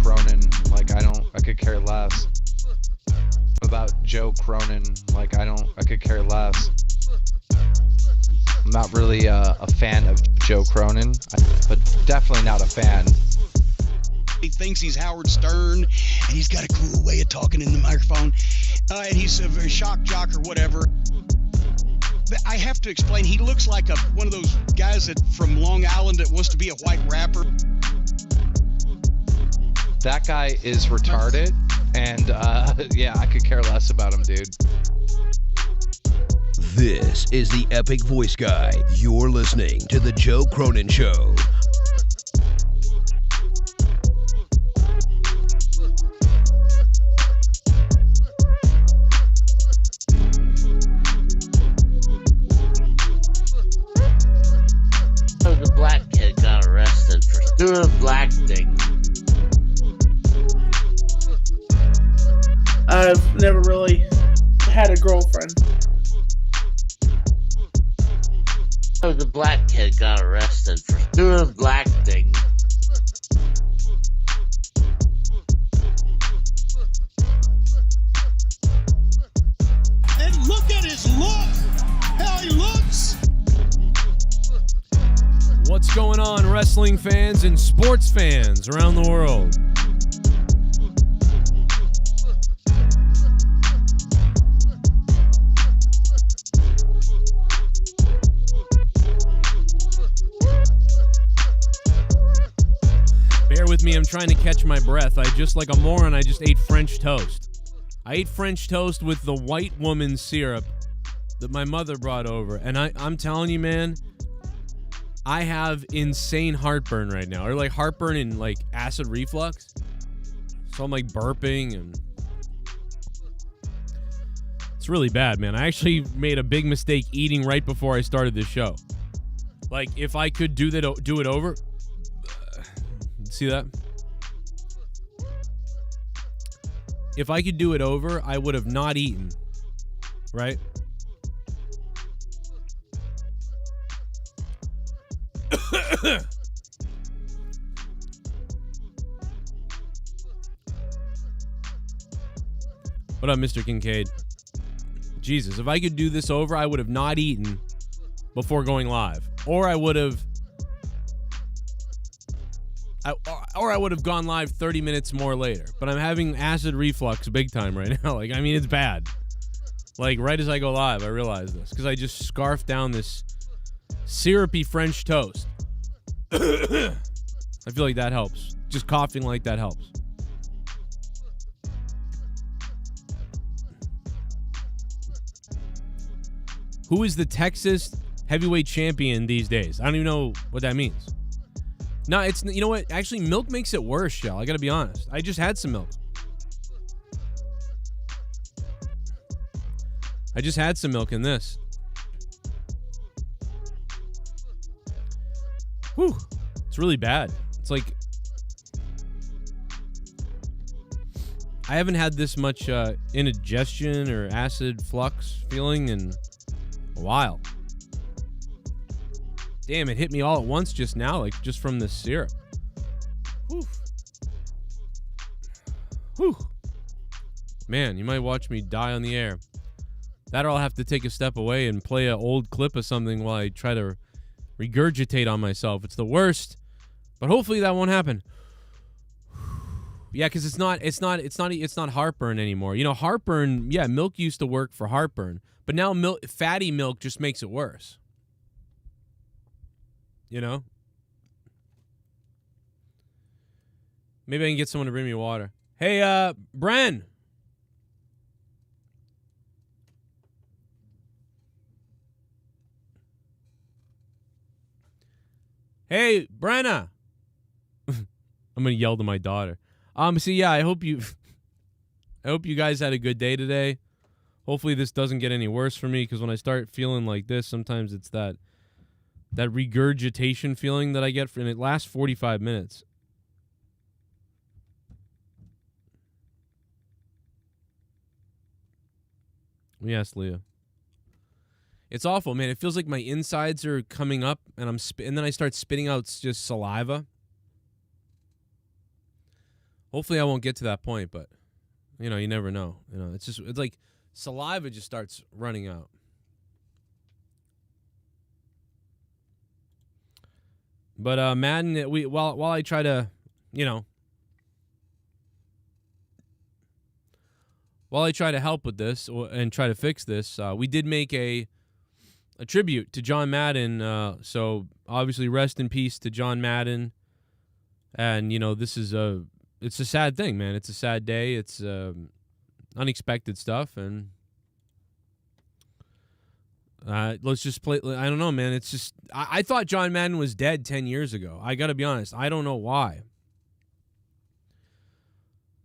Cronin. Like, I could care less. About Joe Cronin. Like, I could care less. I'm not really a fan of Joe Cronin, but definitely not a fan. He thinks he's Howard Stern, and he's got a cool way of talking in the microphone, and he's a very shock jock or whatever. But I have to explain, he looks like one of those guys from Long Island that wants to be a white rapper. That guy is retarded, and yeah, I could care less about him, dude. This is the Epic Voice Guy. You're listening to The Joe Cronin Show. The black kid got arrested for doing a black thing. I've never really had a girlfriend. The black kid got arrested for doing a black thing. And look at his look! How he looks! What's going on, wrestling fans and sports fans around the world? Bear with me, I'm trying to catch my breath. Like a moron, I just ate French toast. I ate French toast with the white woman syrup that my mother brought over. And I'm telling you, man, I have insane heartburn right now. Or like heartburn and like acid reflux. So I'm like burping and it's really bad, man. I actually made a big mistake eating right before I started this show. Like if I could do it over. See that? If I could do it over, I would have not eaten. Right? What up, Mr. Kincaid? Jesus, if I could do this over, I would have not eaten before going live. Or I would have gone live 30 minutes more later. But I'm having acid reflux big time right now. Like, I mean, it's bad. Like, right as I go live, I realize this. Because I just scarfed down this syrupy French toast. I feel like that helps. Just coughing like that helps. Who is the Texas heavyweight champion these days? I don't even know what that means. No, it's, you know what? Actually, milk makes it worse, Shell. I gotta be honest. I just had some milk. I just had some milk in this. Whew. It's really bad. It's like I haven't had this much indigestion or acid flux feeling in a while. Damn, it hit me all at once just now, like just from this syrup. Whew. Whew. Man, you might watch me die on the air. That or I'll have to take a step away and play an old clip of something while I try to regurgitate on myself. It's the worst, but hopefully that won't happen. Yeah, because it's not heartburn anymore. You know, heartburn. Yeah, milk used to work for heartburn, but now fatty milk just makes it worse. You know? Maybe I can get someone to bring me water. Hey, Bren. Hey, Brenna. I'm gonna yell to my daughter. So yeah, I hope you guys had a good day today. Hopefully this doesn't get any worse for me, because when I start feeling like this, sometimes it's that regurgitation feeling that I get, and it lasts 45 minutes. Yes, Leah. It's awful, man. It feels like my insides are coming up, and and then I start spitting out just saliva. Hopefully I won't get to that point, but, you know, you never know. You know, it's like saliva just starts running out. But Madden, while I try to, you know, while I try to help with this and try to fix this, we did make a tribute to John Madden. So obviously, rest in peace to John Madden. And you know, it's a sad thing, man. It's a sad day. It's unexpected stuff, and let's just play. I don't know, man. It's just I thought John Madden was dead 10 years ago. I got to be honest. I don't know why.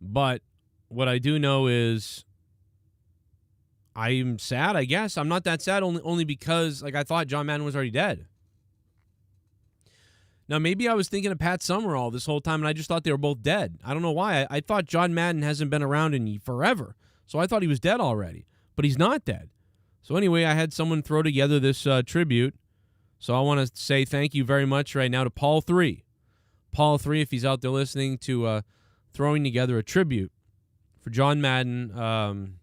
But what I do know is I'm sad, I guess. I'm not that sad only because like I thought John Madden was already dead. Now, maybe I was thinking of Pat Summerall this whole time, and I just thought they were both dead. I don't know why. I thought John Madden hasn't been around in forever, so I thought he was dead already. But he's not dead. So anyway, I had someone throw together this tribute. So I want to say thank you very much right now to Paul 3. Paul 3, if he's out there listening, to throwing together a tribute for John Madden.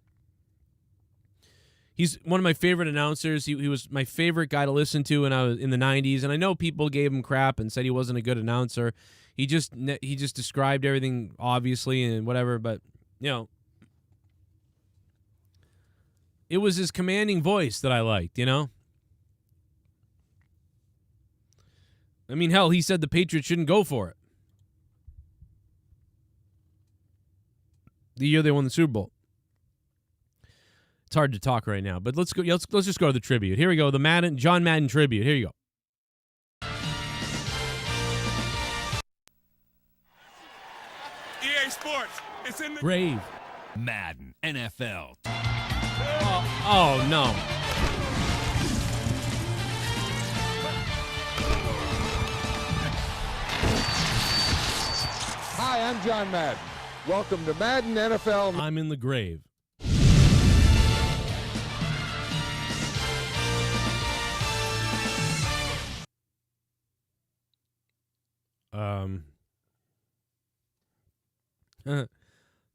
He's one of my favorite announcers. He was my favorite guy to listen to when I was in the 90s, and I know people gave him crap and said he wasn't a good announcer. He just described everything obviously and whatever, but you know, it was his commanding voice that I liked, you know? I mean, hell, he said the Patriots shouldn't go for it the year they won the Super Bowl. It's hard to talk right now, but let's go. Let's just go to the tribute. Here we go. The John Madden tribute. Here you go. EA Sports. It's in the Brave. Madden NFL. Oh no. Hi, I'm John Madden. Welcome to Madden NFL. I'm in the grave.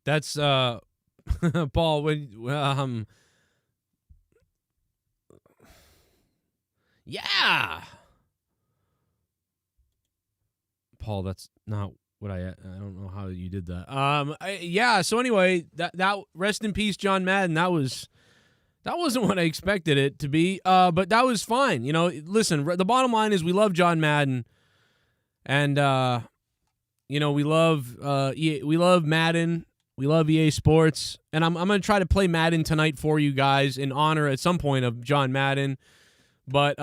That's Paul. When yeah, Paul. That's not what I don't know how you did that. Yeah. So anyway, that rest in peace, John Madden. That wasn't what I expected it to be. But that was fine. You know, listen. The bottom line is we love John Madden. And you know, we love Madden, we love EA Sports, and I'm gonna try to play Madden tonight for you guys in honor at some point of John Madden. But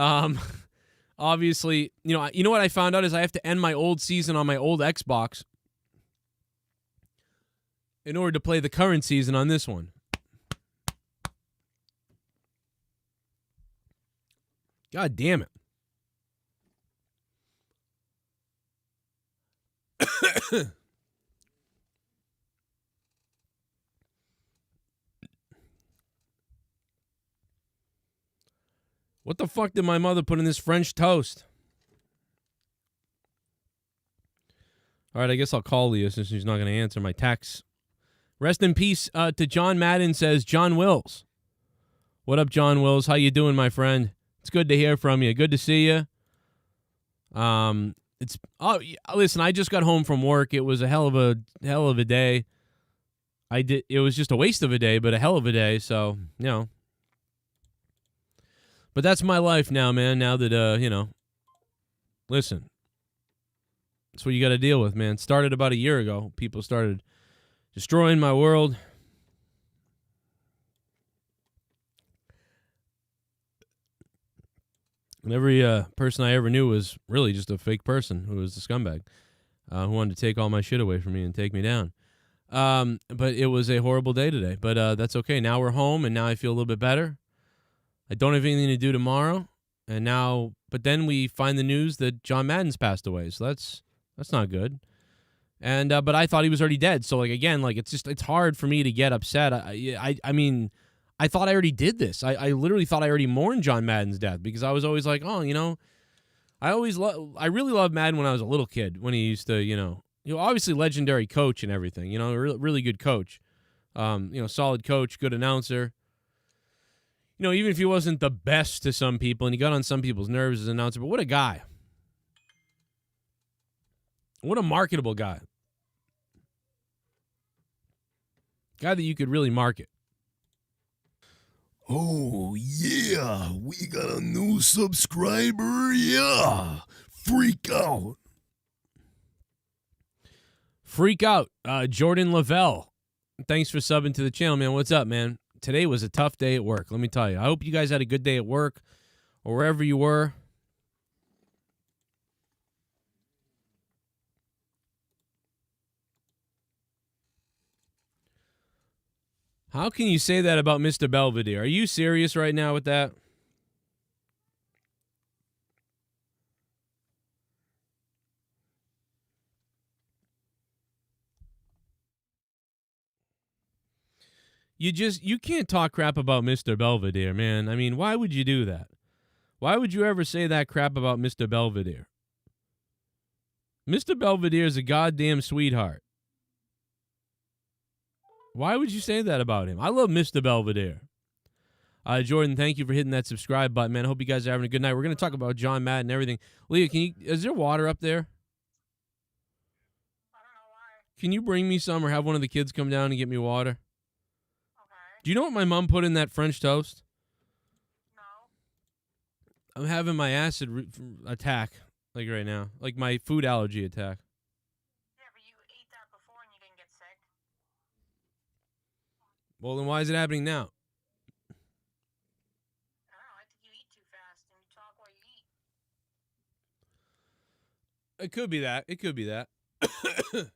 obviously, you know what I found out is I have to end my old season on my old Xbox in order to play the current season on this one. God damn it. What the fuck did my mother put in this French toast? All right, I guess I'll call Leah since she's not going to answer my texts. Rest in peace to John Madden, says John Wills. What up, John Wills? How you doing, my friend? It's good to hear from you. Good to see you. Listen, I just got home from work. It was a hell of a day. It was just a waste of a day, but a hell of a day. So, you know, but that's my life now, man. Now that, you know, listen, that's what you got to deal with, man. Started about a year ago. People started destroying my world. And every person I ever knew was really just a fake person who was a scumbag who wanted to take all my shit away from me and take me down. But it was a horrible day today. But that's okay. Now we're home, and now I feel a little bit better. I don't have anything to do tomorrow. But then we find the news that John Madden's passed away. So that's not good. And but I thought he was already dead. So like again, like it's hard for me to get upset. I mean, I thought I already did this. I literally thought I already mourned John Madden's death because I was always like, oh, you know, I really loved Madden when I was a little kid, when he used to, you know, obviously legendary coach and everything. A really good coach. Solid coach, good announcer. Even if he wasn't the best to some people and he got on some people's nerves as an announcer, but what a guy. What a marketable guy. Guy that you could really market. Oh, yeah, we got a new subscriber, yeah. Freak out. Freak out, Jordan Lavelle. Thanks for subbing to the channel, man. What's up, man? Today was a tough day at work, let me tell you. I hope you guys had a good day at work or wherever you were. How can you say that about Mr. Belvedere? Are you serious right now with that? You can't talk crap about Mr. Belvedere, man. I mean, why would you do that? Why would you ever say that crap about Mr. Belvedere? Mr. Belvedere is a goddamn sweetheart. Why would you say that about him? I love Mr. Belvedere. Jordan, thank you for hitting that subscribe button, man. I hope you guys are having a good night. We're going to talk about John Madden and everything. Leah, is there water up there? I don't know why. Can you bring me some or have one of the kids come down and get me water? Okay. Do you know what my mom put in that French toast? No. I'm having my acid attack, like right now. Like my food allergy attack. Yeah, but you ate that before and you didn't get sick. Well, then why is it happening now? I don't know. I think you eat too fast and you talk while you eat. It could be that. It could be that. All right,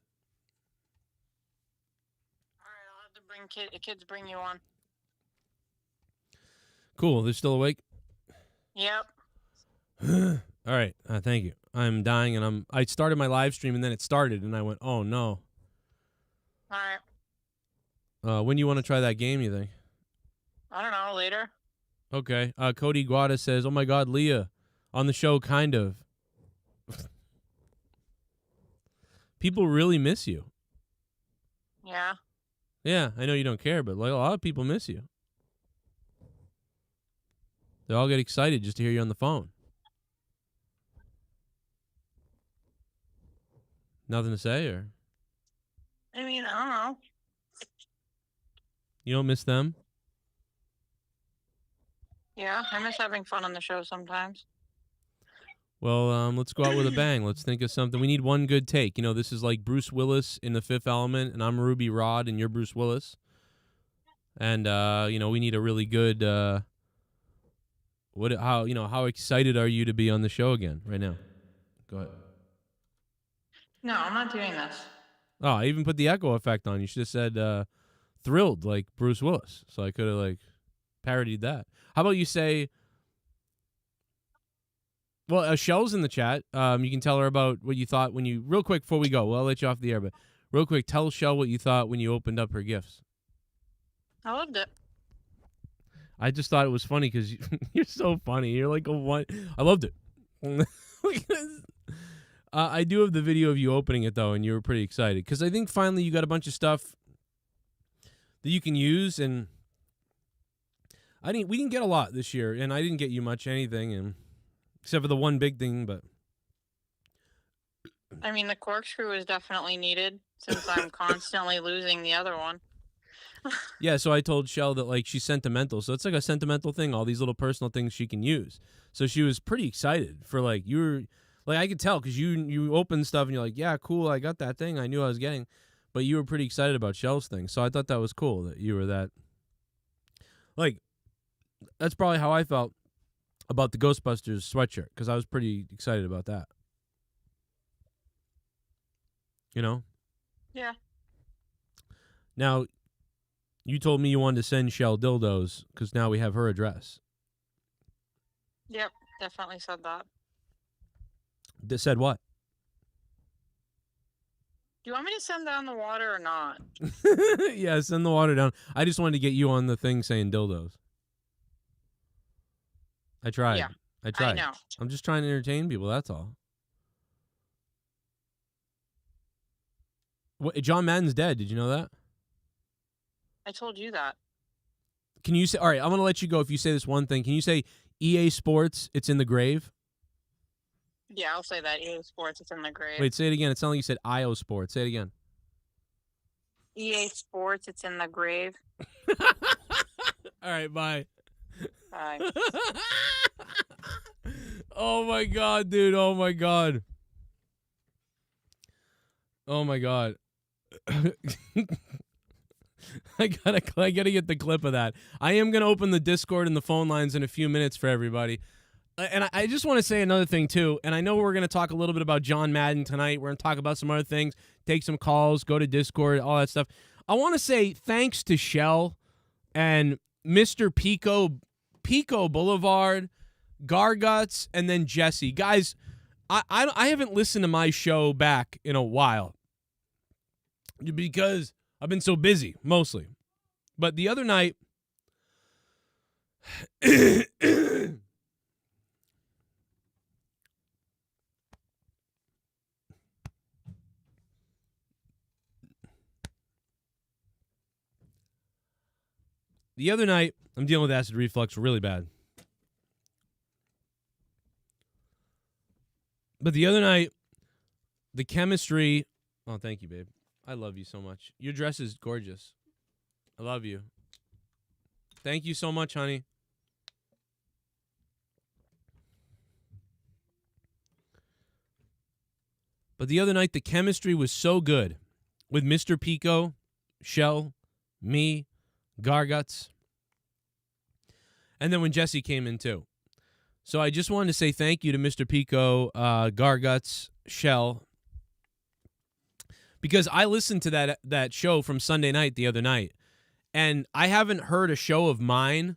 I'll have to bring kids bring you on. Cool. They're still awake? Yep. All right. Thank you. I'm dying, and I started my live stream, and then it started, and I went, oh, no. All right. When do you want to try that game, you think? I don't know. Later. Okay. Cody Guada says, oh, my God, Leah, on the show, kind of. People really miss you. Yeah. Yeah, I know you don't care, but like a lot of people miss you. They all get excited just to hear you on the phone. Nothing to say, or? I mean, I don't know. You don't miss them? Yeah, I miss having fun on the show sometimes. Well, let's go out with a bang. Let's think of something. We need one good take. This is like Bruce Willis in The Fifth Element, and I'm Ruby Rod, and you're Bruce Willis. And, we need a really good, how excited are you to be on the show again right now? Go ahead. No, I'm not doing this. Oh, I even put the echo effect on. You should have said thrilled like Bruce Willis. So I could have parodied that. How about you say, well, Shell's in the chat. You can tell her about what you thought when you, real quick before we go. Well, I'll let you off the air, but real quick, tell Shell what you thought when you opened up her gifts. I loved it. I just thought it was funny because you're so funny. You're like a one. I loved it. I do have the video of you opening it, though, and you were pretty excited. Because I think finally you got a bunch of stuff that you can use, and we didn't get a lot this year, and I didn't get you much anything, and except for the one big thing, but... I mean, the corkscrew is definitely needed, since I'm constantly losing the other one. Yeah, so I told Shell that, she's sentimental, so it's like a sentimental thing, all these little personal things she can use. So she was pretty excited for, you were... I could tell, because you open stuff, and you're like, yeah, cool, I got that thing I knew I was getting. But you were pretty excited about Shell's thing, so I thought that was cool, that you were that... that's probably how I felt about the Ghostbusters sweatshirt, because I was pretty excited about that. Yeah. Now, you told me you wanted to send Shell dildos, because now we have her address. Yep, definitely said that. That said what? Do you want me to send down the water or not? Yeah, send the water down. I just wanted to get you on the thing saying dildos. I tried. Yeah, I tried. I know. I'm just trying to entertain people, that's all. John Madden's dead. Did you know that? I told you that. Can you say, all right, I'm going to let you go if you say this one thing. Can you say EA Sports, it's in the grave? Yeah, I'll say that. EA Sports, it's in the grave. Wait, say it again. It sounded like you said IO Sports. Say it again. EA Sports, it's in the grave. All right, bye. Bye. Oh, my God, dude. Oh, my God. Oh, my God. I gotta get the clip of that. I am gonna open the Discord and the phone lines in a few minutes for everybody. And I just want to say another thing too. And I know we're gonna talk a little bit about John Madden tonight. We're gonna talk about some other things, take some calls, go to Discord, all that stuff. I want to say thanks to Shell and Mr. Pico Boulevard, Garguts, and then Jesse. Guys, I haven't listened to my show back in a while because I've been so busy, mostly. But the other night, I'm dealing with acid reflux really bad. But the other night, the chemistry... Oh, thank you, babe. I love you so much. Your dress is gorgeous. I love you. Thank you so much, honey. But the other night, the chemistry was so good with Mr. Pico, Shell, me, Garguts, and then when Jesse came in too. So I just wanted to say thank you to Mr. Pico, Garguts, Shell, because I listened to that show from Sunday night the other night, and I haven't heard a show of mine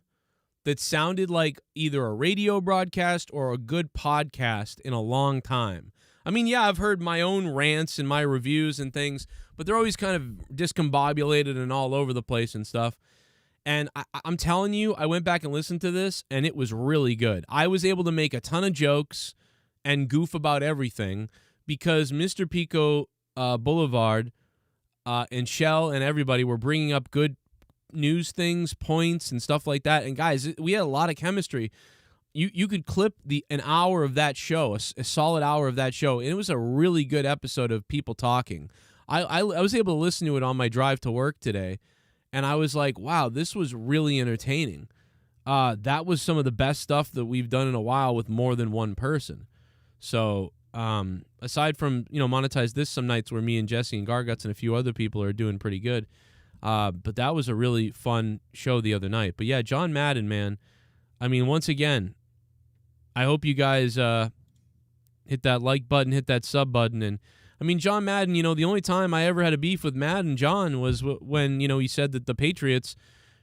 that sounded like either a radio broadcast or a good podcast in a long time. I mean, yeah, I've heard my own rants and my reviews and things, but they're always kind of discombobulated and all over the place and stuff. And I'm telling you, I went back and listened to this, and it was really good. I was able to make a ton of jokes and goof about everything because Mr. Pico Boulevard and Shell and everybody were bringing up good news things, points, and stuff like that. And guys, we had a lot of chemistry. You could clip an hour of that show, a solid hour of that show, and it was a really good episode of people talking. I was able to listen to it on my drive to work today, and I was like, wow, this was really entertaining. That was some of the best stuff that we've done in a while with more than one person. So aside from, Monetize This some nights where me and Jesse and Garguts and a few other people are doing pretty good, but that was a really fun show the other night. But yeah, John Madden, man, I mean, once again, I hope you guys hit that like button, hit that sub button. And, I mean, John Madden, the only time I ever had a beef with Madden John was when, he said that the Patriots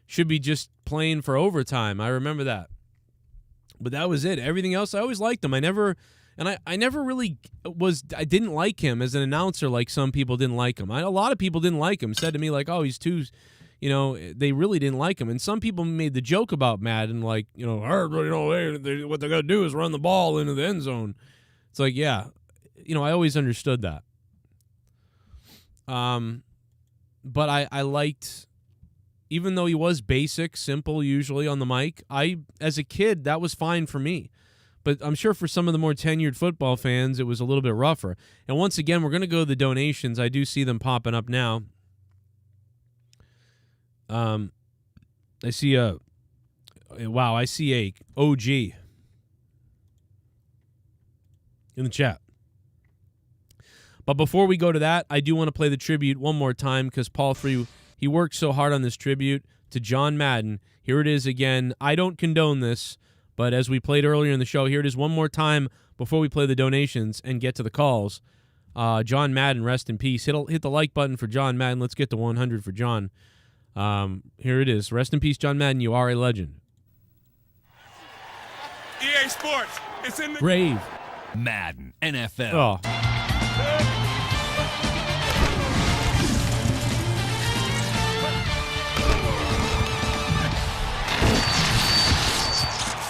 should be just playing for overtime. I remember that. But that was it. Everything else, I always liked him. I never really I didn't like him as an announcer like some people didn't like him. A lot of people didn't like him, said to me like, oh, he's too... they really didn't like him. And some people made the joke about Madden, like, what they're going to do is run the ball into the end zone. It's like, yeah, I always understood that. But I liked, even though he was basic, simple, usually on the mic, as a kid, that was fine for me. But I'm sure for some of the more tenured football fans, it was a little bit rougher. And once again, we're going to go to the donations. I do see them popping up now. I see a OG in the chat. But before we go to that, I do want to play the tribute one more time because Paul 3, he worked so hard on this tribute to John Madden. Here it is again. I don't condone this, but as we played earlier in the show, here it is one more time before we play the donations and get to the calls. John Madden, rest in peace. Hit the like button for John Madden. Let's get to 100 for John. Here it is. Rest in peace, John Madden. You are a legend. EA Sports. It's in the grave. Madden NFL. Oh.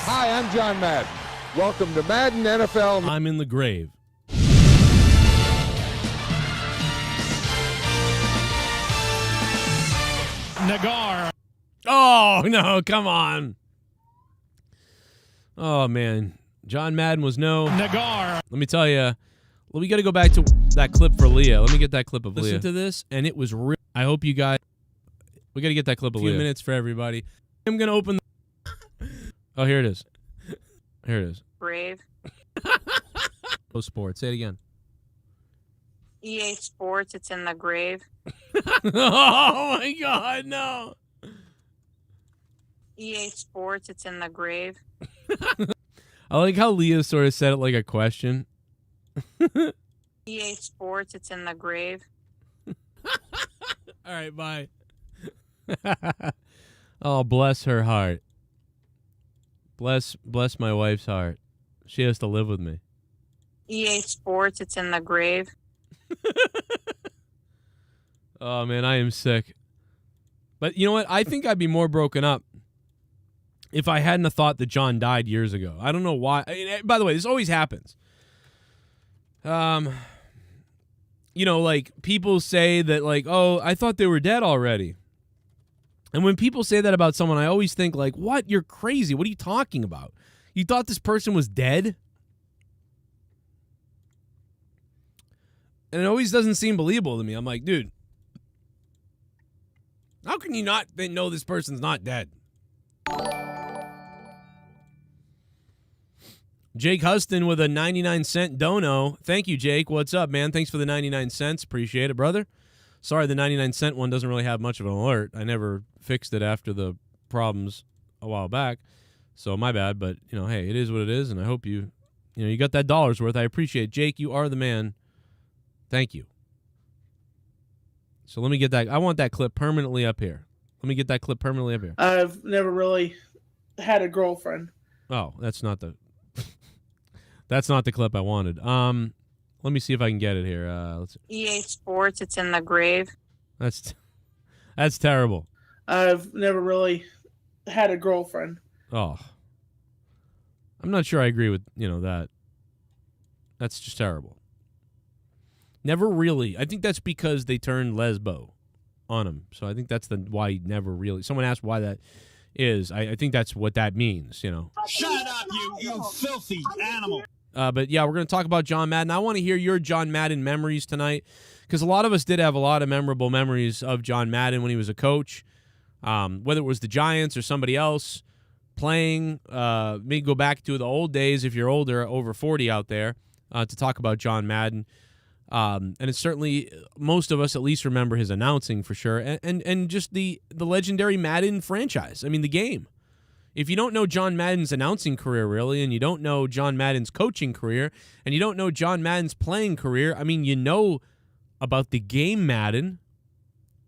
Hi, I'm John Madden. Welcome to Madden NFL. I'm in the grave. Nagar. Oh, no, come on. Oh, man. John Madden was no. Nagar. Let me tell you, we got to go back to that clip for Leah. Let me get that clip of Leah. Listen to this, and it was real. I hope you guys. We got to get that clip of Leah. A few minutes for everybody. I'm going to open. Oh, here it is. Here it is. Brave. Oh, sports. Say it again. EA Sports, it's in the grave. Oh, my God, no. EA Sports, it's in the grave. I like how Leah sort of said it like a question. EA Sports, it's in the grave. All right, bye. Oh, bless her heart. Bless my wife's heart. She has to live with me. EA Sports, it's in the grave. Oh, man, I am sick. But you know what? I think I'd be more broken up if I hadn't have thought that John died years ago. I don't know why. I mean, by the way, this always happens. You know, like, people say that, like, oh, I thought they were dead already. And when people say that about someone, I always think, like, what? You're crazy. What are you talking about? You thought this person was dead? And it always doesn't seem believable to me. I'm like, dude, how can you not know this person's not dead? Jake Huston with a 99-cent dono. Thank you, Jake. What's up, man? Thanks for the 99 cents. Appreciate it, brother. Sorry, the 99-cent one doesn't really have much of an alert. I never fixed it after the problems a while back. So my bad, but, you know, hey, it is what it is, and I hope you got that dollar's worth. I appreciate it. Jake, you are the man. Thank you. So let me get that. I want that clip permanently up here. Let me get that clip permanently up here. I've never really had a girlfriend. Oh, that's not the that's not the clip I wanted. Let me see if I can get it here. Let's see. EA Sports, it's in the grave. That's terrible. I've never really had a girlfriend. Oh. I'm not sure I agree with, that. That's just terrible. Never really. I think that's because they turned lesbo on him. So I think that's why he never really. Someone asked why that is. I think that's what that means, Shut up, you filthy animal. But yeah, we're going to talk about John Madden. I want to hear your John Madden memories tonight because a lot of us did have a lot of memorable memories of John Madden when he was a coach, whether it was the Giants or somebody else playing. Maybe go back to the old days if you're older, over 40 out there, to talk about John Madden. And it's certainly, most of us at least remember his announcing for sure, and just the legendary Madden franchise. I mean, the game. If you don't know John Madden's announcing career, really, and you don't know John Madden's coaching career, and you don't know John Madden's playing career, I mean, you know about the game Madden,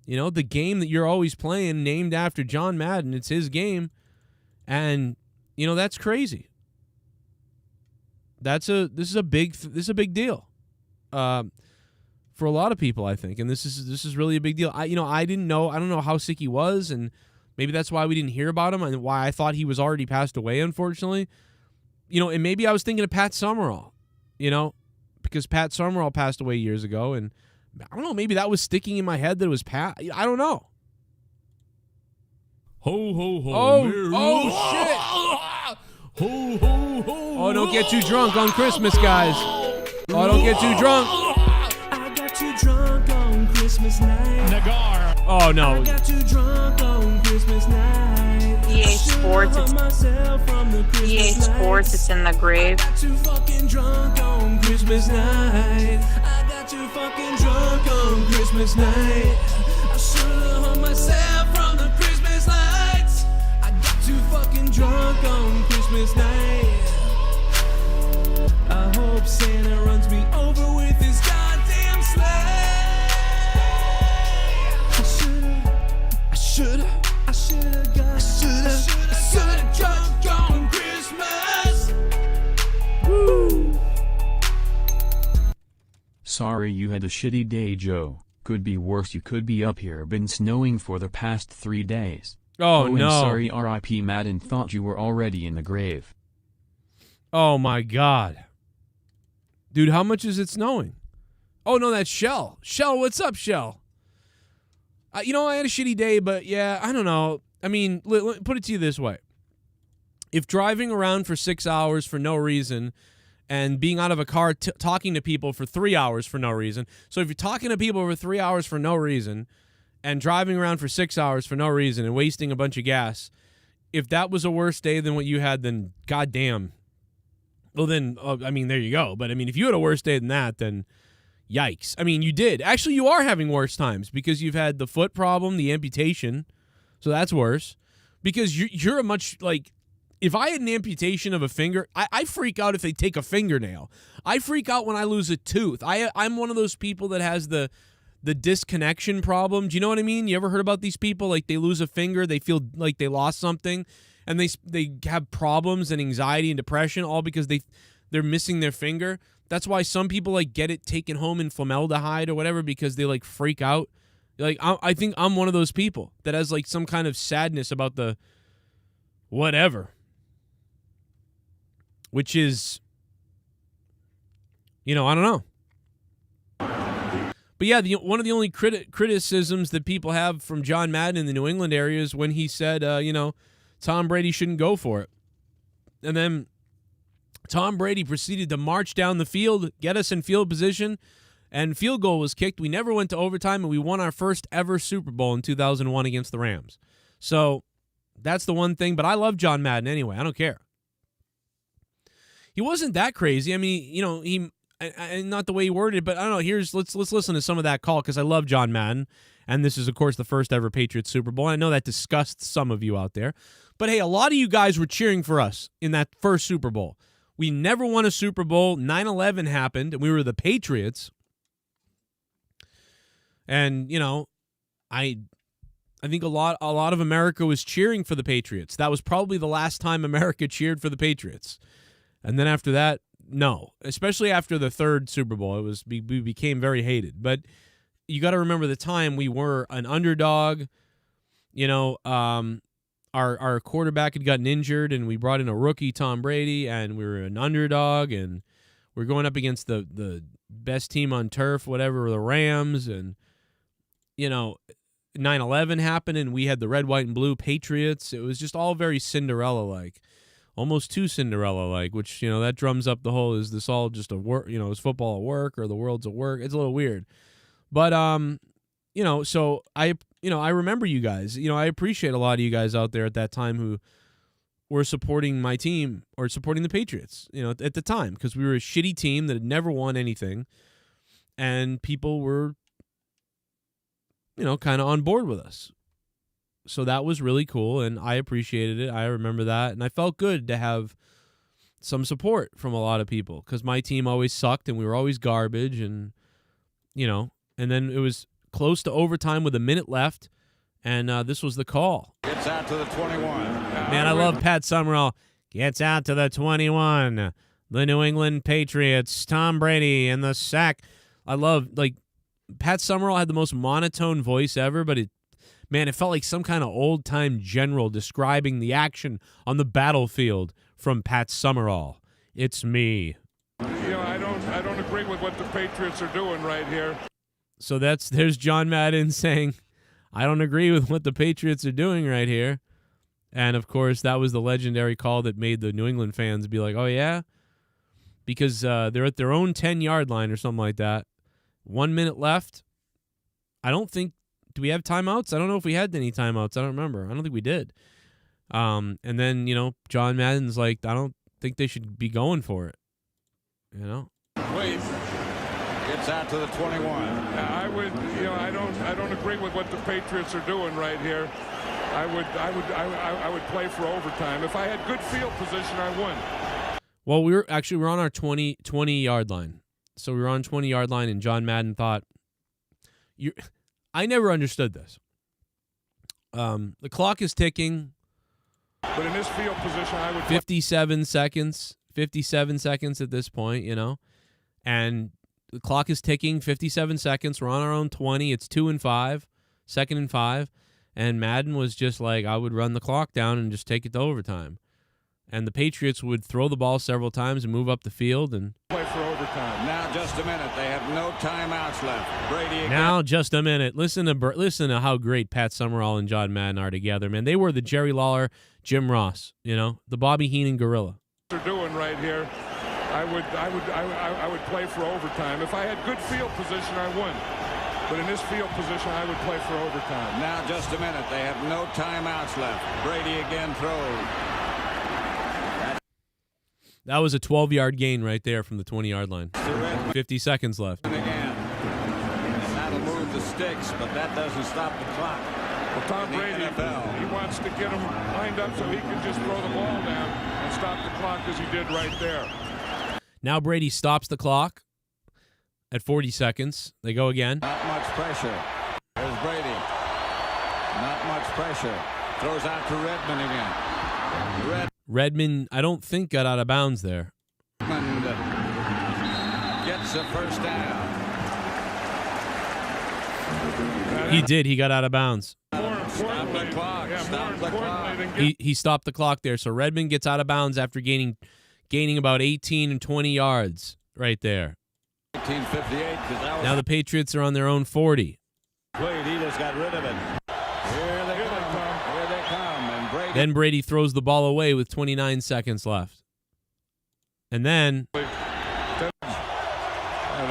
the game that you're always playing named after John Madden. It's his game, and, that's crazy. This is a big deal. For a lot of people, I think, and this is really a big deal. I don't know how sick he was, and maybe that's why we didn't hear about him, and why I thought he was already passed away, unfortunately. And maybe I was thinking of Pat Summerall, because Pat Summerall passed away years ago, and I don't know, maybe that was sticking in my head that it was Pat. I don't know. Ho, ho, ho. Oh, shit. Ho, ho, ho. Oh, don't get too drunk on Christmas, guys. Oh, don't get too drunk. I got too drunk on Christmas night. Nagar. Oh, no. I got too drunk on Christmas night. EA Sports, it's in the grave. I got too fucking drunk on Christmas night. I got too fucking drunk on Christmas night. I should've hung myself from the Christmas lights. I got too fucking drunk on Christmas night. I hope Santa runs me over with his goddamn sleigh. I should've drunk on Christmas. Woo. Sorry you had a shitty day, Joe. Could be worse. You could be up here. Been snowing for the past 3 days. Oh, no. And sorry, R.I.P. Madden, thought you were already in the grave. Oh, my God. Dude, how much is it snowing? Oh, no, that's Shell. Shell, what's up, Shell? I had a shitty day, but yeah, I don't know. I mean, put it to you this way. If driving around for 6 hours for no reason and being out of a car talking to people for 3 hours for no reason. So if you're talking to people for 3 hours for no reason and driving around for 6 hours for no reason and wasting a bunch of gas, if that was a worse day than what you had, then goddamn. Well, then, I mean, there you go. But, I mean, if you had a worse day than that, then yikes. I mean, you did. Actually, you are having worse times because you've had the foot problem, the amputation. So that's worse. Because you're a much, like, if I had an amputation of a finger, I freak out if they take a fingernail. I freak out when I lose a tooth. I'm one of those people that has the disconnection problem. Do you know what I mean? You ever heard about these people? Like, they lose a finger, they feel like they lost something, and they have problems and anxiety and depression all because they're missing their finger. That's why some people, like, get it taken home in formaldehyde or whatever because they, like, freak out. Like, I think I'm one of those people that has, like, some kind of sadness about the whatever. Which is, I don't know. But yeah, one of the only criticisms that people have from John Madden in the New England area is when he said, Tom Brady shouldn't go for it. And then Tom Brady proceeded to march down the field, get us in field position, and field goal was kicked. We never went to overtime, and we won our first ever Super Bowl in 2001 against the Rams. So that's the one thing. But I love John Madden anyway. I don't care. He wasn't that crazy. I mean, he not the way he worded it, but I don't know. Let's listen to some of that call because I love John Madden, and this is of course the first ever Patriots Super Bowl. I know that disgusts some of you out there, but hey, a lot of you guys were cheering for us in that first Super Bowl. We never won a Super Bowl. 9/11 happened, and we were the Patriots, and I think a lot of America was cheering for the Patriots. That was probably the last time America cheered for the Patriots. And then after that, no. Especially after the third Super Bowl, we became very hated. But you got to remember the time we were an underdog. Our quarterback had gotten injured, and we brought in a rookie, Tom Brady, and we were an underdog, and we're going up against the best team on turf, whatever, the Rams, and 9/11 happened, and we had the red, white, and blue Patriots. It was just all very Cinderella-like. Almost too Cinderella-like, which, that drums up the whole, is this all just a work, is football at work or the world's at work? It's a little weird. But, so I remember you guys. I appreciate a lot of you guys out there at that time who were supporting my team or supporting the Patriots, at the time, because we were a shitty team that had never won anything, and people were, kind of on board with us. So that was really cool, and I appreciated it. I remember that, and I felt good to have some support from a lot of people because my team always sucked, and we were always garbage, and, and then it was close to overtime with a minute left, and this was the call. Gets out to the 21. Man, I love Pat Summerall. Gets out to the 21. The New England Patriots, Tom Brady, and the sack. I love, Pat Summerall had the most monotone voice ever, but it felt like some kind of old-time general describing the action on the battlefield from Pat Summerall. It's me. I don't agree with what the Patriots are doing right here. So there's John Madden saying, I don't agree with what the Patriots are doing right here. And, of course, that was the legendary call that made the New England fans be like, oh, yeah? Because they're at their own 10-yard line or something like that. 1 minute left. I don't think. Do we have timeouts? I don't know if we had any timeouts. I don't remember. I don't think we did. And then, John Madden's like, I don't think they should be going for it. Wait. Gets out to the 21. I don't agree with what the Patriots are doing right here. I would play for overtime. If I had good field position, I would. Well, we're on our 20-yard line. So we were on 20-yard line, and John Madden thought, I never understood this. The clock is ticking. But in this field position, I would 57 seconds. 57 seconds at this point, And the clock is ticking, 57 seconds. We're on our own 20. It's 2 and 5, 2nd and 5. And Madden was just like, I would run the clock down and just take it to overtime. And the Patriots would throw the ball several times and move up the field and play for overtime. overtime. Now just a minute. They have no timeouts left. Brady again. Now, just a minute. Listen to how great Pat Summerall and John Madden are together, man. They were the Jerry Lawler, Jim Ross, the Bobby Heenan gorilla. They're doing right here. I would play for overtime. If I had good field position, I wouldn't. But in this field position, I would play for overtime. Now just a minute. They have no timeouts left. Brady again throws. That was a 12-yard gain right there from the 20-yard line. 50 seconds left. And again. And that'll move the sticks, but that doesn't stop the clock. Well, Tom Brady, he wants to get him lined up so he can just throw the ball down and stop the clock as he did right there. Now Brady stops the clock at 40 seconds. They go again. Not much pressure. There's Brady. Not much pressure. Throws out to Redmond again. Redmond, I don't think, got out of bounds there. Redmond gets a first down. He did. He got out of bounds. Stop the clock. Stop the clock. He stopped the clock there. So Redmond gets out of bounds after gaining about 18 and 20 yards right there. 1958. Now the Patriots are on their own 40. Played. He just got rid of it. Here they come. Here they come. And Brady. Then Brady throws the ball away with 29 seconds left. And then. And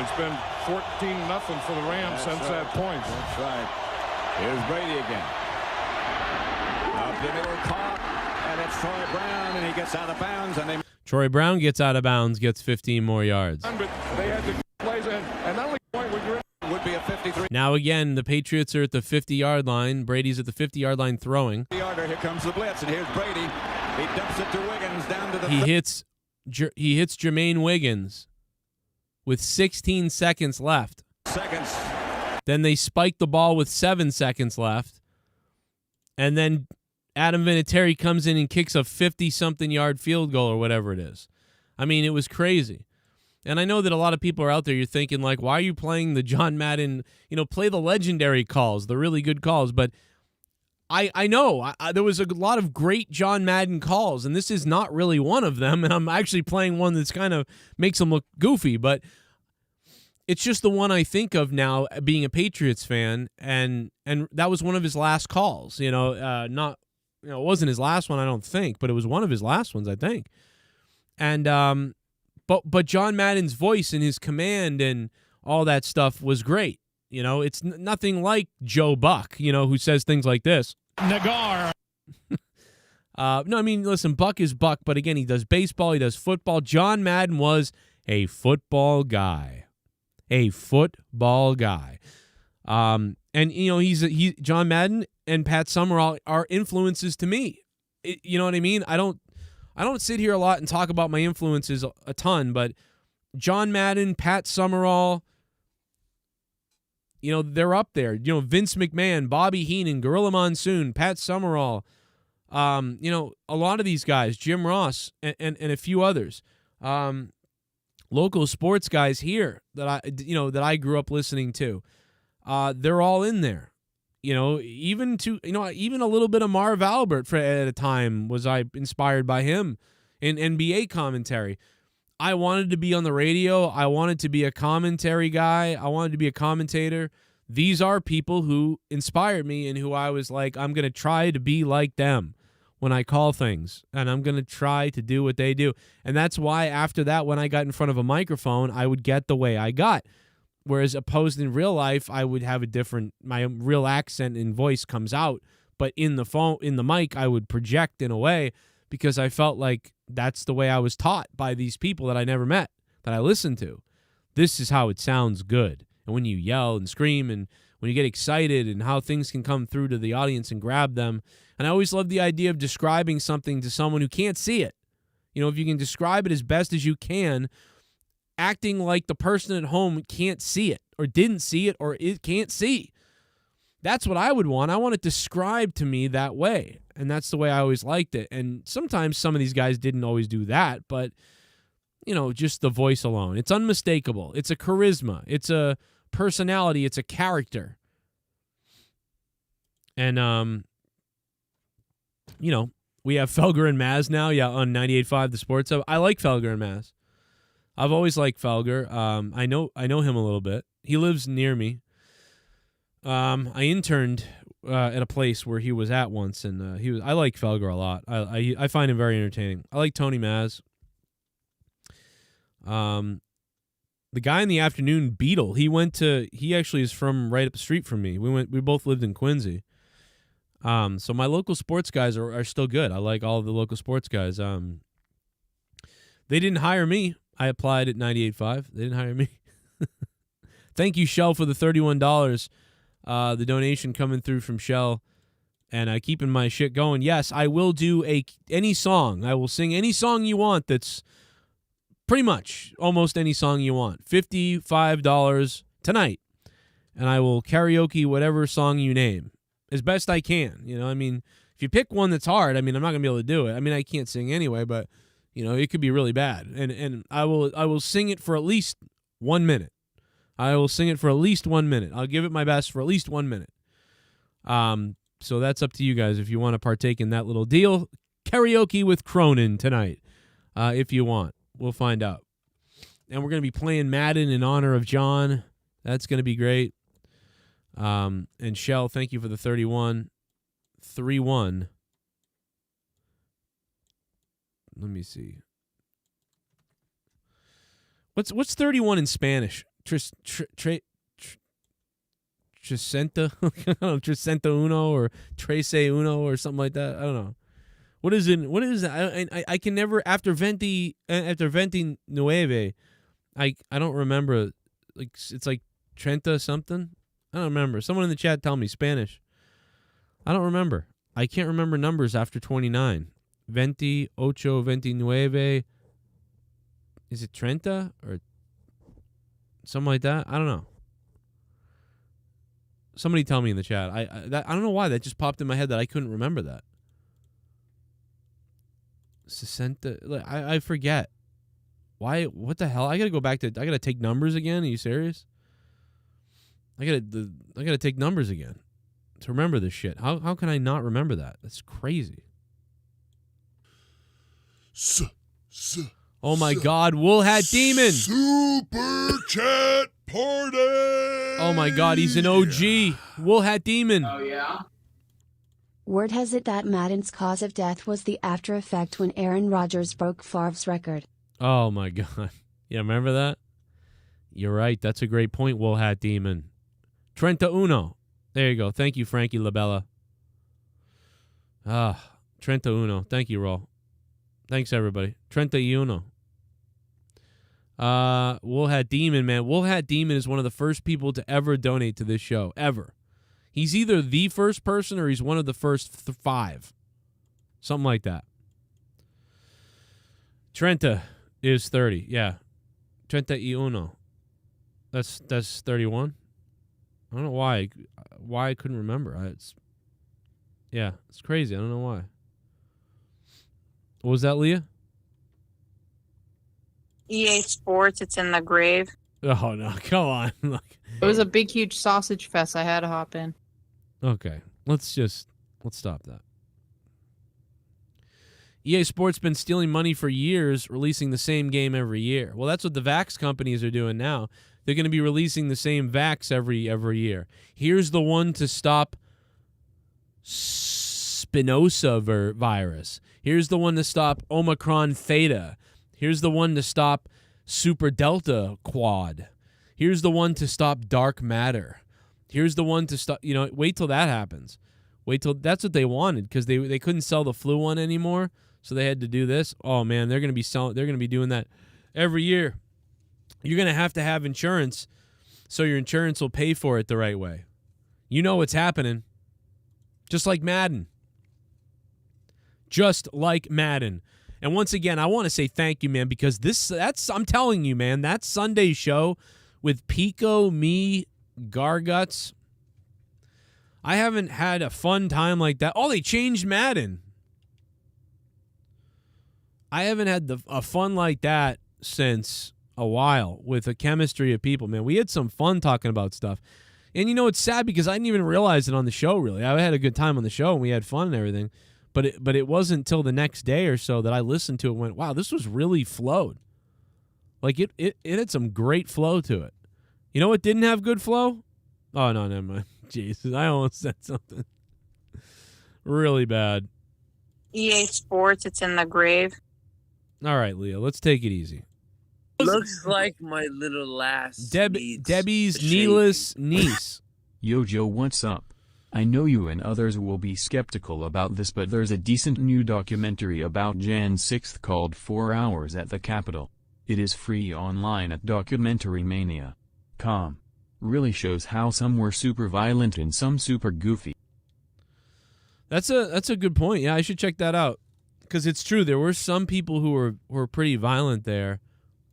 it's been 14-0 for the Rams since that point. That's right. Here's Brady again. Up the middle, caught, and it's Troy Brown, and he gets out of bounds. And Troy Brown gets out of bounds, gets 15 more yards. But they had the plays in, and not only point when you're in. Would be a 53. Now again, the Patriots are at the 50-yard line. Brady's at the 50-yard line throwing. Here comes the blitz, and here's Brady. He dumps it to Wiggins down to the. He hits Jermaine Wiggins with 16 seconds left. Then they spike the ball with 7 seconds left. And then Adam Vinatieri comes in and kicks a 50-something yard field goal or whatever it is. I mean, it was crazy. And I know that a lot of people are out there, you're thinking, like, why are you playing the John Madden, play the legendary calls, the really good calls. But I know there was a lot of great John Madden calls, and this is not really one of them. And I'm actually playing one that's kind of makes them look goofy, but it's just the one I think of now, being a Patriots fan, and that was one of his last calls. It wasn't his last one, I don't think, but it was one of his last ones, I think. And but John Madden's voice and his command and all that stuff was great. It's nothing like Joe Buck, who says things like this. Nagar. No, I mean, listen, Buck is Buck, but again, he does baseball, he does football. John Madden was a football guy. And John Madden and Pat Summerall are influences to me. You know what I mean? I don't sit here a lot and talk about my influences a ton, but John Madden, Pat Summerall, they're up there. Vince McMahon, Bobby Heenan, Gorilla Monsoon, Pat Summerall, a lot of these guys, Jim Ross, and a few others. Local sports guys here that I grew up listening to. They're all in there. Even a little bit of Marv Albert at a time was I inspired by him in NBA commentary. I wanted to be on the radio. I wanted to be a commentary guy. I wanted to be a commentator. These are people who inspired me and who I was like, I'm going to try to be like them when I call things, and I'm going to try to do what they do. And that's why after that, when I got in front of a microphone, I would get the way I got. Whereas opposed in real life, I would have my real accent and voice comes out, but in the mic, I would project in a way because I felt like that's the way I was taught by these people that I never met, that I listened to. This is how it sounds good. And when you yell and scream and when you get excited and how things can come through to the audience and grab them. And I always love the idea of describing something to someone who can't see it. If you can describe it as best as you can, acting like the person at home can't see it or didn't see it or it can't see. That's what I would want. I want it described to me that way. And that's the way I always liked it. And sometimes some of these guys didn't always do that, but, just the voice alone. It's unmistakable. It's a charisma. It's a personality. It's a character. And, we have Felger and Maz now, on 98.5 The Sports Hub. I like Felger and Maz. I've always liked Felger. I know him a little bit. He lives near me. I interned at a place where he was at once, and I like Felger a lot. I find him very entertaining. I like Tony Maz. The guy in the afternoon, Beetle, he actually is from right up the street from me. We both lived in Quincy. So my local sports guys are still good. I like all of the local sports guys. They didn't hire me. I applied at 98.5. They didn't hire me. Thank you, Shell, for the $31. The donation coming through from Shell, and keeping my shit going. Yes, I will do any song. I will sing any song you want. That's pretty much almost any song you want. $55 tonight, and I will karaoke whatever song you name as best I can. You know, I mean, if you pick one that's hard, I mean, I'm not gonna be able to do it. I mean, I can't sing anyway, but you know, it could be really bad, and I will sing it for at least 1 minute. I will sing it for at least 1 minute. I'll give it my best for at least 1 minute. So that's up to you guys if you want to partake in that little deal. Karaoke with Cronin tonight, if you want. We'll find out. And we're going to be playing Madden in honor of John. That's going to be great. And Shell, thank you for the 31. 3-1. Let me see. What's 31 in Spanish? Trescenta? I don't know, Trescenta uno or Trece uno or something like that. I don't know. What is it? What is that? I can never, after 29, I don't remember. Like, it's like Trenta something. I don't remember. Someone in the chat tell me Spanish. I don't remember. I can't remember numbers after 29. 28, 29. Is it Trenta or something like that? I don't know. Somebody tell me in the chat. I don't know why that just popped in my head that I couldn't remember that. 60. I forget. Why? What the hell? I gotta go back to. I gotta take numbers again. Are you serious? I gotta take numbers again to remember this shit. How can I not remember that? That's crazy. Oh my God, Wool Hat Demon! Super chat party! Oh my God, he's an OG. Wool Hat Demon. Oh yeah? Word has it that Madden's cause of death was the after effect when Aaron Rodgers broke Favre's record. Oh my God. Yeah, remember that? You're right. That's a great point, Wool Hat Demon. Trenta Uno. There you go. Thank you, Frankie LaBella. Trenta Uno. Thank you, Roll. Thanks, everybody. Trenta Uno. Wool Hat Demon, man. Wool Hat Demon is one of the first people to ever donate to this show. Ever. He's either the first person or he's one of the first 5. Something like that. Trenta is 30. Yeah. Trenta y uno. That's 31. I don't know why I couldn't remember. It's crazy. I don't know why. What was that, Leah? EA Sports, it's in the grave. Oh, no. Come on. It was a big, huge sausage fest. I had to hop in. Okay. Let's stop that. EA Sports been stealing money for years, releasing the same game every year. Well, that's what the Vax companies are doing now. They're going to be releasing the same Vax every year. Here's the one to stop Spinoza virus. Here's the one to stop Omicron Theta. Here's the one to stop Super Delta Quad. Here's the one to stop dark matter. Here's the one to stop, wait till that happens. Wait till, that's what they wanted, because they couldn't sell the flu one anymore, so they had to do this. Oh man, they're going to be doing that every year. You're going to have insurance, so your insurance will pay for it the right way. You know what's happening. Just like Madden. Just like Madden. And once again, I want to say thank you, man, because I'm telling you, man, that Sunday show with Pico, me, Garguts, I haven't had a fun time like that. Oh, they changed Madden. I haven't had a fun like that since a while with the chemistry of people, man. We had some fun talking about stuff. And it's sad because I didn't even realize it on the show, really. I had a good time on the show and we had fun and everything. But it wasn't until the next day or so that I listened to it and went, wow, this was really flowed. Like it had some great flow to it. You know what didn't have good flow? Oh no, never mind. Jesus, I almost said something really bad. EA Sports, it's in the grave. All right, Leah, let's take it easy. Looks like my little lass. Debbie's kneeless niece. Yo Joe, what's up? I know you and others will be skeptical about this, but there's a decent new documentary about Jan 6th called 4 Hours at the Capitol. It is free online at documentaryMania.com. Really shows how some were super violent and some super goofy. That's a good point. Yeah, I should check that out. Because it's true, there were some people who were pretty violent there.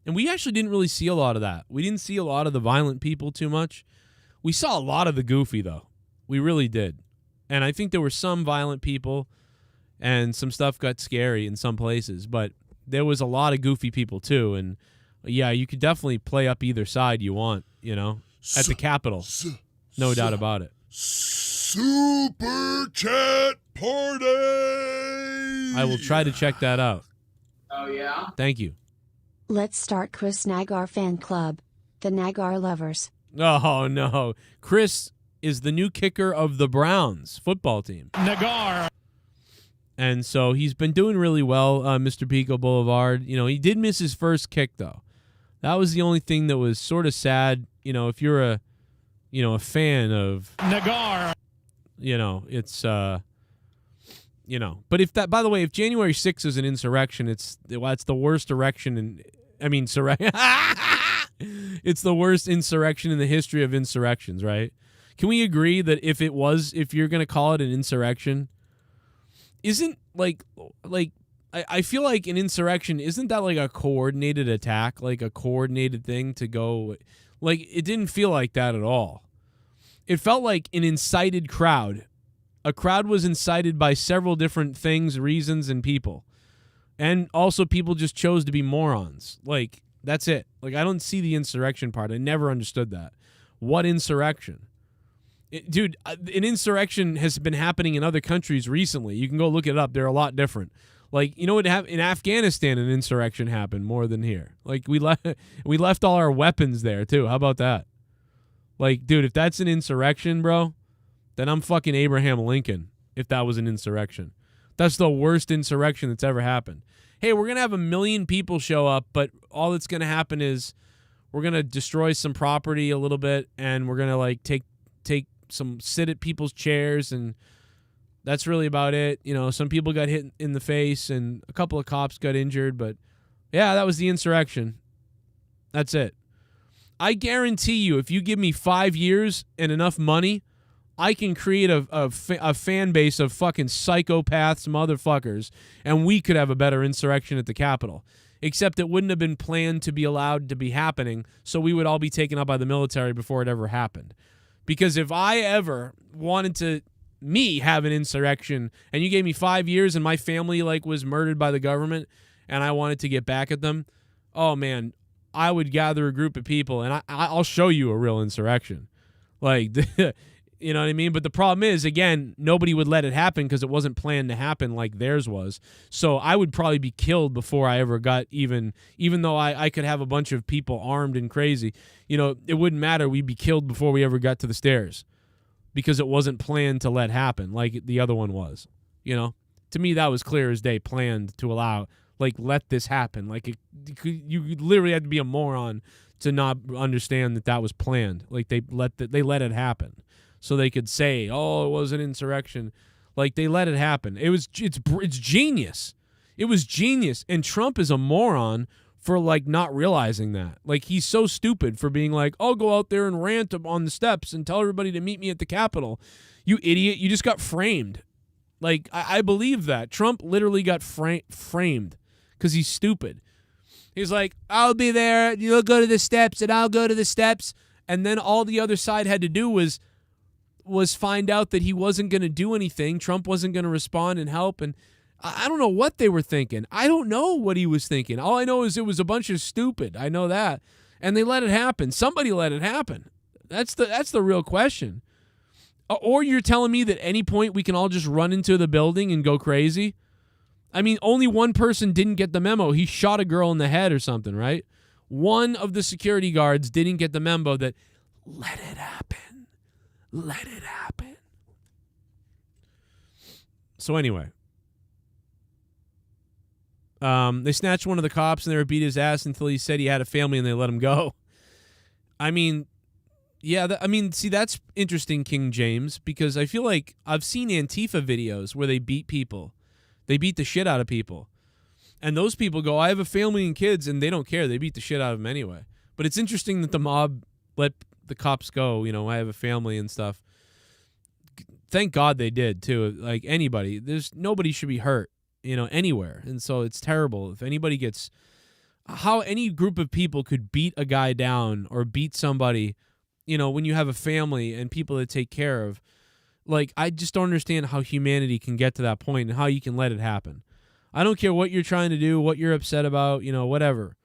And we actually didn't really see a lot of that. We didn't see a lot of the violent people too much. We saw a lot of the goofy, though. We really did. And I think there were some violent people, and some stuff got scary in some places. But there was a lot of goofy people, too. And, yeah, you could definitely play up either side you want, you know, at the Capitol. No doubt about it. Super Chat Party! I will try to check that out. Oh, yeah? Thank you. Let's start Chris Nagar fan club. The Nagar lovers. Oh, no. Chris is the new kicker of the Browns football team. Nagar. And so he's been doing really well, Mr. Pico Boulevard. You know, he did miss his first kick, though. That was the only thing that was sort of sad. You know, if you're a fan of Nagar. You know, it's, you know. But if that, by the way, if January 6th is an insurrection, it's the worst erection it's the worst insurrection in the history of insurrections, right? Can we agree that if you're going to call it an insurrection, isn't I feel like an insurrection, isn't that like a coordinated attack, like a coordinated thing to go, like it didn't feel like that at all. It felt like an incited crowd. A crowd was incited by several different things, reasons, and people. And also people just chose to be morons. Like, that's it. Like, I don't see the insurrection part. I never understood that. What insurrection? Dude, an insurrection has been happening in other countries recently. You can go look it up. They're a lot different. Like, you know what happened in Afghanistan? An insurrection happened more than here. Like, we left all our weapons there too. How about that? Like, dude, if that's an insurrection, bro, then I'm fucking Abraham Lincoln. If that was an insurrection, that's the worst insurrection that's ever happened. Hey, we're gonna have 1 million people show up, but all that's gonna happen is we're gonna destroy some property a little bit, and we're gonna like take sit at people's chairs, and that's really about it. You know, some people got hit in the face, and a couple of cops got injured, but yeah, that was the insurrection. That's it. I guarantee you, if you give me 5 years and enough money, I can create a fan base of fucking psychopaths, motherfuckers, and we could have a better insurrection at the Capitol. Except it wouldn't have been planned to be allowed to be happening, so we would all be taken up by the military before it ever happened. Because if I ever wanted to have an insurrection, and you gave me 5 years and my family was murdered by the government, and I wanted to get back at them, oh man, I would gather a group of people, and I'll show you a real insurrection. Like, you know what I mean? But the problem is, again, nobody would let it happen because it wasn't planned to happen like theirs was. So I would probably be killed before I ever got even though I could have a bunch of people armed and crazy. You know, it wouldn't matter. We'd be killed before we ever got to the stairs because it wasn't planned to let happen like the other one was. You know, to me, that was clear as day, planned to allow, let this happen. You literally had to be a moron to not understand that was planned. Like, they let it happen. So they could say, "Oh, it was an insurrection." Like, they let it happen. It's genius. It was genius. And Trump is a moron for not realizing that. Like, he's so stupid for being like, "I'll go out there and rant on the steps and tell everybody to meet me at the Capitol." You idiot! You just got framed. Like, I believe that Trump literally got framed because he's stupid. He's like, "I'll be there. You'll go to the steps, and I'll go to the steps." And then all the other side had to do was find out that he wasn't going to do anything. Trump wasn't going to respond and help. And I don't know what they were thinking. I don't know what he was thinking. All I know is it was a bunch of stupid. I know that. And they let it happen. Somebody let it happen. That's the real question. Or you're telling me that at any point we can all just run into the building and go crazy? I mean, only one person didn't get the memo. He shot a girl in the head or something, right? One of the security guards didn't get the memo that let it happen. Let it happen. So anyway, they snatched one of the cops and they were beat his ass until he said he had a family and they let him go. I mean, yeah, see, that's interesting, King James, because I feel like I've seen Antifa videos where they beat people. They beat the shit out of people. And those people go, I have a family and kids, and they don't care. They beat the shit out of them anyway. But it's interesting that the mob let the cops go, I have a family and stuff. Thank God they did, too. Like, anybody. Nobody should be hurt, anywhere. And so it's terrible. If anybody gets... How any group of people could beat a guy down or beat somebody, when you have a family and people to take care of. Like, I just don't understand how humanity can get to that point and how you can let it happen. I don't care what you're trying to do, what you're upset about, whatever.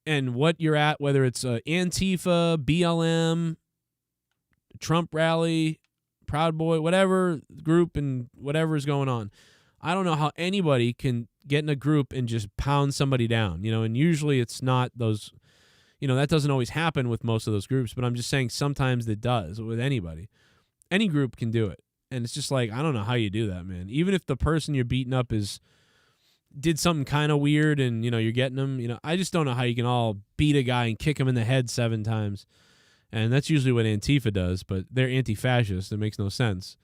And what you're at, whether it's Antifa, BLM, Trump rally, Proud Boy, whatever group and whatever is going on. I don't know how anybody can get in a group and just pound somebody down, and usually it's not those, that doesn't always happen with most of those groups, but I'm just saying sometimes it does with anybody. Any group can do it. And it's just like, I don't know how you do that, man. Even if the person you're beating up did something kind of weird and, you're getting them, I just don't know how you can all beat a guy and kick him in the head 7 times. And that's usually what Antifa does, but they're anti-fascist. It makes no sense.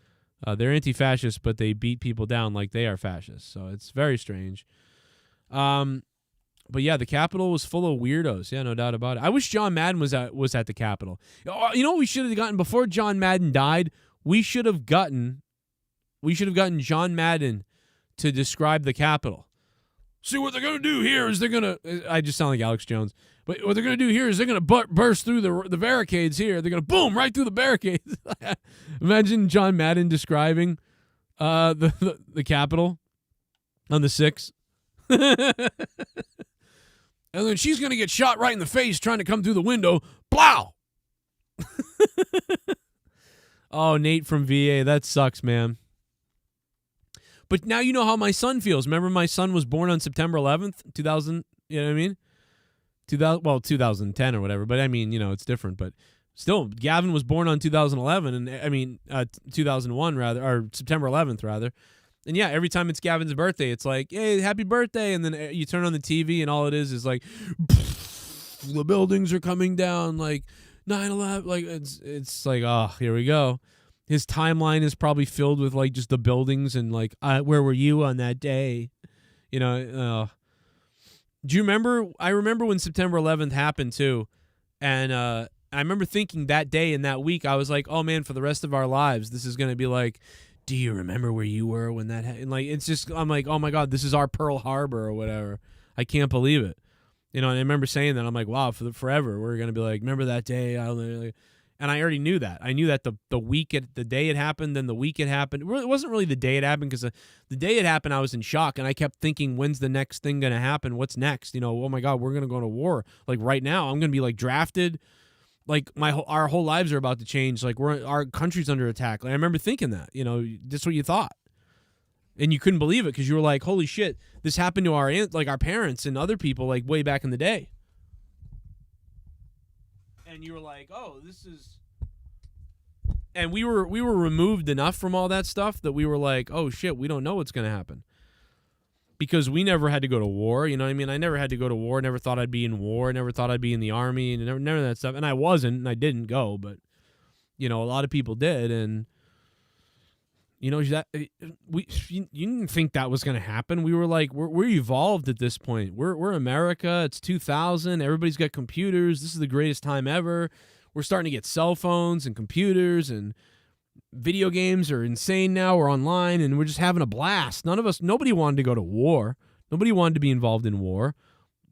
They're anti-fascist, but they beat people down like they are fascists. So it's very strange. But yeah, the Capitol was full of weirdos. Yeah, no doubt about it. I wish John Madden was at the Capitol. You know what we should have gotten before John Madden died? We should have gotten John Madden to describe the Capitol. See, what they're going to do here is they're going to... I just sound like Alex Jones. But what they're going to do here is they're going to burst through the barricades here. They're going to boom right through the barricades. Imagine John Madden describing the Capitol on the 6th. And then she's going to get shot right in the face trying to come through the window. Blow! Oh, Nate from VA, that sucks, man. But now you know how my son feels. Remember my son was born on September 11th, 2000, you know what I mean? 2010 or whatever, but I mean, it's different. But still, Gavin was born on 2011, and 2001 rather, or September 11th rather. And yeah, every time it's Gavin's birthday, it's like, hey, happy birthday. And then you turn on the TV and all it is like, the buildings are coming down, like 9/11. Like, it's like, oh, here we go. His timeline is probably filled with like just the buildings and like, where were you on that day? Do you remember? I remember when September 11th happened too. And I remember thinking that day and that week, I was like, oh man, for the rest of our lives, this is going to be like, do you remember where you were when that happened? Like, it's just, I'm like, oh my God, this is our Pearl Harbor or whatever. I can't believe it. And I remember saying that. I'm like, wow, forever, we're going to be like, remember that day? And I already knew that. I knew that the day it happened, then the week it happened. It wasn't really the day it happened, because the day it happened, I was in shock, and I kept thinking, when's the next thing going to happen? What's next? Oh my God, we're going to go to war. Like right now, I'm going to be like drafted. Like our whole lives are about to change. Like our country's under attack. Like, I remember thinking that. That's what you thought, and you couldn't believe it because you were like, "Holy shit, this happened to our parents and other people like way back in the day." And you were like, "Oh, this is," and we were removed enough from all that stuff that we were like, "Oh shit, we don't know what's gonna happen." Because we never had to go to war, you know what I mean? I never had to go to war, never thought I'd be in war, never thought I'd be in the army, and none of that stuff. And I wasn't, and I didn't go, but, a lot of people did, and, you didn't think that was going to happen. We were like, we're evolved at this point. We're America, it's 2000, everybody's got computers, this is the greatest time ever. We're starting to get cell phones and computers, and video games are insane now. We're online and we're just having a blast. Nobody wanted to go to war. Nobody wanted to be involved in war.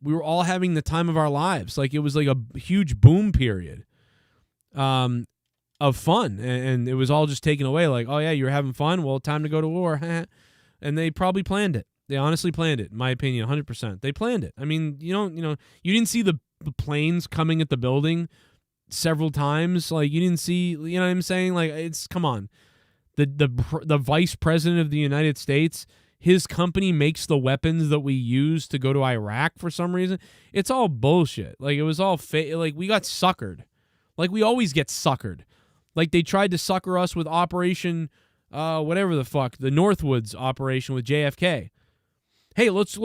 We were all having the time of our lives. Like, it was like a huge boom period of fun. And it was all just taken away. Like, oh yeah, you're having fun? Well, time to go to war. And they probably planned it. They honestly planned it, in my opinion, 100%. They planned it. I mean, you didn't see the planes coming at the building several times. Like, you didn't see, you know what I'm saying? Like, come on. The vice president of the United States, his company makes the weapons that we use to go to Iraq for some reason. It's all bullshit. Like, it was all fake. Like, we got suckered. Like, we always get suckered. Like, they tried to sucker us with Operation, whatever the fuck, the Northwoods operation with JFK. Hey, let's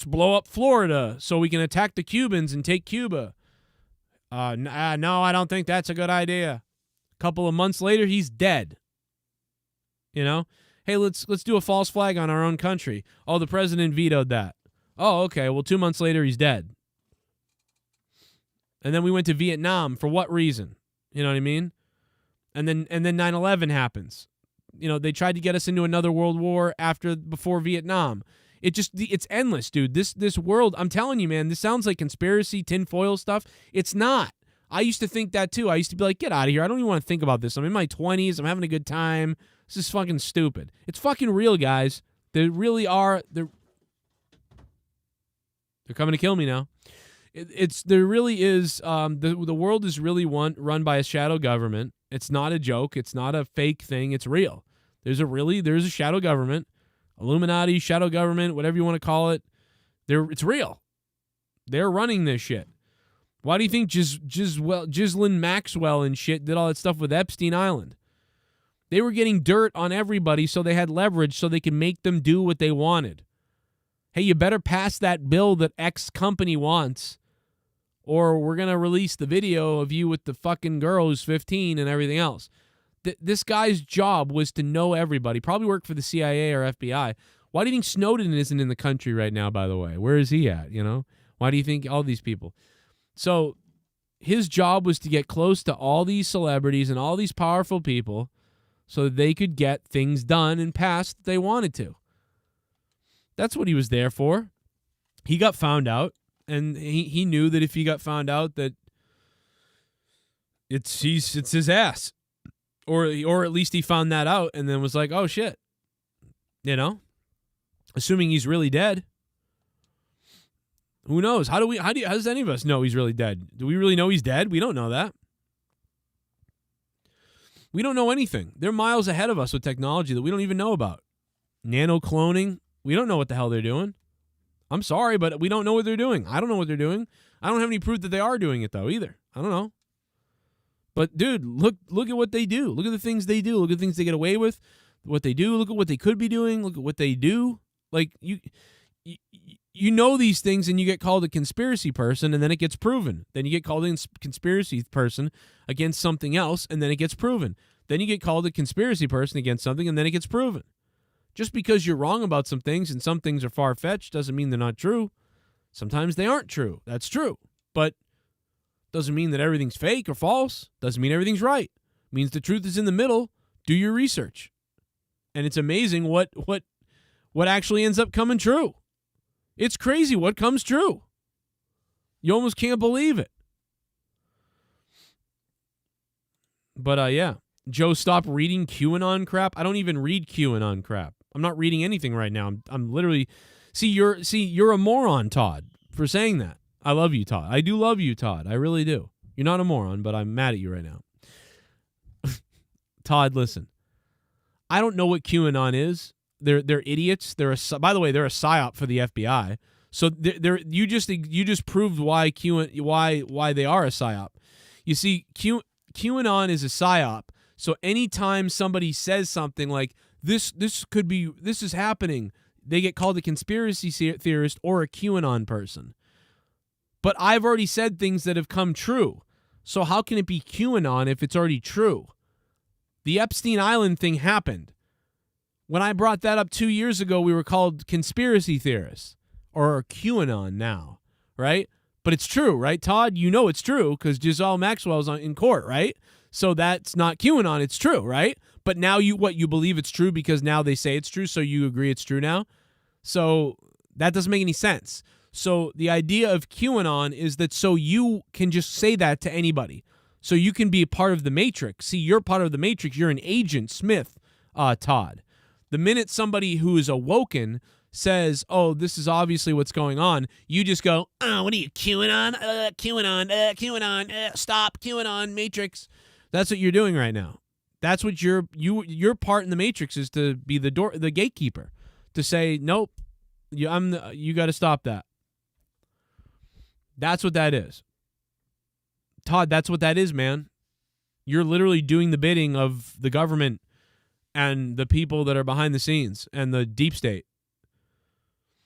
blow up Florida so we can attack the Cubans and take Cuba. No, I don't think that's a good idea. A couple of months later, he's dead. You know? Hey, let's do a false flag on our own country. Oh, the president vetoed that. Oh, okay. Well, 2 months later, he's dead. And then we went to Vietnam. For what reason? You know what I mean? And then 9/11 happens. You know, they tried to get us into another world war before Vietnam. It's endless, dude. This world, I'm telling you, man, this sounds like conspiracy, tinfoil stuff. It's not. I used to think that too. I used to be like, get out of here. I don't even want to think about this. I'm in my 20s. I'm having a good time. This is fucking stupid. It's fucking real, guys. They really are. They're coming to kill me now. There really is. The world is really run by a shadow government. It's not a joke. It's not a fake thing. It's real. There's a shadow government, Illuminati, shadow government, whatever you want to call it. It's real. They're running this shit. Why do you think Ghislaine Maxwell and shit did all that stuff with Epstein Island? They were getting dirt on everybody, so they had leverage so they could make them do what they wanted. Hey, you better pass that bill that X company wants, or we're going to release the video of you with the fucking girl who's 15 and everything else. This guy's job was to know everybody. Probably worked for the CIA or FBI. Why do you think Snowden isn't in the country right now, by the way? Where is he at, you know? Why do you think all these people? So his job was to get close to all these celebrities and all these powerful people so that they could get things done and passed that they wanted to. That's what he was there for. He got found out, and he knew that if he got found out that it's his ass. Or at least he found that out and then was like, oh shit. You know? Assuming he's really dead. Who knows? How does any of us know he's really dead? Do we really know he's dead? We don't know that. We don't know anything. They're miles ahead of us with technology that we don't even know about. Nano cloning, we don't know what the hell they're doing. I'm sorry, but we don't know what they're doing. I don't know what they're doing. I don't have any proof that they are doing it, though, either. I don't know. But, dude, look at what they do. Look at the things they do. Look at the things they get away with, what they do. Look at what they could be doing. Look at what they do. Like, you know these things, and you get called a conspiracy person, and then it gets proven. Then you get called a conspiracy person against something else, and then it gets proven. Then you get called a conspiracy person against something, and then it gets proven. Just because you're wrong about some things, and some things are far-fetched, doesn't mean they're not true. Sometimes they aren't true. That's true. But doesn't mean that everything's fake or false. Doesn't mean everything's right. It means the truth is in the middle. Do your research. And it's amazing what actually ends up coming true. It's crazy what comes true. You almost can't believe it. But, yeah. Joe, stop reading QAnon crap. I don't even read QAnon crap. I'm not reading anything right now. I'm literally... See, you're a moron, Todd, for saying that. I love you, Todd. I do love you, Todd. I really do. You're not a moron, but I'm mad at you right now. Todd, listen. I don't know what QAnon is. They're idiots. By the way, they're a psyop for the FBI. So you just proved why they are a psyop. You see, QAnon is a psyop. So anytime somebody says something like this is happening, they get called a conspiracy theorist or a QAnon person. But I've already said things that have come true. So how can it be QAnon if it's already true? The Epstein Island thing happened. When I brought that up 2 years ago, we were called conspiracy theorists or QAnon now, right? But it's true, right, Todd? You know it's true because Ghislaine Maxwell's in court, right? So that's not QAnon. It's true, right? But now you believe it's true because now they say it's true, so you agree it's true now? So that doesn't make any sense. So the idea of QAnon is that so you can just say that to anybody. So you can be a part of the Matrix. See, you're part of the Matrix. You're an agent, Smith, Todd. The minute somebody who is awoken says, oh, this is obviously what's going on, you just go, oh, what are you, QAnon? QAnon, stop, QAnon, Matrix. That's what you're doing right now. That's what your part in the Matrix is, to be the gatekeeper, to say, nope, you got to stop that. That's what that is. Todd, that's what that is, man. You're literally doing the bidding of the government and the people that are behind the scenes and the deep state.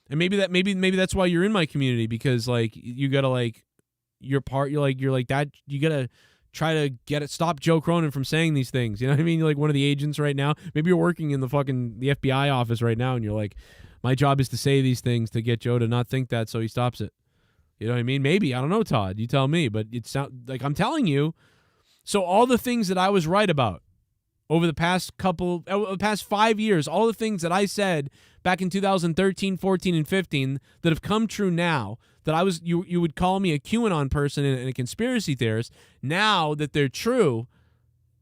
And maybe that's why you're in my community, because like you gotta like you're like that. You gotta try to stop Joe Cronin from saying these things. You know what I mean? You're like one of the agents right now. Maybe you're working in the FBI office right now, and you're like, my job is to say these things to get Joe to not think that, so he stops it. You know what I mean? Maybe. I don't know, Todd. You tell me. But it sounds like I'm telling you. So all the things that I was right about over the past 5 years, all the things that I said back in 2013, 14, and 15 that have come true now, that you would call me a QAnon person and a conspiracy theorist, now that they're true,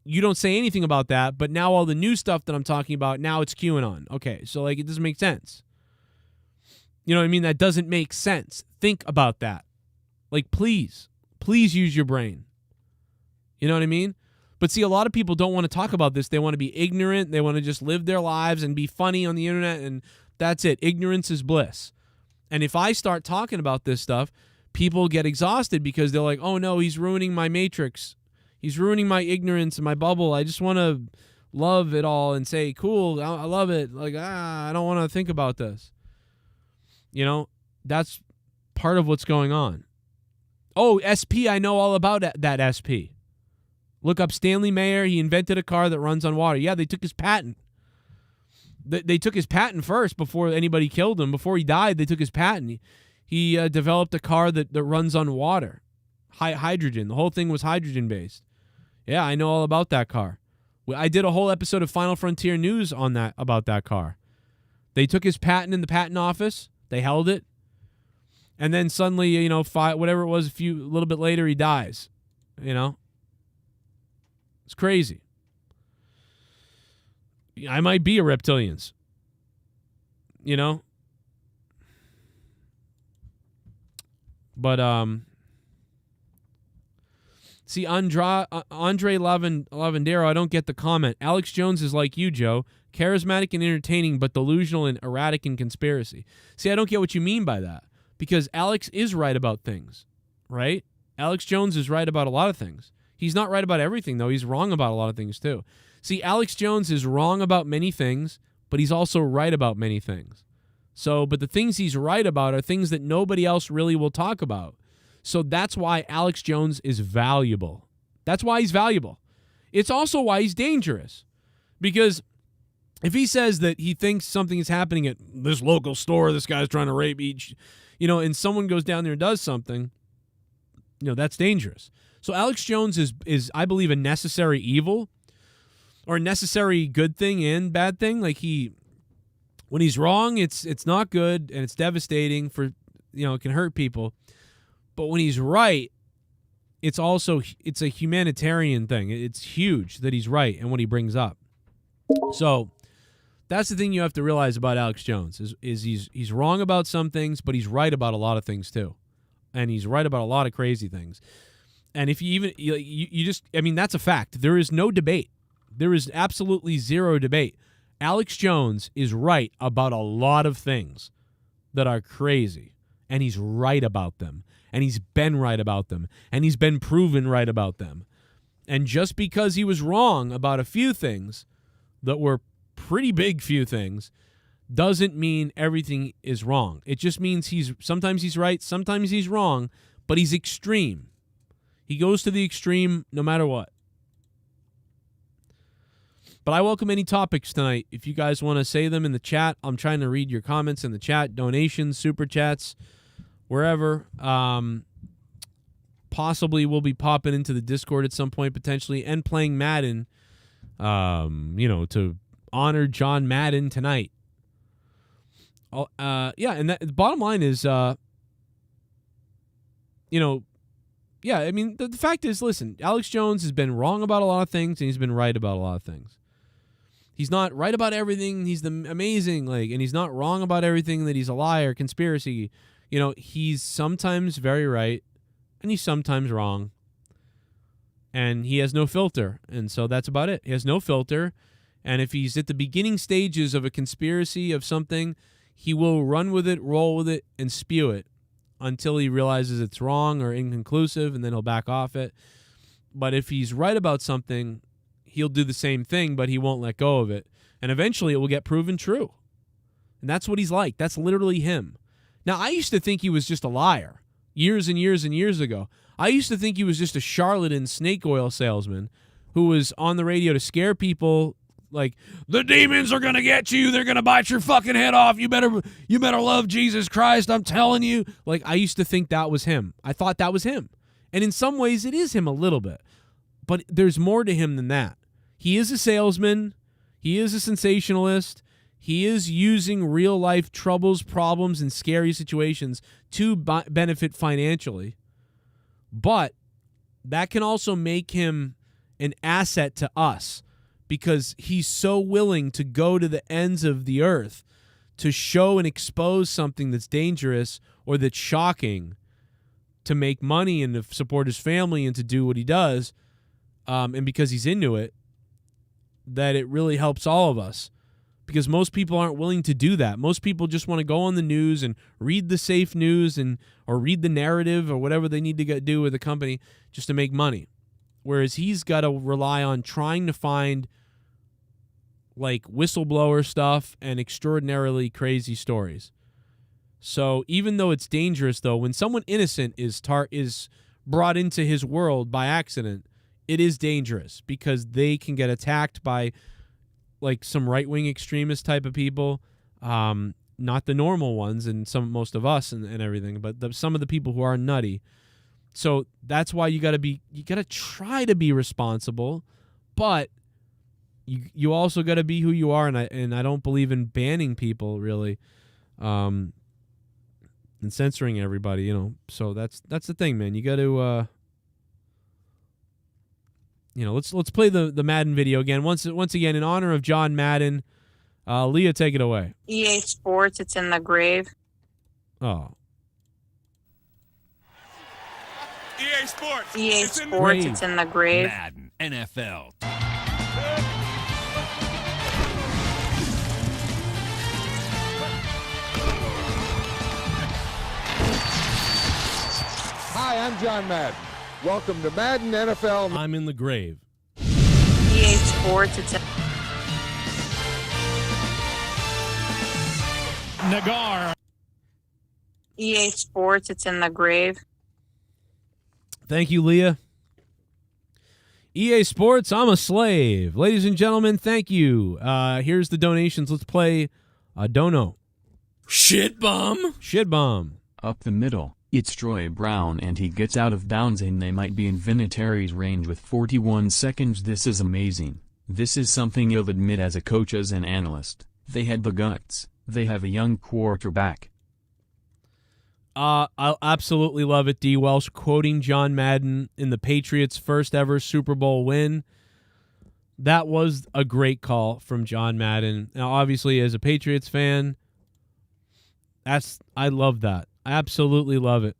you don't say anything about that, but now all the new stuff that I'm talking about, now it's QAnon. Okay, so like it doesn't make sense. You know what I mean? That doesn't make sense. Think about that. Like, please use your brain. You know what I mean? But see, a lot of people don't want to talk about this. They want to be ignorant. They want to just live their lives and be funny on the internet, and that's it. Ignorance is bliss. And if I start talking about this stuff, people get exhausted because they're like, oh no, he's ruining my matrix. He's ruining my ignorance and my bubble. I just want to love it all and say, cool, I love it. Like, I don't want to think about this. You know, that's part of what's going on. Oh, SP, I know all about that SP. Look up Stanley Mayer. He invented a car that runs on water. Yeah, they took his patent. They took his patent first before anybody killed him. Before he died, they took his patent. He developed a car that runs on water, hydrogen. The whole thing was hydrogen-based. Yeah, I know all about that car. I did a whole episode of Final Frontier News on that, about that car. They took his patent in the patent office. They held it. And then suddenly, you know, whatever it was, a little bit later, he dies. You know? It's crazy. I might be a reptilians. You know? But, see, Andre Lavandero, I don't get the comment. Alex Jones is like you, Joe. Charismatic and entertaining, but delusional and erratic in conspiracy. See, I don't get what you mean by that. Because Alex is right about things, right? Alex Jones is right about a lot of things. He's not right about everything, though. He's wrong about a lot of things, too. See, Alex Jones is wrong about many things, but he's also right about many things. So, but the things he's right about are things that nobody else really will talk about. So that's why Alex Jones is valuable. That's why he's valuable. It's also why he's dangerous. Because if he says that he thinks something is happening at this local store, this guy's trying to rape each, you know, and someone goes down there and does something, you know, that's dangerous. So Alex Jones is I believe, a necessary evil or a necessary good thing and bad thing. Like when he's wrong, it's not good and it's devastating for, you know, it can hurt people. But when he's right, it's a humanitarian thing. It's huge that he's right and what he brings up. So that's the thing you have to realize about Alex Jones is he's wrong about some things, but he's right about a lot of things too. And he's right about a lot of crazy things. And if you just, I mean, that's a fact. There is no debate. There is absolutely zero debate. Alex Jones is right about a lot of things that are crazy. And he's right about them. And he's been right about them. And he's been proven right about them. And just because he was wrong about a few things that were pretty big few things doesn't mean everything is wrong. It just means sometimes he's right, sometimes he's wrong, but he's extreme. He goes to the extreme no matter what. But I welcome any topics tonight. If you guys want to say them in the chat, I'm trying to read your comments in the chat, donations, super chats, wherever. Possibly we'll be popping into the Discord at some point potentially and playing Madden, you know, to honor John Madden tonight. Yeah, and the bottom line is, you know, yeah, I mean, the fact is, listen, Alex Jones has been wrong about a lot of things, and he's been right about a lot of things. He's not right about everything. He's amazing, and he's not wrong about everything that he's a liar, conspiracy. You know, he's sometimes very right, and he's sometimes wrong. And he has no filter, and so that's about it. He has no filter, And if he's at the beginning stages of a conspiracy of something, he will run with it, roll with it, and spew it until he realizes it's wrong or inconclusive, and then he'll back off it. But if he's right about something, he'll do the same thing, but he won't let go of it. And eventually it will get proven true. And that's what he's like. That's literally him. Now, I used to think he was just a liar years and years and years ago. I used to think he was just a charlatan snake oil salesman who was on the radio to scare people like, the demons are going to get you. They're going to bite your fucking head off. You better love Jesus Christ. I'm telling you. Like, I used to think that was him. I thought that was him. And in some ways, it is him a little bit. But there's more to him than that. He is a salesman. He is a sensationalist. He is using real-life troubles, problems, and scary situations to benefit financially. But that can also make him an asset to us because he's so willing to go to the ends of the earth to show and expose something that's dangerous or that's shocking to make money and to support his family and to do what he does, and because he's into it, that it really helps all of us. Because most people aren't willing to do that. Most people just want to go on the news and read the safe news or read the narrative or whatever they need to do with the company just to make money. Whereas he's got to rely on trying to find like whistleblower stuff and extraordinarily crazy stories. So even though it's dangerous, though, when someone innocent is brought into his world by accident, it is dangerous because they can get attacked by like some right-wing extremist type of people, not the normal ones and most of us and everything, but some of the people who are nutty. So that's why you got to try to be responsible, but you also got to be who you are, and I don't believe in banning people really, and censoring everybody, you know. So that's the thing, man. You got to let's play the Madden video again. Once again, in honor of John Madden. Leah, take it away. EA Sports, it's in the grave. Oh. EA Sports. EA Sports, it's in the grave. Madden NFL. Hi, I'm John Madden. Welcome to Madden NFL. I'm in the grave. EA Sports, it's in... Nagar. EA Sports, it's in the grave. Thank you, Leah. EA Sports, I'm a slave. Ladies and gentlemen, thank you. Here's the donations. Let's play a dono. Shit bum. Shit bum. Up the middle, it's Troy Brown and he gets out of bounds and they might be in Vinatieri's range with 41 seconds. This is amazing. This is something you'll admit as a coach, as an analyst. They had the guts. They have a young quarterback. I'll absolutely love it. DWELSH quoting John Madden in the Patriots' first ever Super Bowl win. That was a great call from John Madden. Now, obviously, as a Patriots fan, I love that. I absolutely love it.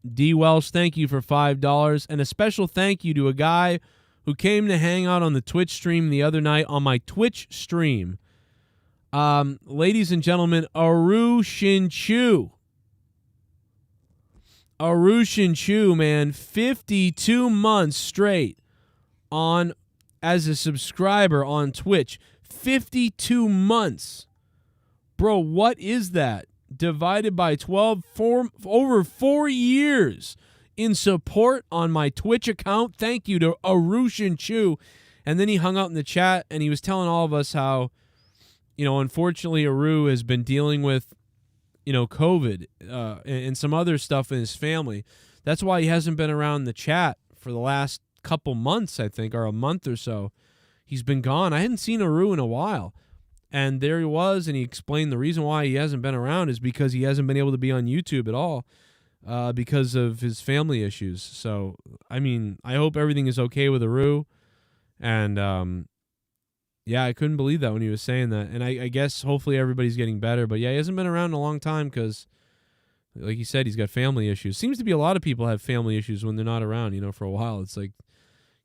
DWELSH, thank you for $5. And a special thank you to a guy who came to hang out on the Twitch stream the other night on my Twitch stream. Ladies and gentlemen, Aru Shinchu. Aru Shinchu, man, 52 months straight on as a subscriber on Twitch. 52 months. Bro, what is that? Divided by 12, over 4 years in support on my Twitch account. Thank you to Aru Shinchu. And then he hung out in the chat and he was telling all of us how, unfortunately, Aru has been dealing with, COVID and some other stuff in his family. That's why he hasn't been around the chat for the last couple months, I think, or a month or so. He's been gone. I hadn't seen Aru in a while. And there he was, and he explained the reason why he hasn't been around is because he hasn't been able to be on YouTube at all because of his family issues. So, I mean, I hope everything is okay with Aru. And, yeah, I couldn't believe that when he was saying that. And I guess hopefully everybody's getting better. But, yeah, he hasn't been around in a long time because, like he said, he's got family issues. Seems to be a lot of people have family issues when they're not around, for a while. It's like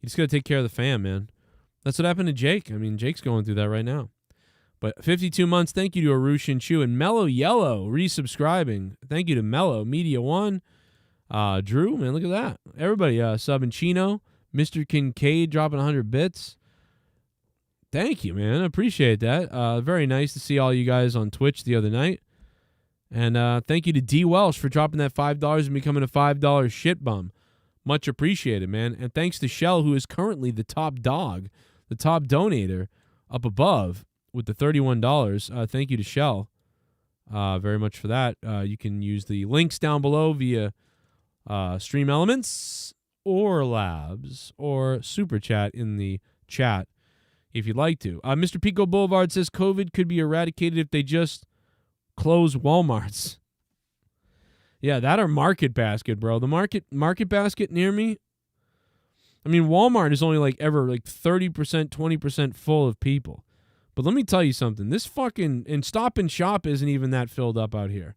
you just got to take care of the fam, man. That's what happened to Jake. I mean, Jake's going through that right now. But 52 months, thank you to Arushin Chu and Mellow Yellow resubscribing. Thank you to Mellow, Media One, Drew, man, look at that. Everybody, subbing Chino, Mr. Kincaid dropping 100 bits. Thank you, man. I appreciate that. Very nice to see all you guys on Twitch the other night. And thank you to DWELSH for dropping that $5 and becoming a $5 shit bum. Much appreciated, man. And thanks to Shell, who is currently the top dog, the top donator up above with the $31. Thank you to Shell very much for that. You can use the links down below via Stream Elements or Labs or Super Chat in the chat if you'd like to. Mr. Pico Boulevard says COVID could be eradicated if they just close Walmarts. Yeah, that or Market Basket, bro. The Market Basket near me, I mean, Walmart is only like 30%, 20% full of people. But let me tell you something. This fucking, and Stop and Shop isn't even that filled up out here.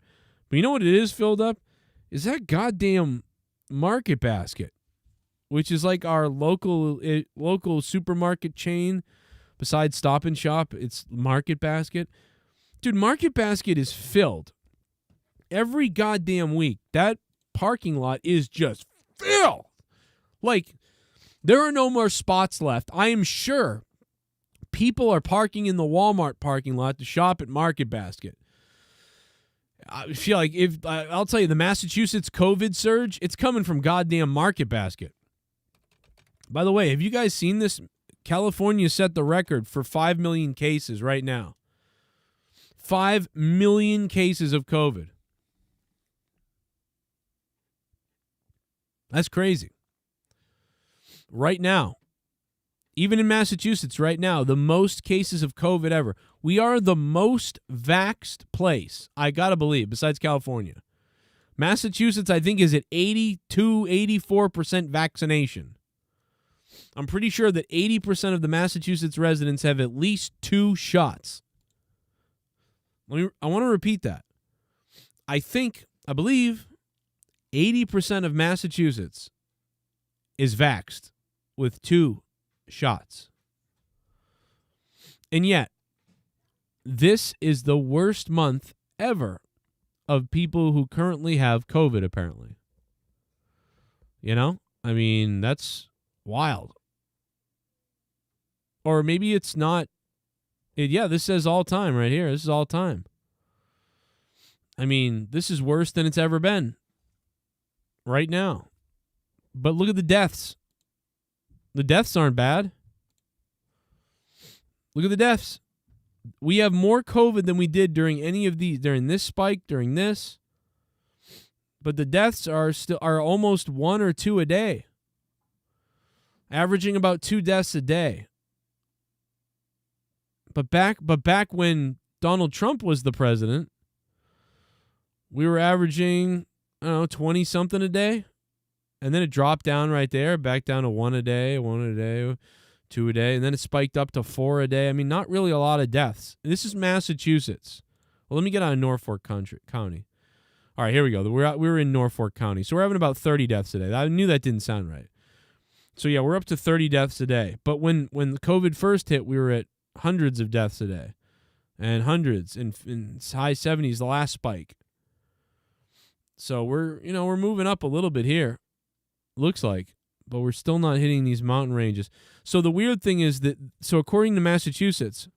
But you know what it is filled up? Is that goddamn Market Basket, which is like our local supermarket chain besides Stop and Shop. It's Market Basket. Dude, Market Basket is filled every goddamn week. That parking lot is just filled. Like, there are no more spots left. I am sure people are parking in the Walmart parking lot to shop at Market Basket. I feel like I'll tell you, the Massachusetts COVID surge, it's coming from goddamn Market Basket. By the way, have you guys seen this? California set the record for 5 million cases right now. 5 million cases of COVID. That's crazy. Right now, even in Massachusetts right now, the most cases of COVID ever. We are the most vaxxed place, I got to believe, besides California. Massachusetts, I think, is at 82, 84% vaccination. I'm pretty sure that 80% of the Massachusetts residents have at least 2 shots. I want to repeat that. I believe 80% of Massachusetts is vaxxed with 2 shots. And yet, this is the worst month ever of people who currently have COVID, apparently. You know? I mean, that's wild. Or maybe it's not. Yeah, this says all time right here. This is all time. I mean, this is worse than it's ever been right now. But look at the deaths. The deaths aren't bad. Look at the deaths. We have more COVID than we did during any of these, during this spike, during this. But the deaths are almost 1 or 2 a day. Averaging about 2 deaths a day. But back when Donald Trump was the president, we were averaging, 20-something a day. And then it dropped down right there, back down to 1 a day, 2 a day. And then it spiked up to 4 a day. I mean, not really a lot of deaths. This is Massachusetts. Well, let me get on Norfolk County. All right, here we go. We were in Norfolk County. So we're having about 30 deaths a day. I knew that didn't sound right. So, yeah, we're up to 30 deaths a day. But when the COVID first hit, we were at hundreds of deaths a day. And hundreds in high 70s, the last spike. So we're moving up a little bit here. Looks like. But we're still not hitting these mountain ranges. So the weird thing is that, so according to Massachusetts,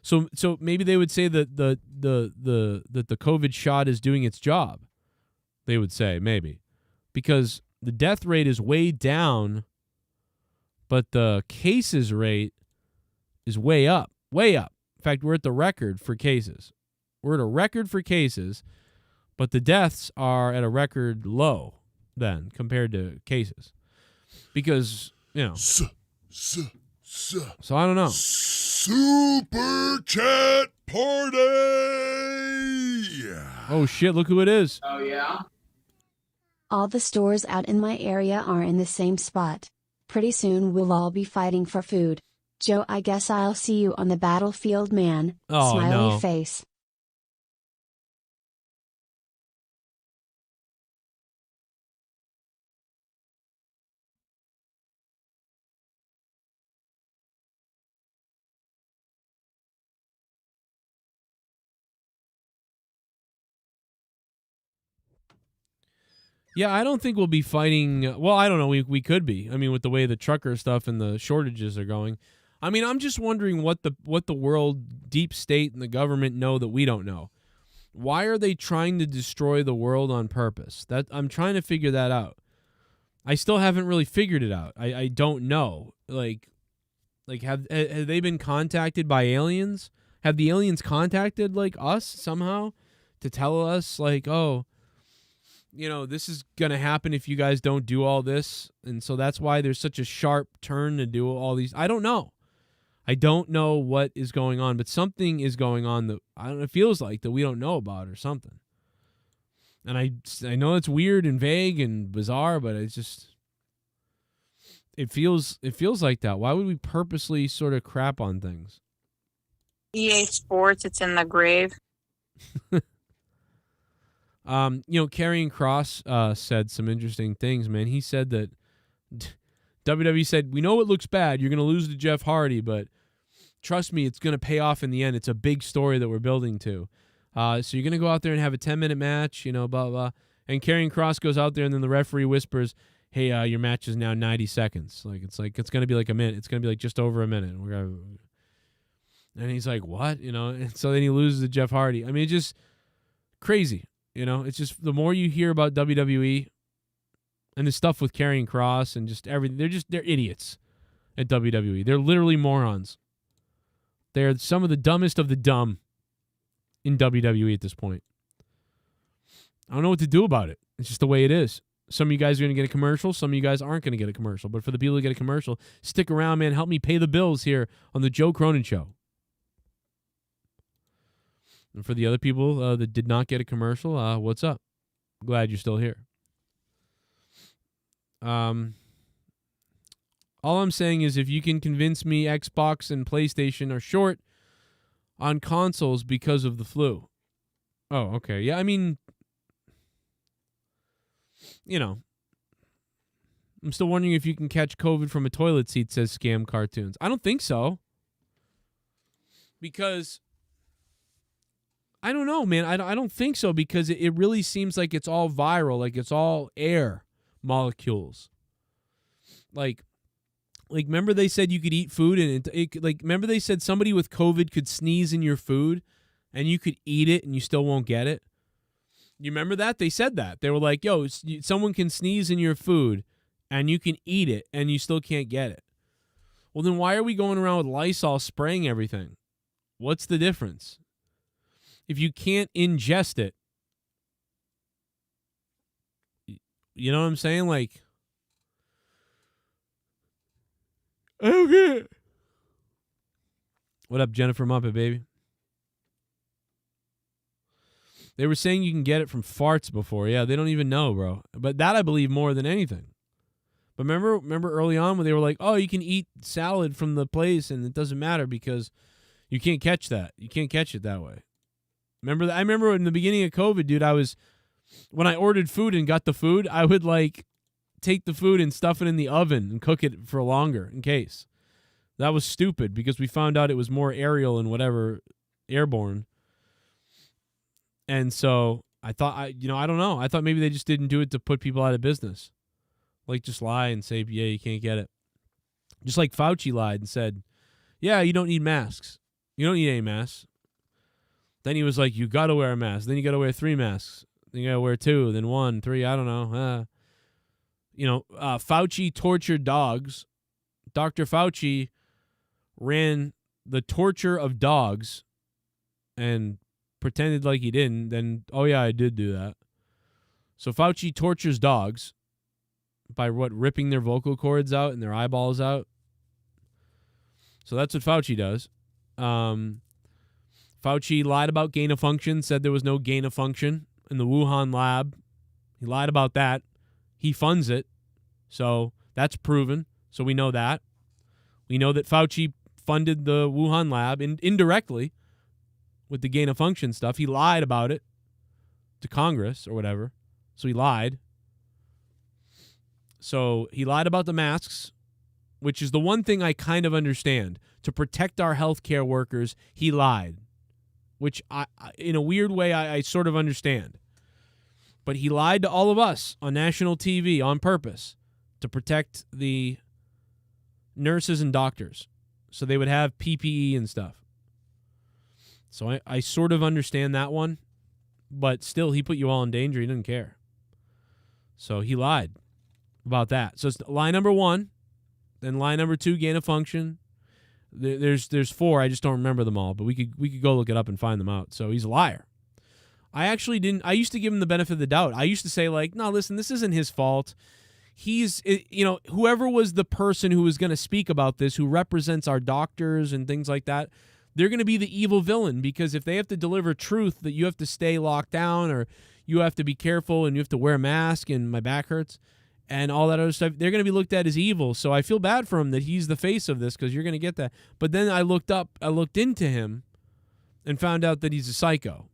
so maybe they would say that the COVID shot is doing its job. They would say, maybe. Because the death rate is way down, but the cases rate is way up. Way up. In fact, we're at the record for cases. We're at a record for cases, but the deaths are at a record low then compared to cases. Because, So I don't know. Super Chat Party! Oh, shit, look who it is. Oh, yeah? All the stores out in my area are in the same spot. Pretty soon we'll all be fighting for food. Joe, I guess I'll see you on the battlefield, man. Oh, Smiley no. face. Yeah, I don't think we'll be fighting. Well, I don't know. We could be. I mean, with the way the trucker stuff and the shortages are going. I mean, I'm just wondering what the world, deep state, and the government know that we don't know. Why are they trying to destroy the world on purpose? That I'm trying to figure that out. I still haven't really figured it out. I don't know. Like have they been contacted by aliens? Have the aliens contacted like us somehow to tell us like, oh, you know, this is going to happen if you guys don't do all this. And so that's why there's such a sharp turn to do all these. I don't know. I don't know what is going on, but something is going on that I don't know, it feels like that we don't know about or something. And I know it's weird and vague and bizarre, but it's just it feels like that. Why would we purposely sort of crap on things? EA Sports, it's in the grave. You know, Karrion Kross said some interesting things, man. He said that WWE said, we know it looks bad. You're going to lose to Jeff Hardy, but trust me, it's going to pay off in the end. It's a big story that we're building to. So you're going to go out there and have a 10-minute match, you know, blah, blah. And Karrion Kross goes out there, and then the referee whispers, hey, your match is now 90 seconds. It's going to be like a minute. It's going to be like just over a minute. And he's like, what? You know, and so then he loses to Jeff Hardy. I mean, it's just crazy. You know, it's just the more you hear about WWE and the stuff with Karrion Kross and just everything, they're idiots at WWE. They're literally morons. They're some of the dumbest of the dumb in WWE at this point. I don't know what to do about it. It's just the way it is. Some of you guys are going to get a commercial. Some of you guys aren't going to get a commercial. But for the people who get a commercial, stick around, man. Help me pay the bills here on the Joe Cronin Show. And for the other people that did not get a commercial, what's up? Glad you're still here. All I'm saying is if you can convince me Xbox and PlayStation are short on consoles because of the flu. Oh, okay. Yeah, I mean, you know, I'm still wondering if you can catch COVID from a toilet seat, says Scam Cartoons. I don't think so. Because I don't know, man. I don't think so because it really seems like it's all viral, like it's all air molecules. Like remember they said you could eat food and remember they said somebody with COVID could sneeze in your food and you could eat it and you still won't get it? You remember that? They said that. They were like, yo, someone can sneeze in your food and you can eat it and you still can't get it. Well, then why are we going around with Lysol spraying everything? What's the difference? If you can't ingest it, you know what I'm saying? Like, I don't get it. What up, Jennifer Muppet, baby? They were saying you can get it from farts before. Yeah, they don't even know, bro. But that I believe more than anything. But remember early on when they were like, oh, you can eat salad from the place and it doesn't matter because you can't catch that. You can't catch it that way. Remember that? I remember in the beginning of COVID, dude, when I ordered food and got the food, I would like take the food and stuff it in the oven and cook it for longer in case. That was stupid because we found out it was more aerial and whatever, airborne. And so I thought, I don't know. I thought maybe they just didn't do it to put people out of business. Like just lie and say, yeah, you can't get it. Just like Fauci lied and said, yeah, you don't need masks. You don't need any masks. Then he was like, you got to wear a mask. Then you got to wear 3 masks. Then you got to wear 2, then 1, 3, I don't know. Fauci tortured dogs. Dr. Fauci ran the torture of dogs and pretended like he didn't. Then, oh, yeah, I did do that. So Fauci tortures dogs by ripping their vocal cords out and their eyeballs out. So that's what Fauci does. Fauci lied about gain of function, said there was no gain of function in the Wuhan lab. He lied about that. He funds it. So that's proven. So we know that. We know that Fauci funded the Wuhan lab indirectly with the gain of function stuff. He lied about it to Congress or whatever. So he lied. So he lied about the masks, which is the one thing I kind of understand. To protect our healthcare workers, he lied. Which, I in a weird way, I sort of understand. But he lied to all of us on national TV on purpose to protect the nurses and doctors so they would have PPE and stuff. So I sort of understand that one, but still, he put you all in danger. He didn't care. So he lied about that. So it's lie number 1, then lie number 2, gain of function. There's 4. I just don't remember them all, but we could go look it up and find them out. So he's a liar. I actually didn't. I used to give him the benefit of the doubt. I used to say, like, no, listen, this isn't his fault. He's, whoever was the person who was going to speak about this, who represents our doctors and things like that, they're going to be the evil villain, because if they have to deliver truth that you have to stay locked down or you have to be careful and you have to wear a mask and my back hurts and all that other stuff, they're going to be looked at as evil. So I feel bad for him that he's the face of this, because you're going to get that. But then I looked into him and found out that he's a psycho,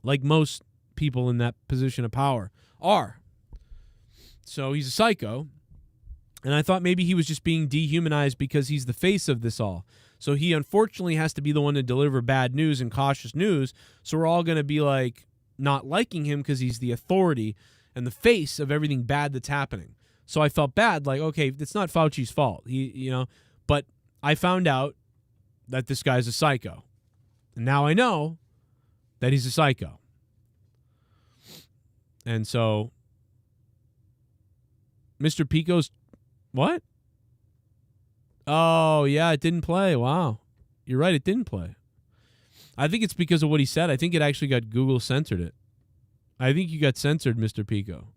like most people in that position of power are. So he's a psycho, and I thought maybe he was just being dehumanized because he's the face of this all. So he unfortunately has to be the one to deliver bad news and cautious news, so we're all going to be like not liking him because he's the authority and the face of everything bad that's happening. So I felt bad, like, okay, it's not Fauci's fault. But I found out that this guy's a psycho. And now I know that he's a psycho. And so Mr. Pico's what? Oh, yeah, it didn't play. Wow. You're right, it didn't play. I think it's because of what he said. I think it actually got Google censored it. I think you got censored, Mr. Pico.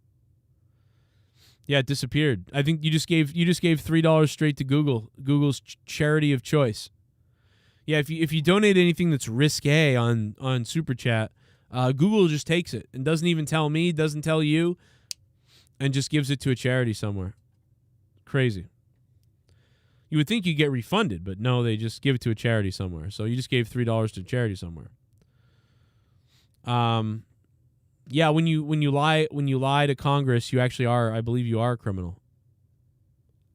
Yeah, it disappeared. I think you just gave $3 straight to Google's charity of choice. Yeah, if you donate anything that's risque on Super Chat, Google just takes it and doesn't even tell me, doesn't tell you, and just gives it to a charity somewhere. Crazy. You would think you get refunded, but no, they just give it to a charity somewhere. So you just gave $3 to a charity somewhere. Yeah, when you lie to Congress, you actually are, I believe you are a criminal.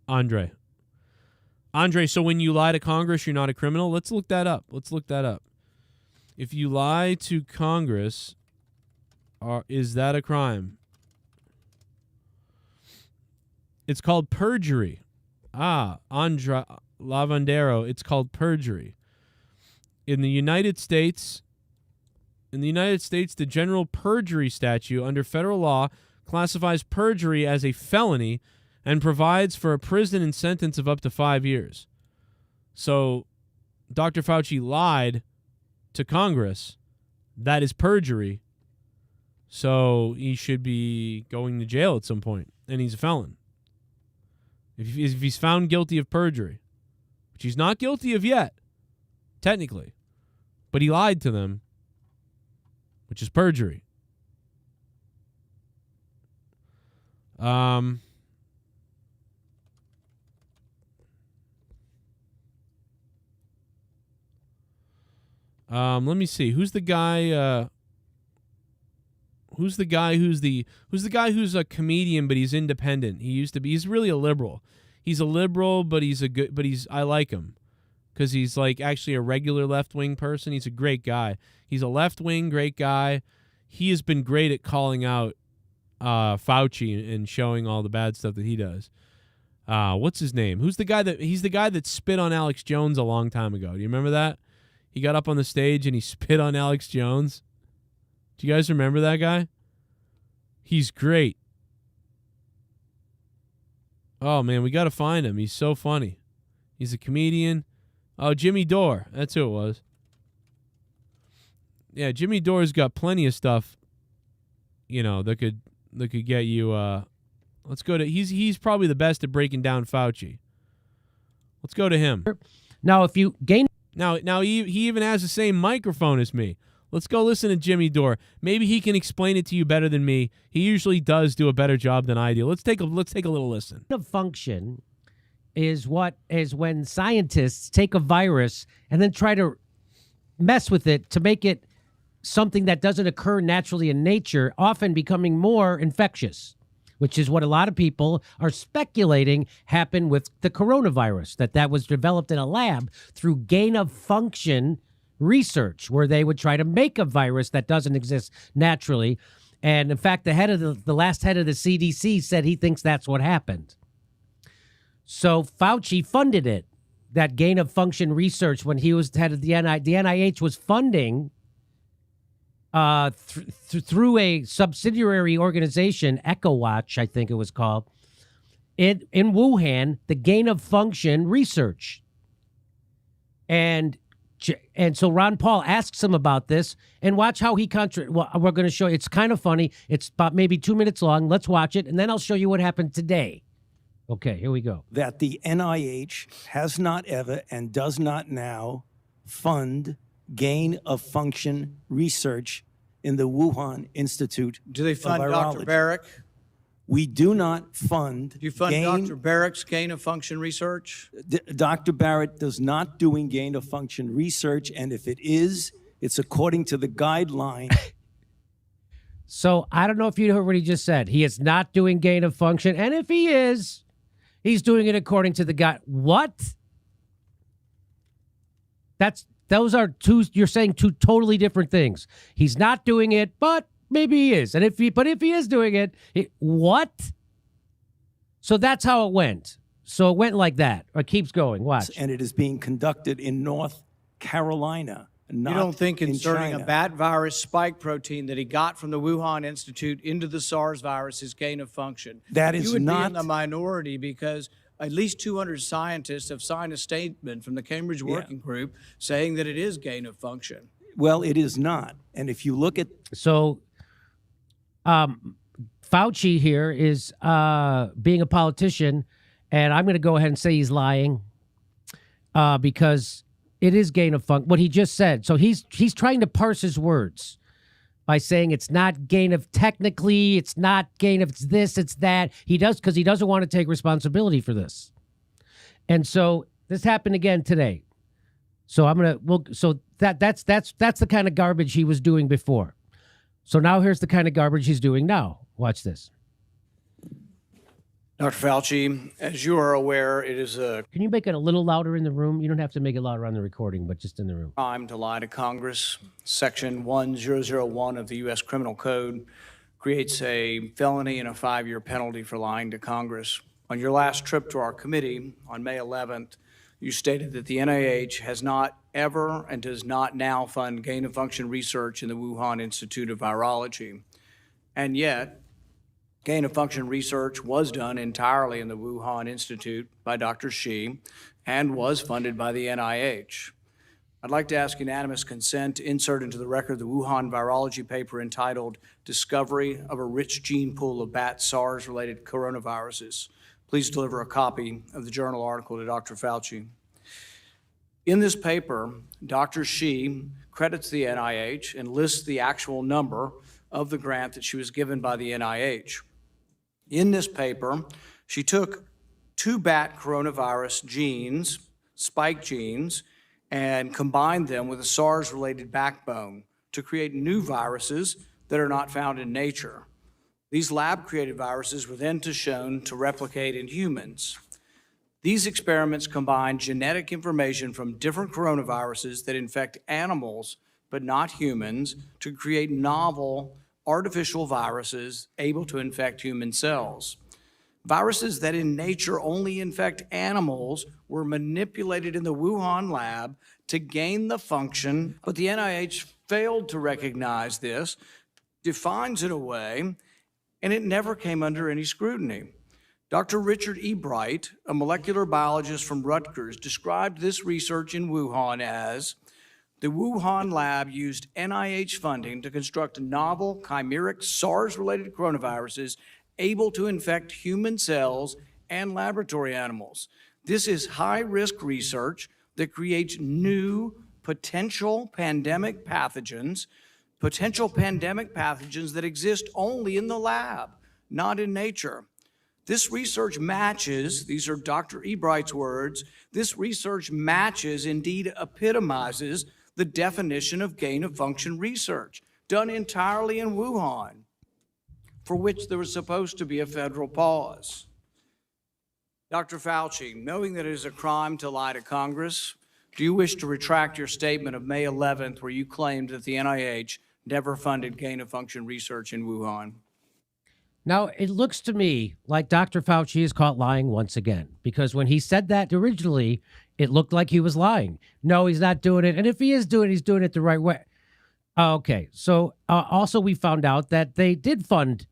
Andre, so when you lie to Congress, you're not a criminal? Let's look that up. If you lie to Congress, is that a crime? It's called perjury. Andre Lavandero, it's called perjury. In the United States, the general perjury statute under federal law classifies perjury as a felony and provides for a prison and sentence of up to 5 years. So Dr. Fauci lied to Congress. That is perjury. So he should be going to jail at some point, and he's a felon. If he's found guilty of perjury, which he's not guilty of yet, technically, but he lied to them, which is perjury. Let me see. Who's the guy who's a comedian, but he's independent? He's really a liberal. He's a liberal, but I like him because he's like actually a regular left-wing person. He's a great guy. He's a left-wing great guy. He has been great at calling out Fauci and showing all the bad stuff that he does. What's his name? He's the guy that spit on Alex Jones a long time ago. Do you remember that? He got up on the stage and he spit on Alex Jones. Do you guys remember that guy? He's great. Oh, man, we got to find him. He's so funny. He's a comedian. Oh, Jimmy Dore. That's who it was. Yeah, Jimmy Dore's got plenty of stuff, that could get you. Let's go to. He's probably the best at breaking down Fauci. Let's go to him. Now, if you gain. Now he even has the same microphone as me. Let's go listen to Jimmy Dore. Maybe he can explain it to you better than me. He usually does do a better job than I do. Let's take a little listen. The function is when scientists take a virus and then try to mess with it to make it something that doesn't occur naturally in nature, often becoming more infectious, which is what a lot of people are speculating happened with the coronavirus, that was developed in a lab through gain-of-function research, where they would try to make a virus that doesn't exist naturally And in fact, the last head of the CDC said he thinks that's what happened. So Fauci funded it, that gain of function research, when he was head of the NIH. The NIH was funding through a subsidiary organization, EcoWatch, I think it was called, in Wuhan, the gain of function research. And so Ron Paul asks him about this, and watch how he well, we're going to show you. It's kind of funny. It's about maybe 2 minutes long. Let's watch it, and then I'll show you what happened today. Okay, here we go. That the NIH has not ever and does not now fund gain of function research in the Wuhan Institute. Do they fund of Dr. Virology. Barrick? We do not fund. Do you fund Dr. Barrick's gain of function research? Dr. Barrett does not doing gain of function research, and if it is, it's according to the guideline. So I don't know if you heard what he just said. He is not doing gain of function, and if he is, he's doing it according to the guide. What? Those are two. You're saying two totally different things. He's not doing it, but maybe he is. And if he is doing it, what? So that's how it went. So it went like that. It keeps going. Watch. And it is being conducted in North Carolina. Not you don't think in inserting China. a bat virus spike protein that he got from the Wuhan Institute into the SARS virus is gain of function? That is you would not be in the minority because at least 200 scientists have signed a statement from the Cambridge Working Group saying that it is gain of function. Well, it is not. And if you look at Fauci here is being a politician, and I'm going to go ahead and say he's lying because it is gain of function. What he just said. So he's trying to parse his words by saying it's not gain of technically, it's not gain of this, it's that. He does because he doesn't want to take responsibility for this. And so this happened again today. So that's the kind of garbage he was doing before. So now here's the kind of garbage he's doing now. Watch this. Dr. Fauci, as you are aware, it is a Can you make it a little louder in the room? You don't have to make it louder on the recording, but just in the room. crime to lie to Congress. Section 1001 of the U.S. Criminal Code creates a felony and a 5-year penalty for lying to Congress. On your last trip to our committee on May 11th, you stated that the NIH has not ever and does not now fund gain of function research in the Wuhan Institute of Virology. And yet, gain of function research was done entirely in the Wuhan Institute by Dr. Shi and was funded by the NIH. I'd like to ask unanimous consent to insert into the record the Wuhan virology paper entitled Discovery of a Rich Gene Pool of Bat SARS-Related Coronaviruses. Please deliver a copy of the journal article to Dr. Fauci. In this paper, Dr. Shi credits the NIH and lists the actual number of the grant that she was given by the NIH. In this paper, she took 2 bat coronavirus genes, spike genes, and combined them with a SARS-related backbone to create new viruses that are not found in nature. These lab-created viruses were then shown to replicate in humans. These experiments combined genetic information from different coronaviruses that infect animals but not humans to create novel artificial viruses able to infect human cells. Viruses that in nature only infect animals were manipulated in the Wuhan lab to gain the function, but the NIH failed to recognize this, defines it away, and it never came under any scrutiny. Dr. Richard E. Bright, a molecular biologist from Rutgers, described this research in Wuhan as the Wuhan lab used NIH funding to construct novel chimeric SARS-related coronaviruses able to infect human cells and laboratory animals. This is high-risk research that creates new potential pandemic pathogens that exist only in the lab, not in nature. This research matches, these are Dr. E. Bright's words, this research matches, indeed epitomizes, the definition of gain-of-function research done entirely in Wuhan, for which there was supposed to be a federal pause. Dr. Fauci, knowing that it is a crime to lie to Congress, do you wish to retract your statement of May 11th where you claimed that the NIH never funded gain-of-function research in Wuhan. Now, it looks to me like Dr. Fauci is caught lying once again, because when he said that originally, it looked like he was lying. No, he's not doing it. And if he is doing it, he's doing it the right way. Okay. So also we found out that they did fund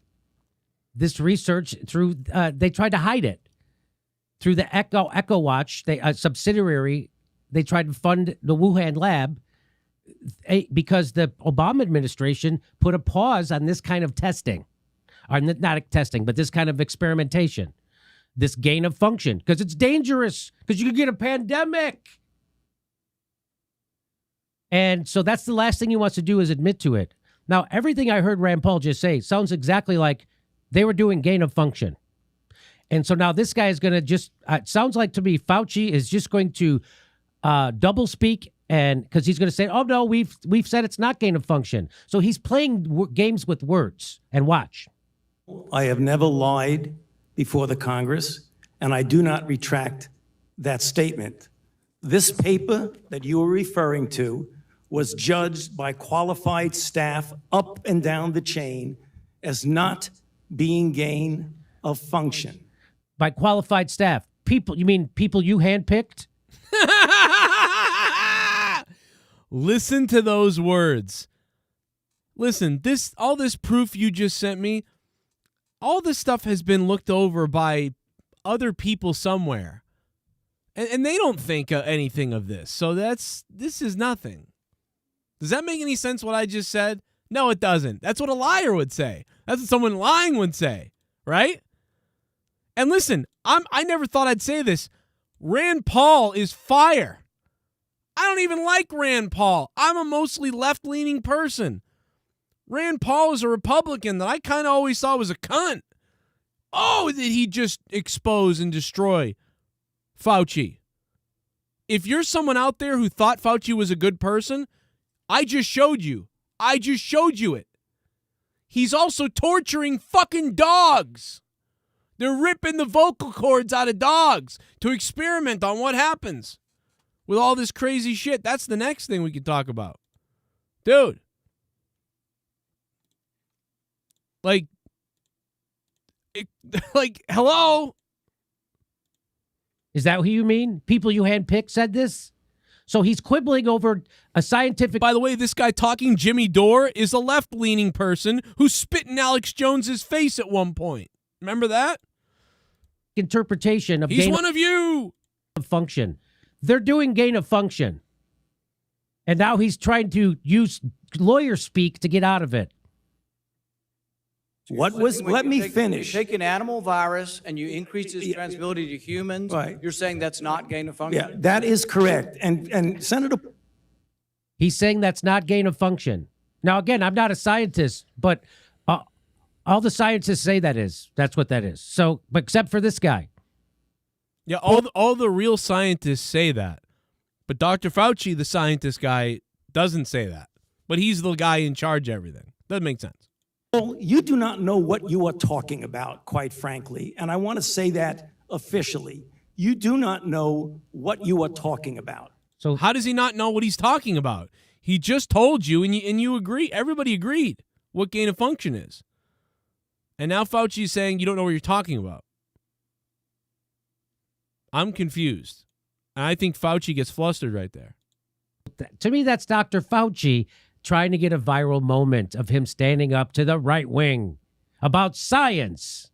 this research through, they tried to hide it through the Echo Watch, a subsidiary. They tried to fund the Wuhan lab because the Obama administration put a pause on this kind of testing. Or not testing, but this kind of experimentation, this gain of function, because it's dangerous, because you could get a pandemic. And so that's the last thing he wants to do is admit to it. Now, everything I heard Rand Paul just say sounds exactly like they were doing gain of function. And so now this guy is going to just, it sounds like to me, Fauci is just going to double speak, and because he's going to say, oh, no, we've said it's not gain of function. So he's playing games with words. And watch. I have never lied before the Congress, and I do not retract that statement. This paper that you are referring to was judged by qualified staff up and down the chain as not being gain of function. By qualified staff? People, you mean people you handpicked? Listen to those words. Listen, all this proof you just sent me, all this stuff has been looked over by other people somewhere. And they don't think anything of this. So this is nothing. Does that make any sense what I just said? No, it doesn't. That's what a liar would say. That's what someone lying would say, right? And listen, I never thought I'd say this. Rand Paul is fire. I don't even like Rand Paul. I'm a mostly left-leaning person. Rand Paul is a Republican that I kind of always thought was a cunt. Oh, did he just expose and destroy Fauci? If you're someone out there who thought Fauci was a good person, I just showed you. I just showed you it. He's also torturing fucking dogs. They're ripping the vocal cords out of dogs to experiment on what happens with all this crazy shit. That's the next thing we could talk about. Dude. Like, hello? Is that who you mean? People you handpicked said this? So he's quibbling over a scientific... By the way, this guy talking, Jimmy Dore, is a left-leaning person who spit in Alex Jones's face at one point. Remember that? Interpretation of He's one of you! Function. They're doing gain of function. And now he's trying to use lawyer speak to get out of it. Let me finish. You take an animal virus and you increase its transmissibility to humans. Right. You're saying that's not gain of function? Yeah, that is correct. And Senator... He's saying that's not gain of function. Now, again, I'm not a scientist, but all the scientists say that's what that is. So, but except for this guy. Yeah, all the real scientists say that. But Dr. Fauci, the scientist guy, doesn't say that. But he's the guy in charge of everything. Doesn't make sense. Well, you do not know what you are talking about, quite frankly. And I want to say that officially. You do not know what you are talking about. So how does he not know what he's talking about? He just told you, and you agree. Everybody agreed what gain of function is. And now Fauci is saying you don't know what you're talking about. I'm confused. And I think Fauci gets flustered right there. To me, that's Dr. Fauci trying to get a viral moment of him standing up to the right wing about science.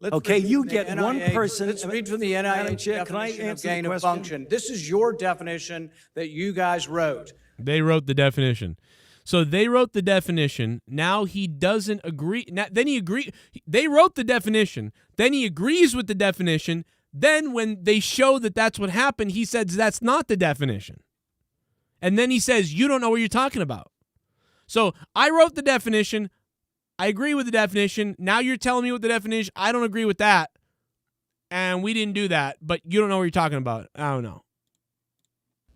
Okay, you get one person. Let's read from the NIH definition of gain of function. This is your definition that you guys wrote. They wrote the definition. So they wrote the definition. Now he doesn't agree. Then he agreed. They wrote the definition. Then he agrees with the definition. Then when they show that that's what happened, he says that's not the definition. And then he says, you don't know what you're talking about. So I wrote the definition. I agree with the definition. Now you're telling me what the definition. I don't agree with that. And we didn't do that. But you don't know what you're talking about. I don't know.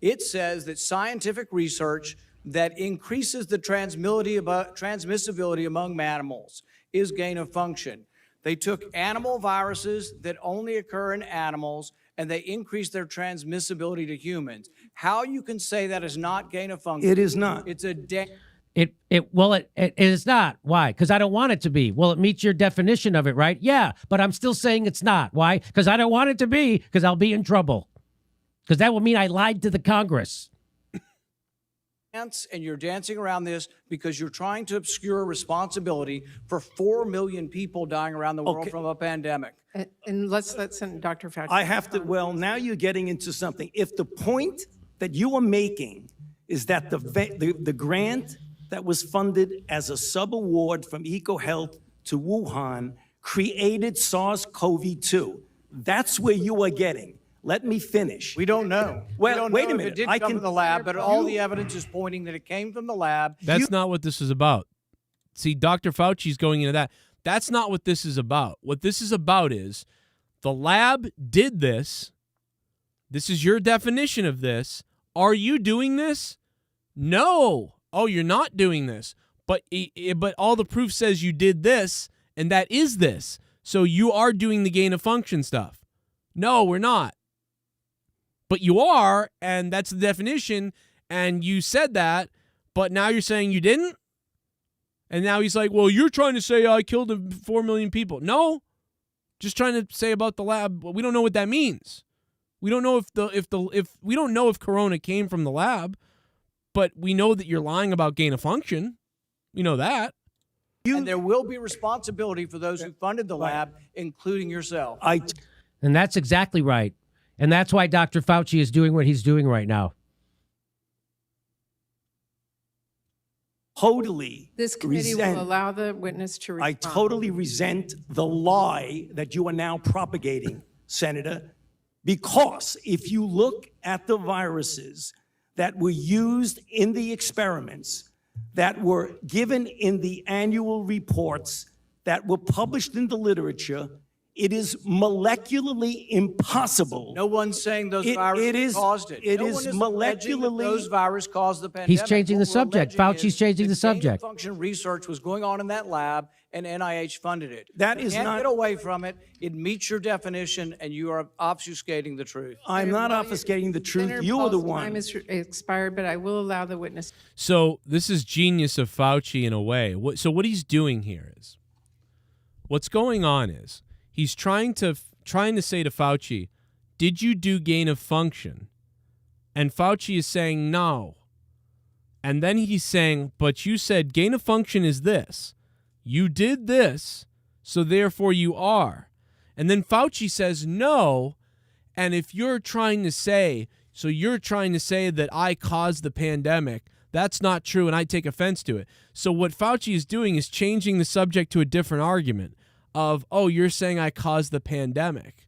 It says that scientific research that increases the transmissibility among mammals is gain of function. They took animal viruses that only occur in animals and they increase their transmissibility to humans. How you can say that is not gain of function? It is not. It's a It is not. Why? Because I don't want it to be. Well, it meets your definition of it, right? Yeah, but I'm still saying it's not. Why? Because I don't want it to be, because I'll be in trouble. Because that would mean I lied to the Congress. And you're dancing around this because you're trying to obscure responsibility for 4 million people dying around the world from a pandemic. And let's Dr. Fauci. I have to, well, now you're getting into something. If the point that you are making is that the grant that was funded as a sub-award from EcoHealth to Wuhan created SARS-CoV-2, that's where you are getting. Let me finish. We don't know. Well, wait a minute. It did come from the lab, but all the evidence is pointing that it came from the lab. That's not what this is about. See, Dr. Fauci's going into that. That's not what this is about. What this is about is the lab did this. This is your definition of this. Are you doing this? No. Oh, you're not doing this. But all the proof says you did this, and that is this. So you are doing the gain of function stuff. No, we're not. But you are, and that's the definition, and you said that, but now you're saying you didn't? And now he's like, well, you're trying to say I killed 4 million people. No, just trying to say about the lab. We don't know what that means. We don't know if we don't know if Corona came from the lab, but we know that you're lying about gain of function. We know that. And there will be responsibility for those who funded the lab, including yourself. And that's exactly right. And that's why Dr. Fauci is doing what he's doing right now. Totally. This committee will allow the witness to respond. I totally resent the lie that you are now propagating, Senator, because if you look at the viruses that were used in the experiments, that were given in the annual reports, that were published in the literature, it is molecularly impossible. No one's saying those viruses caused it. It No is one is alleging that molecularly. those viruses caused the pandemic. He's changing the What we're subject. alleging Fauci's is changing the that subject. gain-of-function research was going on in that lab, and NIH funded it. That You is can't not- get away from it. It meets your definition, and you are obfuscating the truth. I'm not obfuscating the truth. Senator You are the Paul's one. time is expired, but I will allow the witness. So this is genius of Fauci in a way. So what he's doing here is, what's going on is, he's trying to say to Fauci, did you do gain of function? And Fauci is saying no. And then he's saying, but you said gain of function is this. You did this, so therefore you are. And then Fauci says no. And if you're trying to say, so you're trying to say that I caused the pandemic, that's not true, and I take offense to it. So what Fauci is doing is changing the subject to a different argument of, oh, you're saying I caused the pandemic.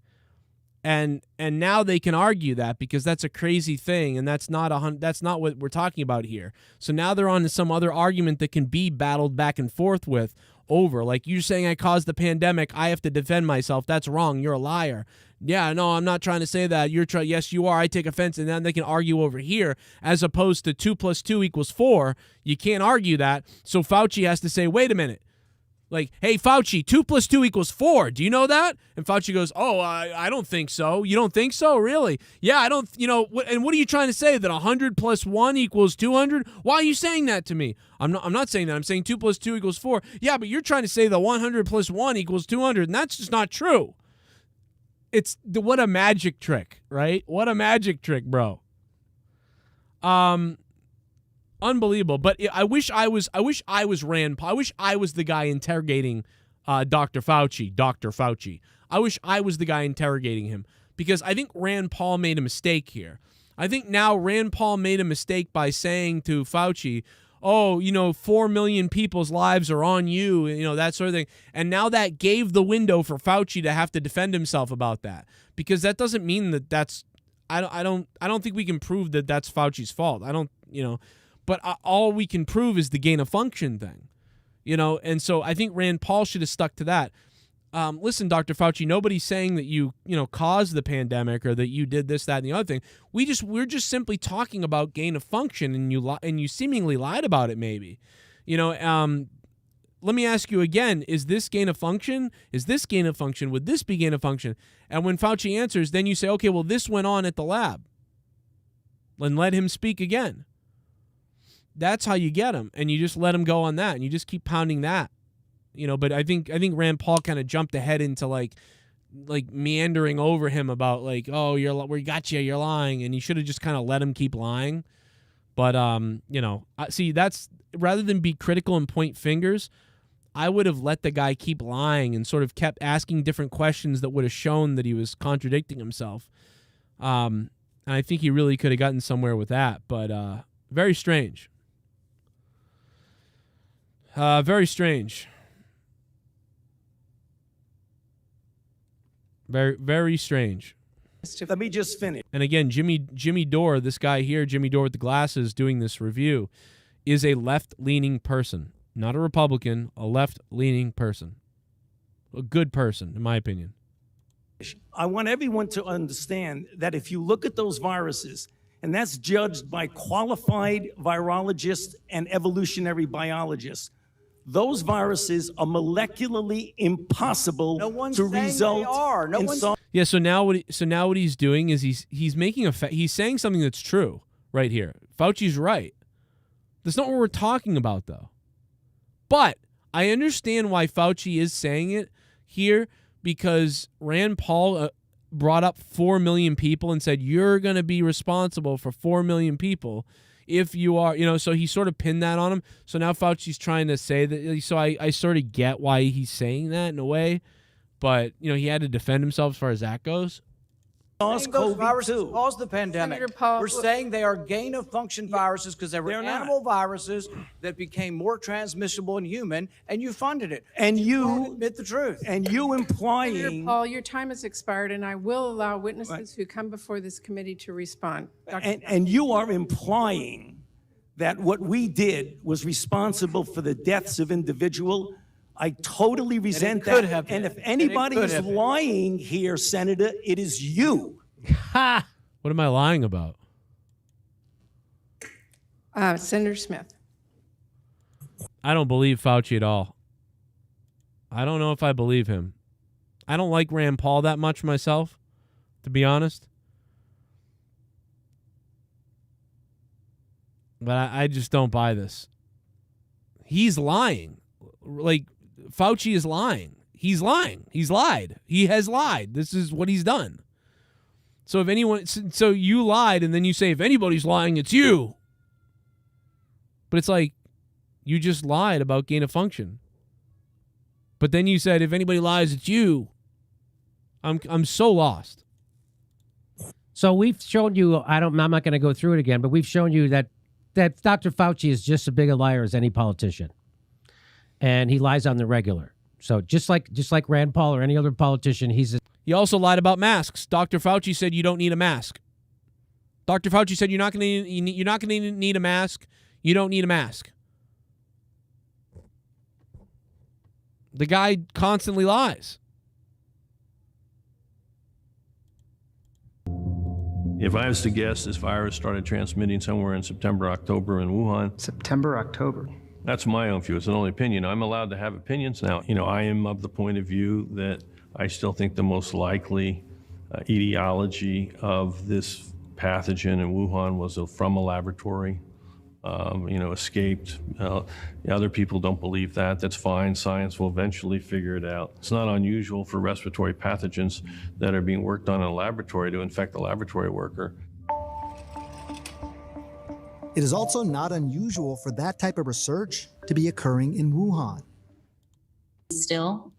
And now they can argue that because that's a crazy thing, and that's not what we're talking about here. So now they're on to some other argument that can be battled back and forth with over. Like, you're saying I caused the pandemic, I have to defend myself. That's wrong. You're a liar. Yeah, no, I'm not trying to say that. Yes, you are. I take offense. And then they can argue over here as opposed to 2 + 2 = 4. You can't argue that. So Fauci has to say, wait a minute. Like, hey, Fauci, 2 + 2 = 4. Do you know that? And Fauci goes, oh, I don't think so. You don't think so? Really? Yeah, I don't, and what are you trying to say? That 100 + 1 = 200? Why are you saying that to me? I'm not saying that. I'm saying 2 + 2 = 4. Yeah, but you're trying to say that 100 + 1 = 200, and that's just not true. What a magic trick, right? What a magic trick, bro. Unbelievable. But I wish I was Rand Paul. I wish I was the guy interrogating Dr. Fauci. I wish I was the guy interrogating him, because I think Rand Paul made a mistake here. I think now Rand Paul made a mistake by saying to Fauci, oh, 4 million people's lives are on you, that sort of thing. And now that gave the window for Fauci to have to defend himself about that, because that doesn't mean that that's, I don't think we can prove that that's Fauci's fault. But all we can prove is the gain of function thing, and so I think Rand Paul should have stuck to that. Listen, Dr. Fauci, nobody's saying that you caused the pandemic or that you did this, that, and the other thing. We're just simply talking about gain of function, and you seemingly lied about it. Maybe, let me ask you again, is this gain of function? Is this gain of function? Would this be gain of function? And when Fauci answers, then you say, okay, well, this went on at the lab. And let him speak again. That's how you get him. And you just let him go on that. And you just keep pounding that. But I think Rand Paul kind of jumped ahead into like meandering over him about like, oh, we got you, you're lying. And you should have just kind of let him keep lying. But, see, that's rather than be critical and point fingers, I would have let the guy keep lying and sort of kept asking different questions that would have shown that he was contradicting himself. And I think he really could have gotten somewhere with that. But very strange. Very strange. Very, very strange. Let me just finish. And again, Jimmy Dore, this guy here, Jimmy Dore with the glasses doing this review, is a left-leaning person. Not a Republican, a left-leaning person. A good person, in my opinion. I want everyone to understand that if you look at those viruses, and that's judged by qualified virologists and evolutionary biologists, those viruses are molecularly impossible to result in Yeah, so now what he's doing is he's making he's saying something that's true right here. Fauci's right. That's not what we're talking about though. But I understand why Fauci is saying it here because Rand Paul brought up 4 million people and said you're going to be responsible for 4 million people if you are, so he sort of pinned that on him. So now Fauci's trying to say that. So I sort of get why he's saying that in a way. But, he had to defend himself as far as that goes. Those viruses caused the pandemic. We're saying they are gain-of-function viruses because they were animal viruses that became more transmissible in human, and you funded it. And you admit the truth. And you implying... Senator Paul, your time has expired, and I will allow witnesses who come before this committee to respond. And you are implying that what we did was responsible for the deaths of individuals. I totally resent that. And if anybody is lying here, Senator, it is you. Ha! What am I lying about? Senator Smith. I don't believe Fauci at all. I don't know if I believe him. I don't like Rand Paul that much myself, to be honest. But I just don't buy this. He's lying. Like, Fauci is lying. He's lying. He's lied. He has lied. This is what he's done. So so you lied, and then you say, if anybody's lying, it's you. But it's like, you just lied about gain of function. But then you said, if anybody lies, it's you. I'm so lost. So we've shown you, I'm not going to go through it again, but we've shown you that Dr. Fauci is just as big a liar as any politician. And he lies on the regular. So just like Rand Paul or any other politician, He also lied about masks. Dr. Fauci said you don't need a mask. Dr. Fauci said you're not going to need a mask. You don't need a mask. The guy constantly lies. If I was to guess, this virus started transmitting somewhere in September, October in Wuhan. September, October. That's my own view. It's an only opinion. I'm allowed to have opinions now. I am of the point of view that I still think the most likely etiology of this pathogen in Wuhan was from a laboratory, escaped. Other people don't believe that. That's fine. Science will eventually figure it out. It's not unusual for respiratory pathogens that are being worked on in a laboratory to infect a laboratory worker. It is also not unusual for that type of research to be occurring in Wuhan. Still,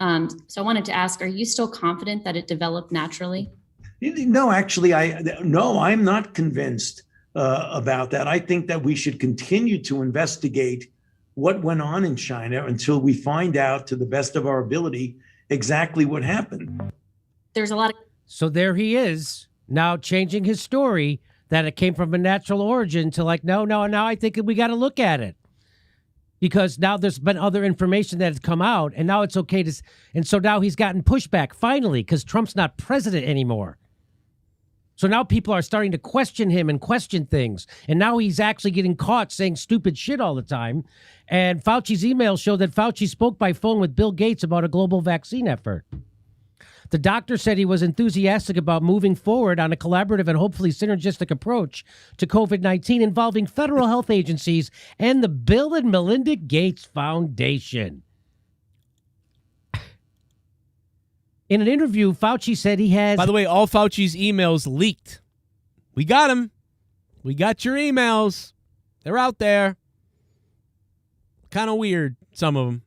so I wanted to ask, are you still confident that it developed naturally? No, actually, I'm not convinced about that. I think that we should continue to investigate what went on in China until we find out, to the best of our ability, exactly what happened. There's a lot of... So there he is, now changing his story that it came from a natural origin to like, no, now I think we got to look at it. Because now there's been other information that has come out, and now it's okay to... And so now he's gotten pushback, finally, because Trump's not president anymore. So now people are starting to question him and question things. And now he's actually getting caught saying stupid shit all the time. And Fauci's emails show that Fauci spoke by phone with Bill Gates about a global vaccine effort. The doctor said he was enthusiastic about moving forward on a collaborative and hopefully synergistic approach to COVID-19 involving federal health agencies and the Bill and Melinda Gates Foundation. In an interview, Fauci said he has... By the way, all Fauci's emails leaked. We got them. We got your emails. They're out there. Kind of weird, some of them.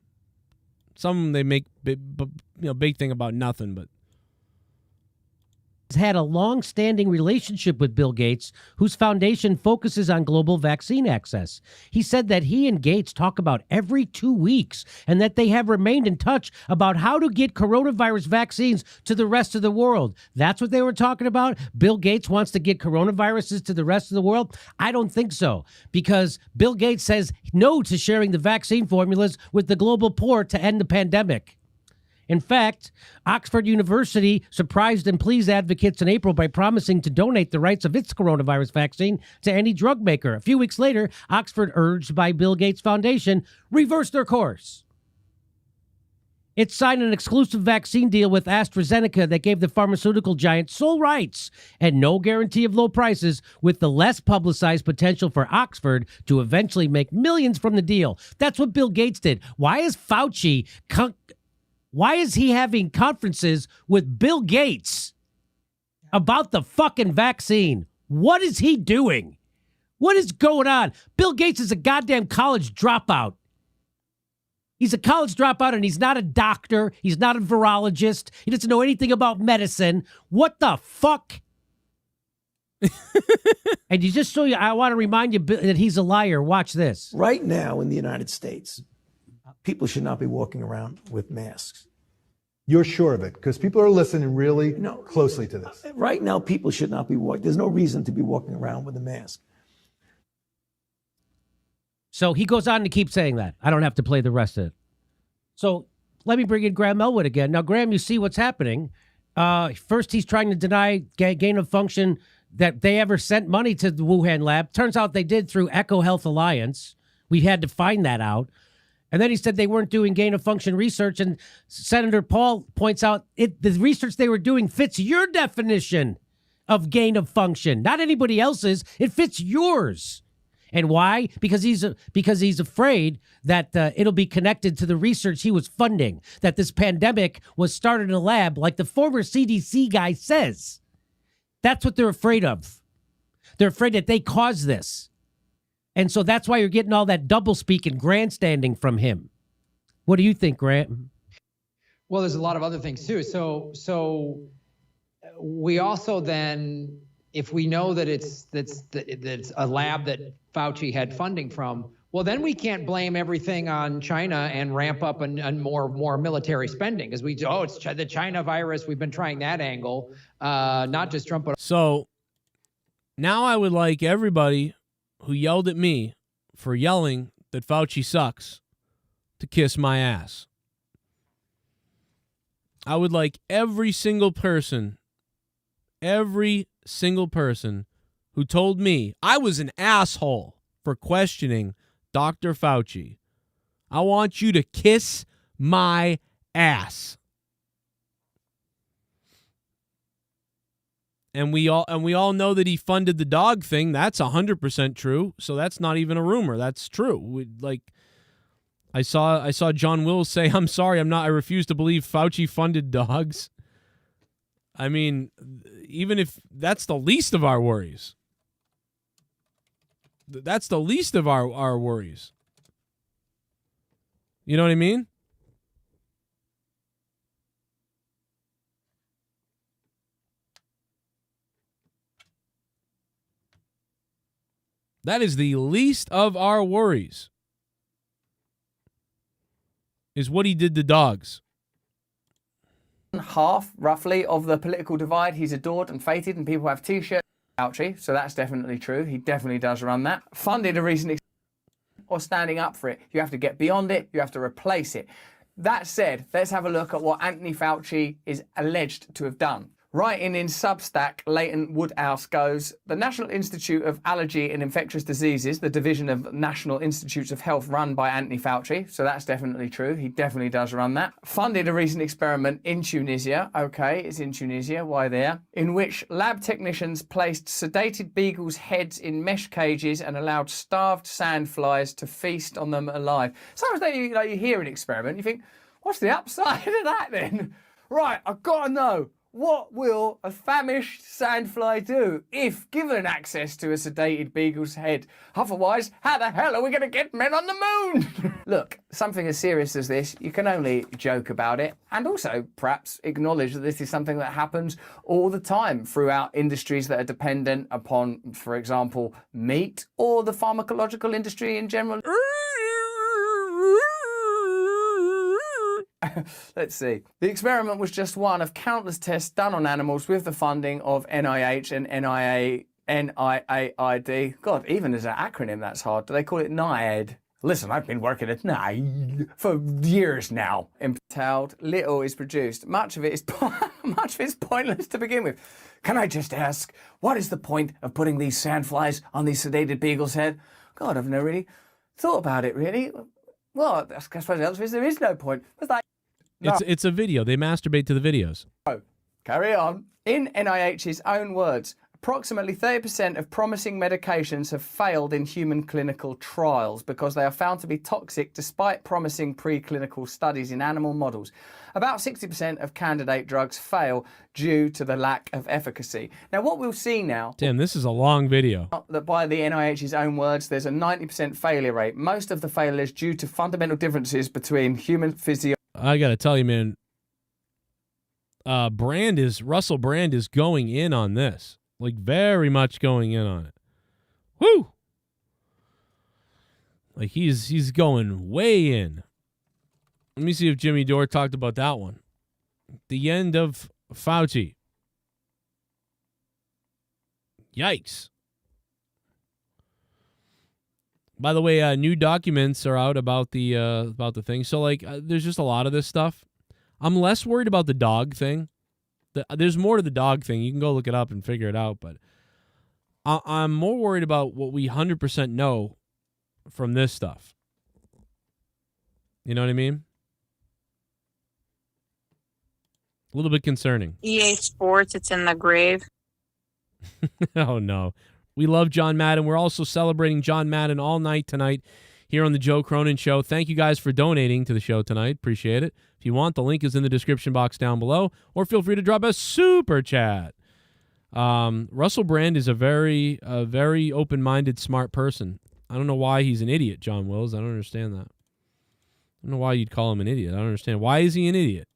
Some of them they make big thing about nothing, but... had a long-standing relationship with Bill Gates, whose foundation focuses on global vaccine access. He said that he and Gates talk about every 2 weeks and that they have remained in touch about how to get coronavirus vaccines to the rest of the world. That's what they were talking about? Bill Gates wants to get coronaviruses to the rest of the world? I don't think so, because Bill Gates says no to sharing the vaccine formulas with the global poor to end the pandemic. In fact, Oxford University surprised and pleased advocates in April by promising to donate the rights of its coronavirus vaccine to any drug maker. A few weeks later, Oxford, urged by Bill Gates Foundation, reversed their course. It signed an exclusive vaccine deal with AstraZeneca that gave the pharmaceutical giant sole rights and no guarantee of low prices, with the less publicized potential for Oxford to eventually make millions from the deal. That's what Bill Gates did. Why is Fauci... Why is he having conferences with Bill Gates about the fucking vaccine? What is he doing? What is going on? Bill Gates is a goddamn college dropout. He's a college dropout and he's not a doctor. He's not a virologist. He doesn't know anything about medicine. What the fuck? And you just so you, I want to remind you that he's a liar. Watch this. Right now in the United States, people should not be walking around with masks. You're sure of it? Because people are listening really closely to this. Right now, people should not be walking. There's no reason to be walking around with a mask. So he goes on to keep saying that. I don't have to play the rest of it. So let me bring in Graham Elwood again. Now, Graham, you see what's happening. First, he's trying to deny gain of function that they ever sent money to the Wuhan lab. Turns out they did through Echo Health Alliance. We had to find that out. And then he said they weren't doing gain-of-function research, and Senator Paul points out the research they were doing fits your definition of gain-of-function, not anybody else's. It fits yours. And why? Because he's afraid that it'll be connected to the research he was funding, that this pandemic was started in a lab, like the former CDC guy says. That's what they're afraid of. They're afraid that they caused this. And so that's why you're getting all that doublespeak and grandstanding from him. What do you think, Grant? Well, there's a lot of other things too. So we also then, if we know that it's a lab that Fauci had funding from, well, then we can't blame everything on China and ramp up and more military spending, because it's the China virus. We've been trying that angle, not just Trump. But so now I would like everybody who yelled at me for yelling that Fauci sucks to kiss my ass. I would like every single person who told me I was an asshole for questioning Dr. Fauci. I want you to kiss my ass. And we all know that he funded the dog thing. That's 100% true. So that's not even a rumor. That's true. I saw John Wills say, "I'm sorry, I refuse to believe Fauci funded dogs." I mean, even if that's the least of our worries. That's the least of our worries. You know what I mean? That is the least of our worries, is what he did to dogs. Half, roughly, of the political divide, he's adored and feted, and people have T-shirts. Fauci, so that's definitely true. He definitely does run that. Funded a recent or standing up for it. You have to get beyond it. You have to replace it. That said, let's have a look at what Anthony Fauci is alleged to have done. Writing in Substack, Leighton Woodhouse goes, the National Institute of Allergy and Infectious Diseases, the division of National Institutes of Health run by Anthony Fauci, so that's definitely true. He definitely does run that. Funded a recent experiment in Tunisia. Okay, it's in Tunisia. Why there? In which lab technicians placed sedated beagles' heads in mesh cages and allowed starved sandflies to feast on them alive. Sometimes you hear an experiment, you think, what's the upside of that then? Right, I've got to know. What will a famished sandfly do if given access to a sedated beagle's head? Otherwise, how the hell are we going to get men on the moon? Look, something as serious as this, you can only joke about it and also perhaps acknowledge that this is something that happens all the time throughout industries that are dependent upon, for example, meat or the pharmacological industry in general. Let's see. The experiment was just one of countless tests done on animals with the funding of NIH and NIAID. God, even as an acronym, that's hard. Do they call it NIAID? Listen, I've been working at NIAID for years now. Entailed, little is produced. Much of it is pointless to begin with. Can I just ask, what is the point of putting these sandflies on these sedated beagles' head? God, I've never really thought about it, really. Well, I suppose the answer is there is no point. It's a video. They masturbate to the videos. Oh, carry on. In NIH's own words, approximately 30% of promising medications have failed in human clinical trials because they are found to be toxic despite promising preclinical studies in animal models. About 60% of candidate drugs fail due to the lack of efficacy. Now, what we'll see now... Damn, this is a long video. ...that by the NIH's own words, there's a 90% failure rate. Most of the failures due to fundamental differences between human physiology... I got to tell you, man, Russell Brand is going in on this. Like, very much going in on it. Woo! Like, he's going way in. Let me see if Jimmy Dore talked about that one. The end of Fauci. Yikes. By the way, new documents are out about the thing. So, like, there's just a lot of this stuff. I'm less worried about the dog thing. There's more to the dog thing. You can go look it up and figure it out. But I'm more worried about what we 100% know from this stuff. You know what I mean? A little bit concerning. EA Sports, it's in the grave. Oh, no. We love John Madden. We're also celebrating John Madden all night tonight here on the Joe Cronin Show. Thank you guys for donating to the show tonight. Appreciate it. If you want, the link is in the description box down below, or feel free to drop a super chat. Russell Brand is a very open-minded, smart person. I don't know why he's an idiot, John Wills. I don't understand that. I don't know why you'd call him an idiot. I don't understand. Why is he an idiot?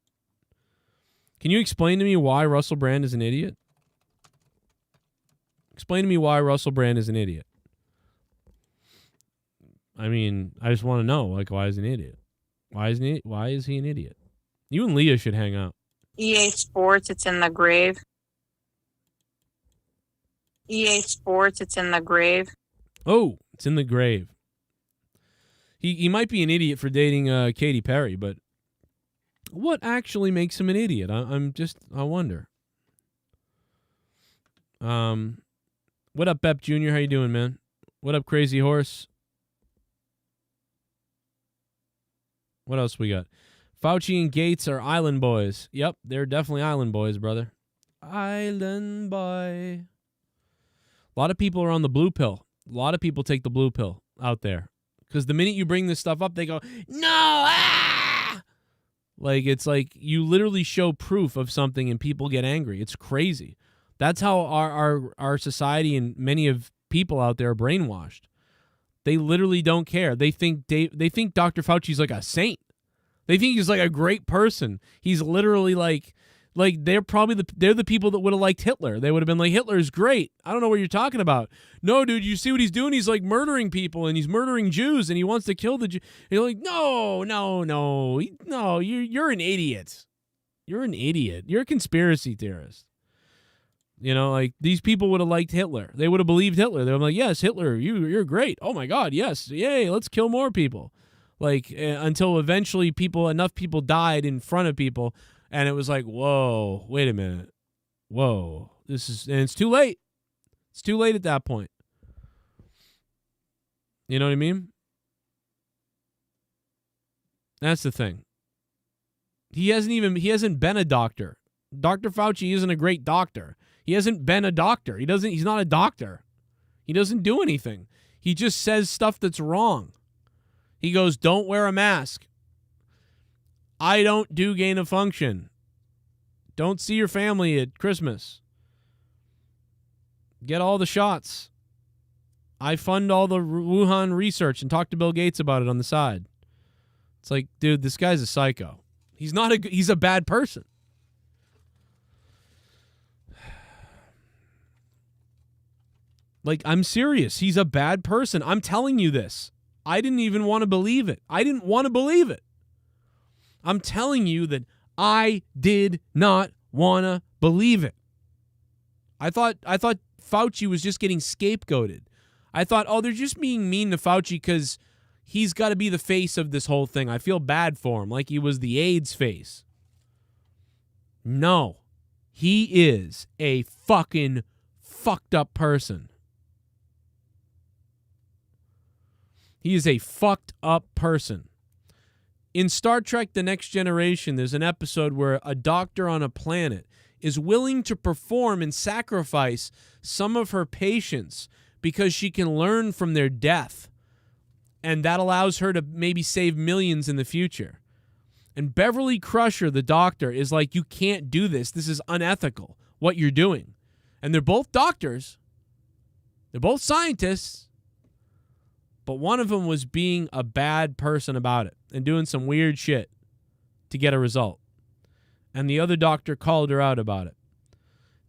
Can you explain to me why Russell Brand is an idiot? Explain to me why Russell Brand is an idiot. I mean, I just want to know, like, why is he an idiot? Why is he an idiot? You and Leah should hang out. EA Sports, it's in the grave. EA Sports, it's in the grave. Oh, it's in the grave. He might be an idiot for dating Katy Perry, but what actually makes him an idiot? I wonder. What up, Bep Jr.? How you doing, man? What up, Crazy Horse? What else we got? Fauci and Gates are island boys. Yep, they're definitely island boys, brother. Island boy. A lot of people are on the blue pill. A lot of people take the blue pill out there. Because the minute you bring this stuff up, they go, no! Ah! Like, it's like you literally show proof of something and people get angry. It's crazy. That's how our society and many of people out there are brainwashed. They literally don't care. They think Dr. Fauci's like a saint. They think he's like a great person. He's literally like they're probably they're the people that would have liked Hitler. They would have been like, Hitler's great. I don't know what you're talking about. No, dude, you see what he's doing? He's like murdering people and he's murdering Jews and he wants to kill the Jews. You're like, no, you're an idiot. You're an idiot. You're a conspiracy theorist. You know, like, these people would have liked Hitler. They would have believed Hitler. They were like, yes, Hitler, you're great. Oh, my God, yes. Yay, let's kill more people. Like, until eventually enough people died in front of people, and it was like, whoa, wait a minute. whoa, and it's too late. It's too late at that point. You know what I mean? That's the thing. He hasn't been a doctor. Dr. Fauci isn't a great doctor. He hasn't been a doctor. He's not a doctor. He doesn't do anything. He just says stuff that's wrong. He goes, don't wear a mask. I don't do gain of function. Don't see your family at Christmas. Get all the shots. I fund all the Wuhan research and talk to Bill Gates about it on the side. It's like, dude, this guy's a psycho. He's a bad person. Like, I'm serious. He's a bad person. I'm telling you this. I didn't even want to believe it. I didn't want to believe it. I'm telling you that I did not want to believe it. I thought Fauci was just getting scapegoated. I thought, oh, they're just being mean to Fauci because he's got to be the face of this whole thing. I feel bad for him, like he was the AIDS face. No, he is a fucking fucked up person. He is a fucked up person. In Star Trek The Next Generation, there's an episode where a doctor on a planet is willing to perform and sacrifice some of her patients because she can learn from their death. And that allows her to maybe save millions in the future. And Beverly Crusher, the doctor, is like, you can't do this. This is unethical, what you're doing. And they're both doctors. They're both scientists. But one of them was being a bad person about it and doing some weird shit to get a result. And the other doctor called her out about it.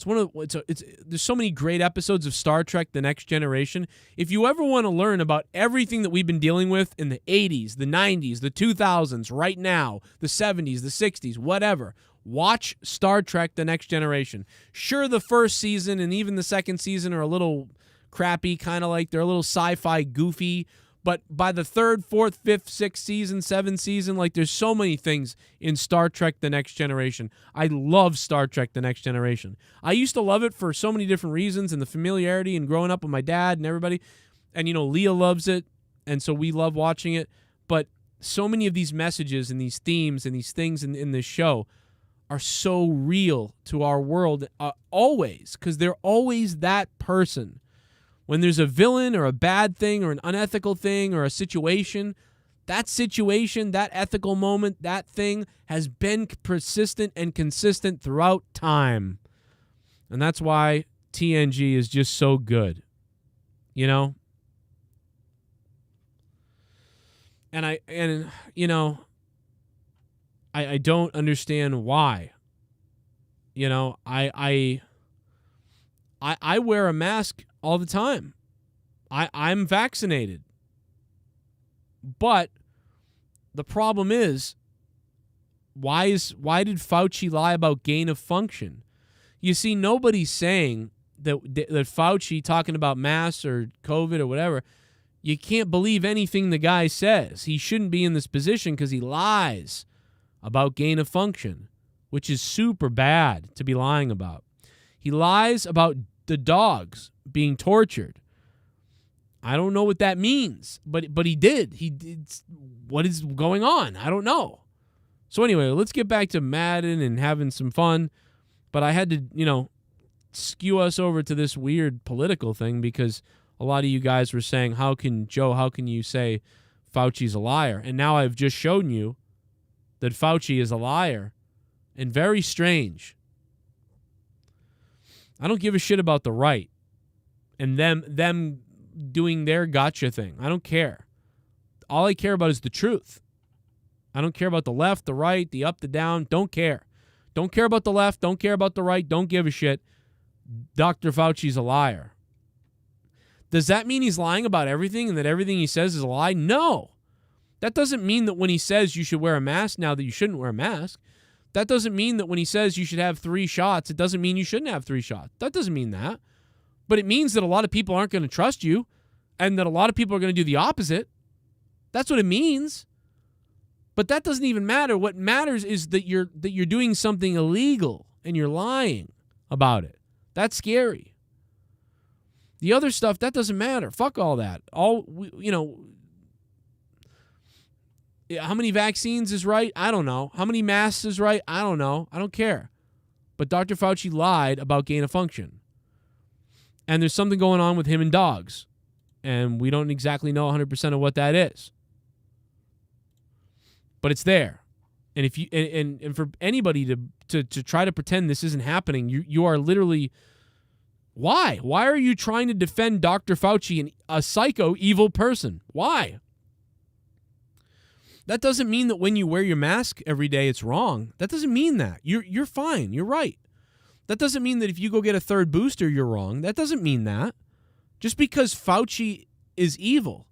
There's so many great episodes of Star Trek The Next Generation. If you ever want to learn about everything that we've been dealing with in the 80s, the 90s, the 2000s, right now, the 70s, the 60s, whatever, watch Star Trek The Next Generation. Sure, the first season and even the second season are a little crappy, kind of like they're a little sci-fi goofy, but by the third, fourth, fifth, sixth season, seventh season, like there's so many things in Star Trek The Next Generation. I love Star Trek The Next Generation. I used to love it for so many different reasons and the familiarity and growing up with my dad and everybody. And, you know, Leah loves it, and so we love watching it. But so many of these messages and these themes and these things in this show are so real to our world always, because they're always that person. When there's a villain or a bad thing or an unethical thing or a situation, that ethical moment, that thing has been persistent and consistent throughout time. And that's why TNG is just so good. You know? And I don't understand why. You know, I wear a mask all the time. I'm vaccinated. But the problem is, why did Fauci lie about gain of function? You see, nobody's saying that Fauci talking about masks or COVID or whatever, you can't believe anything the guy says. He shouldn't be in this position because he lies about gain of function, which is super bad to be lying about. He lies about the dogs being tortured. I don't know what that means, but he did. He did. What is going on? I don't know. So anyway, let's get back to Madden and having some fun. But I had to, skew us over to this weird political thing because a lot of you guys were saying, how can you say Fauci's a liar? And now I've just shown you that Fauci is a liar. And very strange. I don't give a shit about the right and them doing their gotcha thing. I don't care. All I care about is the truth. I don't care about the left, the right, the up, the down. Don't care. Don't care about the left. Don't care about the right. Don't give a shit. Dr. Fauci's a liar. Does that mean he's lying about everything and that everything he says is a lie? No. That doesn't mean that when he says you should wear a mask now that you shouldn't wear a mask. That doesn't mean that when he says you should have 3 shots, it doesn't mean you shouldn't have 3 shots. That doesn't mean that. But it means that a lot of people aren't going to trust you and that a lot of people are going to do the opposite. That's what it means. But that doesn't even matter. What matters is that you're doing something illegal and you're lying about it. That's scary. The other stuff, that doesn't matter. Fuck all that. How many vaccines is right? I don't know. How many masks is right? I don't know. I don't care. But Dr. Fauci lied about gain of function. And there's something going on with him and dogs. And we don't exactly know 100% of what that is. But it's there. And if you and for anybody to try to pretend this isn't happening, you are literally... Why? Why are you trying to defend Dr. Fauci, a psycho, evil person? Why? That doesn't mean that when you wear your mask every day, it's wrong. That doesn't mean that. You're fine. You're right. That doesn't mean that if you go get a third booster, you're wrong. That doesn't mean that. Just because Fauci is evil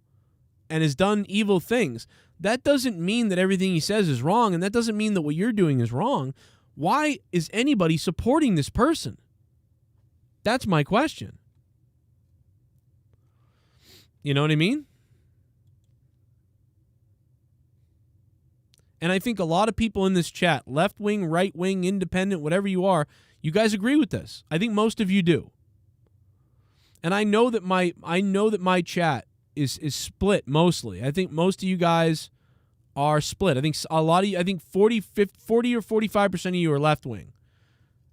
and has done evil things, that doesn't mean that everything he says is wrong, and that doesn't mean that what you're doing is wrong. Why is anybody supporting this person? That's my question. You know what I mean? And I think a lot of people in this chat, left wing, right wing, independent, whatever you are, you guys agree with this. I think most of you do. And I know that my chat is split mostly. I think most of you guys are split. I think a lot of you, I think 40 or 45% of you are left wing.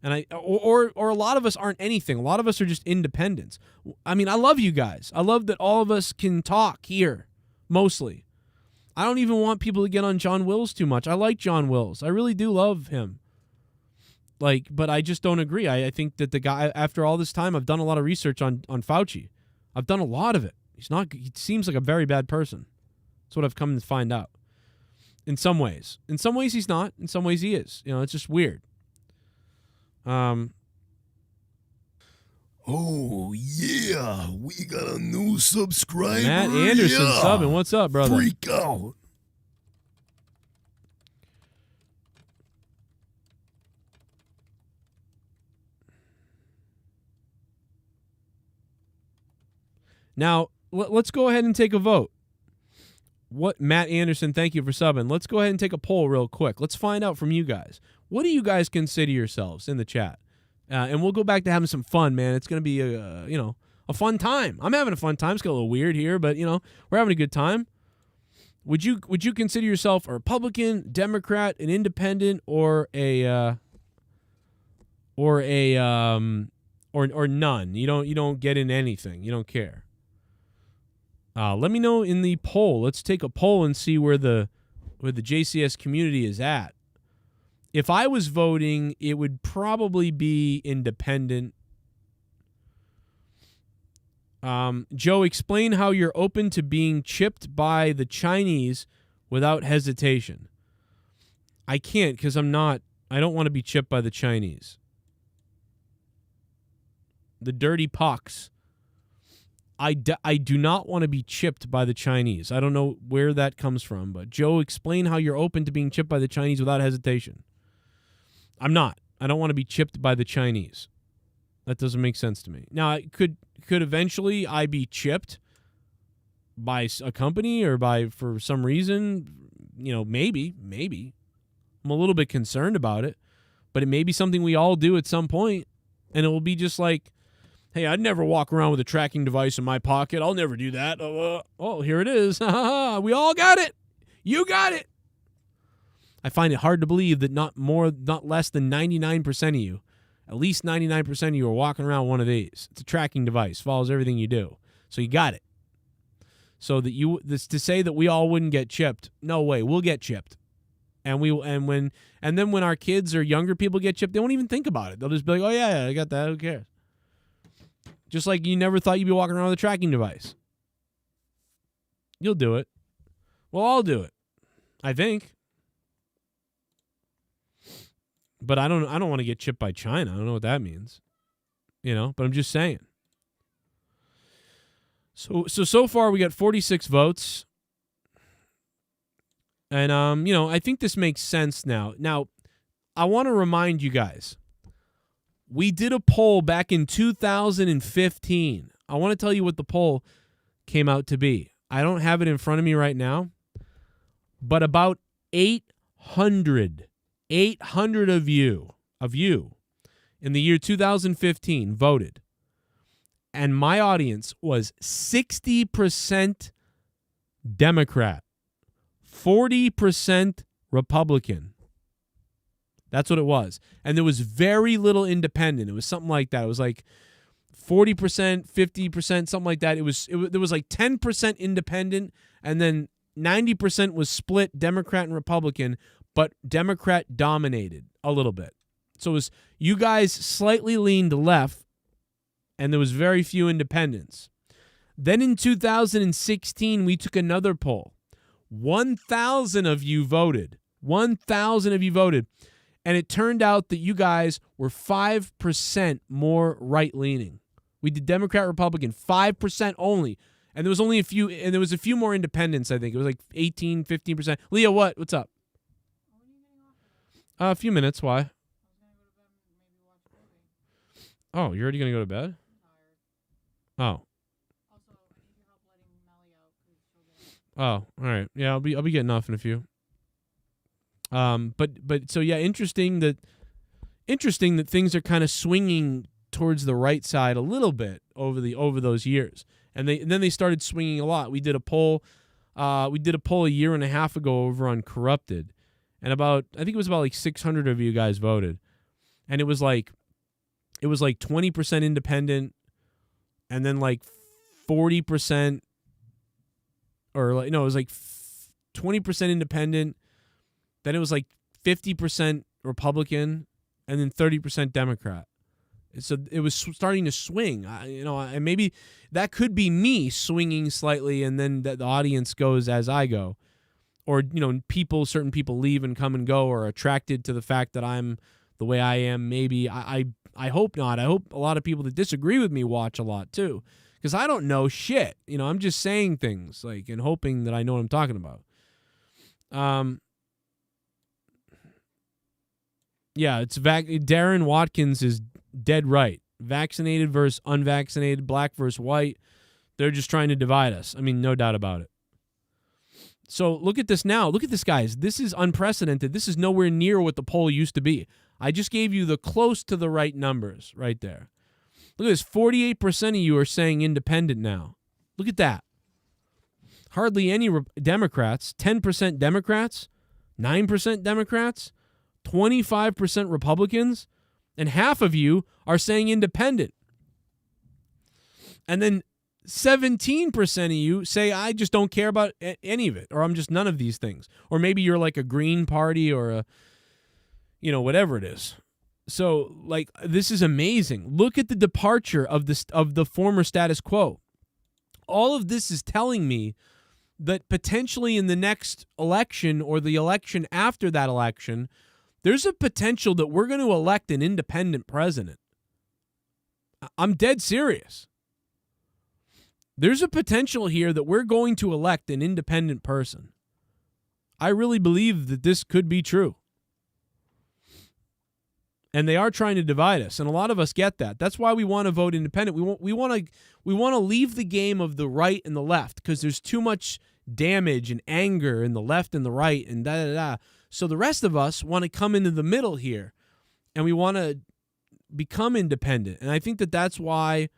And or a lot of us aren't anything. A lot of us are just independents. I mean, I love you guys. I love that all of us can talk here, mostly. I don't even want people to get on John Wills too much. I like John Wills. I really do love him. But I just don't agree. I think that the guy, after all this time, I've done a lot of research on Fauci. He done a lot of it. He seems like a very bad person. That's what I've come to find out. In some ways. In some ways he's not. In some ways he is. It's just weird. Oh, yeah. We got a new subscriber. Matt Anderson subbing. What's up, brother? Freak out. Now, let's go ahead and take a vote. Matt Anderson, thank you for subbing. Let's go ahead and take a poll real quick. Let's find out from you guys. What do you guys consider yourselves in the chat? And we'll go back to having some fun, man. It's going to be a fun time. I'm having a fun time. It's got a little weird here, but we're having a good time. Would you consider yourself a Republican, Democrat, an independent, or none? You don't get in anything. You don't care. Let me know in the poll. Let's take a poll and see where the JCS community is at. If I was voting, it would probably be independent. Joe, explain how you're open to being chipped by the Chinese without hesitation. I can't because I don't want to be chipped by the Chinese. The dirty pox. I do not want to be chipped by the Chinese. I don't know where that comes from, but Joe, explain how you're open to being chipped by the Chinese without hesitation. I'm not. I don't want to be chipped by the Chinese. That doesn't make sense to me. Now, could eventually I be chipped by a company or for some reason? Maybe. I'm a little bit concerned about it, but it may be something we all do at some point, and it will be just like, hey, I'd never walk around with a tracking device in my pocket. I'll never do that. Here it is. We all got it. You got it. I find it hard to believe that not less than 99% of you, at least 99% of you are walking around one of these. It's a tracking device, follows everything you do. So you got it. So that to say that we all wouldn't get chipped, no way, we'll get chipped. And then when our kids or younger people get chipped, they won't even think about it. They'll just be like, oh yeah, I got that. Who cares? Just like you never thought you'd be walking around with a tracking device. You'll do it. We'll all do it. I think. But I don't want to get chipped by China. I don't know what that means. But I'm just saying. So far we got 46 votes. And I think this makes sense now. Now, I want to remind you guys. We did a poll back in 2015. I want to tell you what the poll came out to be. I don't have it in front of me right now, but about 800 of you in the year 2015 voted, and my audience was 60% Democrat, 40% Republican. That's what it was. And there was very little independent. It was something like that. It was like 40%, 50%, something like that. There was like 10% independent, and then 90% was split Democrat and Republican, but Democrat dominated a little bit. So it was, you guys slightly leaned left, and there was very few independents. Then in 2016, we took another poll. 1,000 of you voted. 1,000 of you voted. And it turned out that you guys were 5% more right-leaning. We did Democrat, Republican, 5% only. And there was only a few, and there was a few more independents, I think. It was like 18, 15%. Leah, what's up? A few minutes. Why? Oh, you're already going to go to bed? Oh. Oh, all right. Yeah, I'll be getting off in a few. But so yeah, interesting that things are kind of swinging towards the right side a little bit over those years, and then they started swinging a lot. We did a poll a year and a half ago over on Corrupted, and I think it was about like 600 of you guys voted, and it was like 20% independent, and then like 40%, or like, no, it was like 20% independent. Then it was like 50% Republican, and then 30% Democrat. So it was starting to swing. And maybe that could be me swinging slightly, and then the audience goes as I go, or certain people leave and come and go, or are attracted to the fact that I'm the way I am. Maybe I hope not. I hope a lot of people that disagree with me watch a lot too, because I don't know shit. I'm just saying things like and hoping that I know what I'm talking about. Yeah, it's Darren Watkins is dead right. Vaccinated versus unvaccinated, black versus white. They're just trying to divide us. I mean, no doubt about it. So look at this now. Look at this, guys. This is unprecedented. This is nowhere near what the poll used to be. I just gave you the close to the right numbers right there. Look at this. 48% of you are saying independent now. Look at that. Hardly any Democrats. 10% Democrats. 9% Democrats. 25% Republicans, and half of you are saying independent. And then 17% of you say, I just don't care about any of it, or I'm just none of these things. Or maybe you're like a Green Party or a, whatever it is. So, like, this is amazing. Look at the departure of the former status quo. All of this is telling me that potentially in the next election or the election after that election, there's a potential that we're going to elect an independent president. I'm dead serious. There's a potential here that we're going to elect an independent person. I really believe that this could be true. And they are trying to divide us, and a lot of us get that. That's why we want to vote independent. We want to leave the game of the right and the left, because there's too much damage and anger in the left and the right and da-da-da. So the rest of us want to come into the middle here, and we want to become independent. And I think that that's why,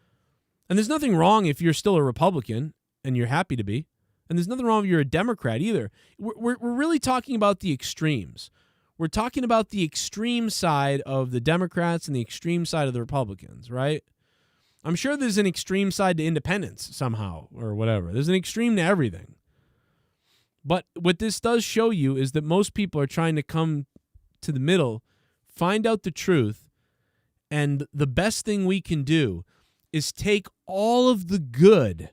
and there's nothing wrong if you're still a Republican and you're happy to be, and there's nothing wrong if you're a Democrat either. We're really talking about the extremes. We're talking about the extreme side of the Democrats and the extreme side of the Republicans, right? I'm sure there's an extreme side to independence somehow or whatever. There's an extreme to everything. But what this does show you is that most people are trying to come to the middle, find out the truth, and the best thing we can do is take all of the good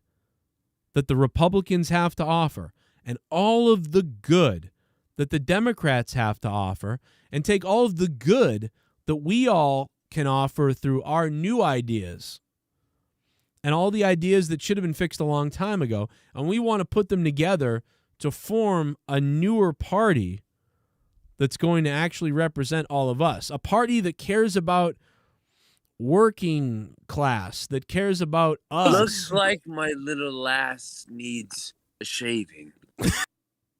that the Republicans have to offer and all of the good that the Democrats have to offer, and take all of the good that we all can offer through our new ideas and all the ideas that should have been fixed a long time ago, and we want to put them together to form a newer party that's going to actually represent all of us. A party that cares about working class, that cares about us. Looks like my little lass needs a shaving.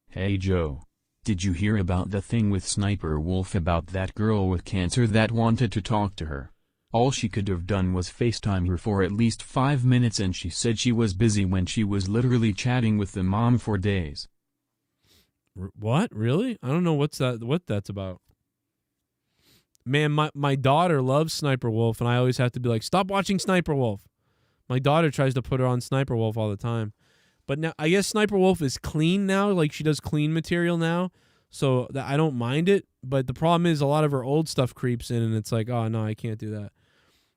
Hey Joe. Did you hear about the thing with Sniper Wolf about that girl with cancer that wanted to talk to her? All she could have done was FaceTime her for at least 5 minutes, and she said she was busy when she was literally chatting with the mom for days. What? Really? I don't know what that's about. Man, my daughter loves Sniper Wolf, and I always have to be like, stop watching Sniper Wolf. My daughter tries to put her on Sniper Wolf all the time. But now, I guess Sniper Wolf is clean now. Like, she does clean material now. So I don't mind it. But the problem is a lot of her old stuff creeps in, and it's like, oh, no, I can't do that.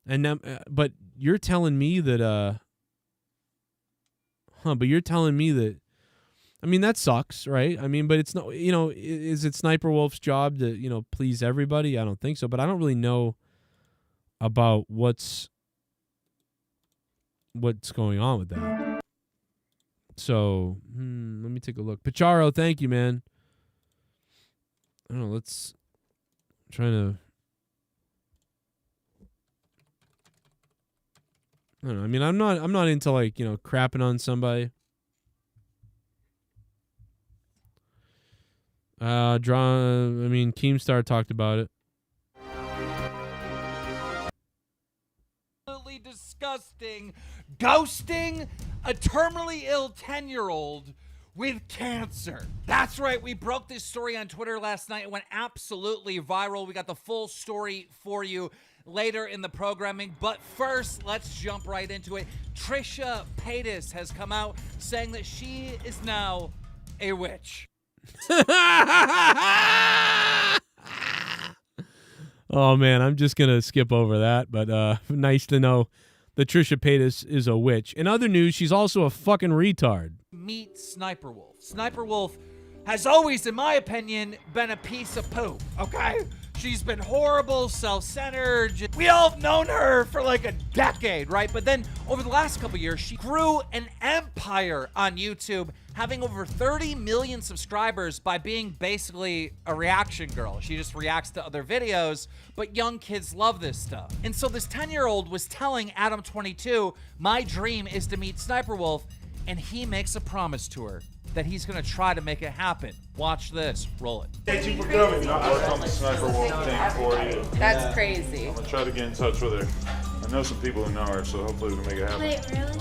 And now, but you're telling me that, but you're telling me that, I mean, that sucks, right? I mean, but it's not, you know, is it Sniper Wolf's job to, you know, please everybody? I don't think so, but I don't really know about what's going on with that. So, let me take a look. Pacharo, thank you, man. I don't know, I'm trying to, I don't know. I mean, I'm not into, like, you know, crapping on somebody. Keemstar talked about it. Absolutely disgusting. Ghosting a terminally ill 10-year-old with cancer. That's right. We broke this story on Twitter last night. It went absolutely viral. We got the full story for you later in the programming. But first, let's jump right into it. Trisha Paytas has come out saying that she is now a witch. Oh, man, I'm just going to skip over that. But nice to know that Trisha Paytas is a witch. In other news, she's also a fucking retard. Meet Sniper Wolf. Sniper Wolf has always, in my opinion, been a piece of poop, okay? She's been horrible, self-centered. We all have known her for like a decade, right? But then over the last couple years, she grew an empire on YouTube, having over 30 million subscribers by being basically a reaction girl. She just reacts to other videos, but young kids love this stuff. And so this 10-year-old was telling Adam22, my dream is to meet Sniper Wolf, and he makes a promise to her that he's gonna try to make it happen. Watch this, roll it. Thank you for coming. I worked on the Sniper Wolf thing for you. That's crazy. I'm gonna try to get in touch with her. I know some people who know her, so hopefully we can make it happen. Wait, really?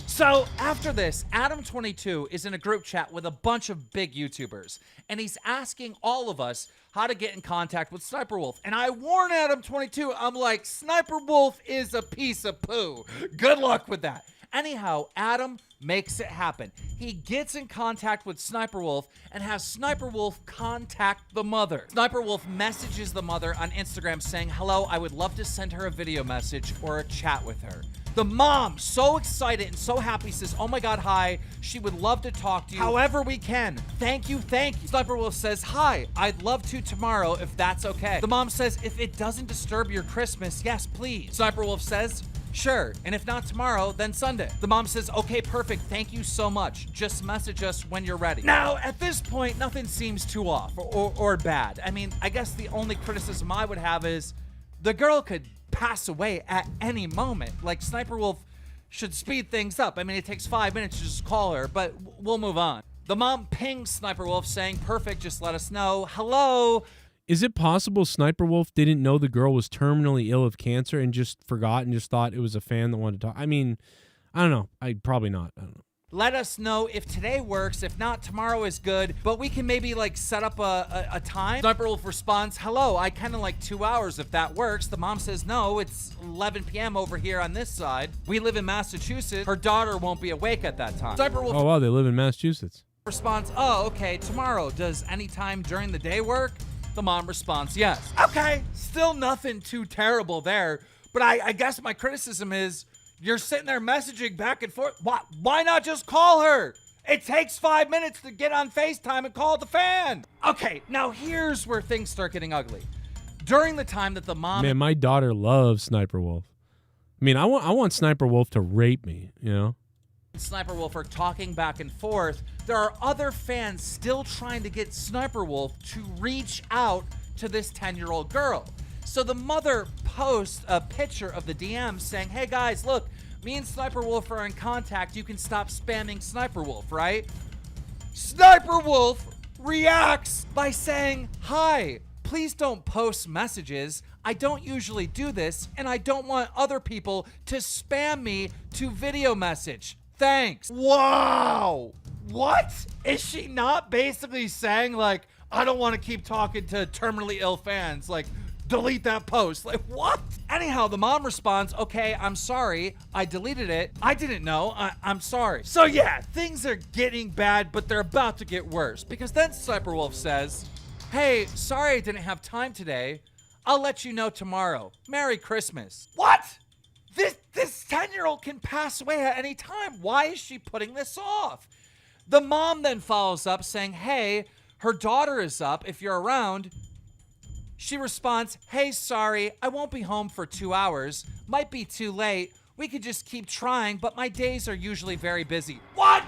So after this, Adam22 is in a group chat with a bunch of big YouTubers, and he's asking all of us how to get in contact with Sniper Wolf. And I warn Adam22, I'm like, Sniper Wolf is a piece of poo. Good luck with that. Anyhow, Adam makes it happen. He gets in contact with Sniper Wolf and has Sniper Wolf contact the mother. Sniper Wolf messages the mother on Instagram saying, hello, I would love to send her a video message or a chat with her. The mom, so excited and so happy, says, oh my God, hi. She would love to talk to you however we can. Thank you, thank you. Sniper Wolf says, hi, I'd love to tomorrow if that's okay. The mom says, if it doesn't disturb your Christmas, yes, please. Sniper Wolf says, sure, and if not tomorrow, then Sunday. The mom says, okay, perfect, thank you so much. Just message us when you're ready. Now, at this point, nothing seems too off or bad. I mean, I guess the only criticism I would have is the girl could pass away at any moment. Like, Sniper Wolf should speed things up. I mean, it takes 5 minutes to just call her, but we'll move on. The mom pings Sniper Wolf saying, perfect, just let us know. Hello. Is it possible Sniper Wolf didn't know the girl was terminally ill of cancer and just forgot and just thought it was a fan that wanted to talk? I mean, I don't know. Probably not. I don't know. Let us know if today works. If not, tomorrow is good. But we can maybe like set up a time. Sniper Wolf responds, hello, I kind of like 2 hours if that works. The mom says, no, it's 11 p.m. over here on this side. We live in Massachusetts. Her daughter won't be awake at that time. Sniper Wolf Oh, wow, they live in Massachusetts. responds, oh, okay, tomorrow. Does any time during the day work? The mom responds, yes. Okay, still nothing too terrible there. But I guess my criticism is, you're sitting there messaging back and forth. Why not just call her? It takes 5 minutes to get on FaceTime and call the fan. Okay, now here's where things start getting ugly. During the time that the mom... Man, my daughter loves Sniper Wolf. I mean, I want Sniper Wolf to rape me, you know? Sniper Wolf are talking back and forth. There are other fans still trying to get Sniper Wolf to reach out to this 10-year-old girl. So the mother posts a picture of the DM saying, hey guys, look, me and Sniper Wolf are in contact. You can stop spamming Sniper Wolf, right? Sniper Wolf reacts by saying, hi, please don't post messages. I don't usually do this, and I don't want other people to spam me to video message. Thanks. Wow. What? Is she not basically saying, like, I don't want to keep talking to terminally ill fans, like, delete that post? Like, what? Anyhow, the mom responds, okay, I'm sorry. I deleted it. I didn't know. I'm sorry. So yeah, things are getting bad, but they're about to get worse, because then Sniper Wolf says, hey, sorry I didn't have time today. I'll let you know tomorrow. Merry Christmas. What? This 10-year-old can pass away at any time. Why is she putting this off? The mom then follows up saying, hey, her daughter is up if you're around. She responds, hey, sorry, I won't be home for 2 hours. Might be too late. We could just keep trying, but my days are usually very busy. What?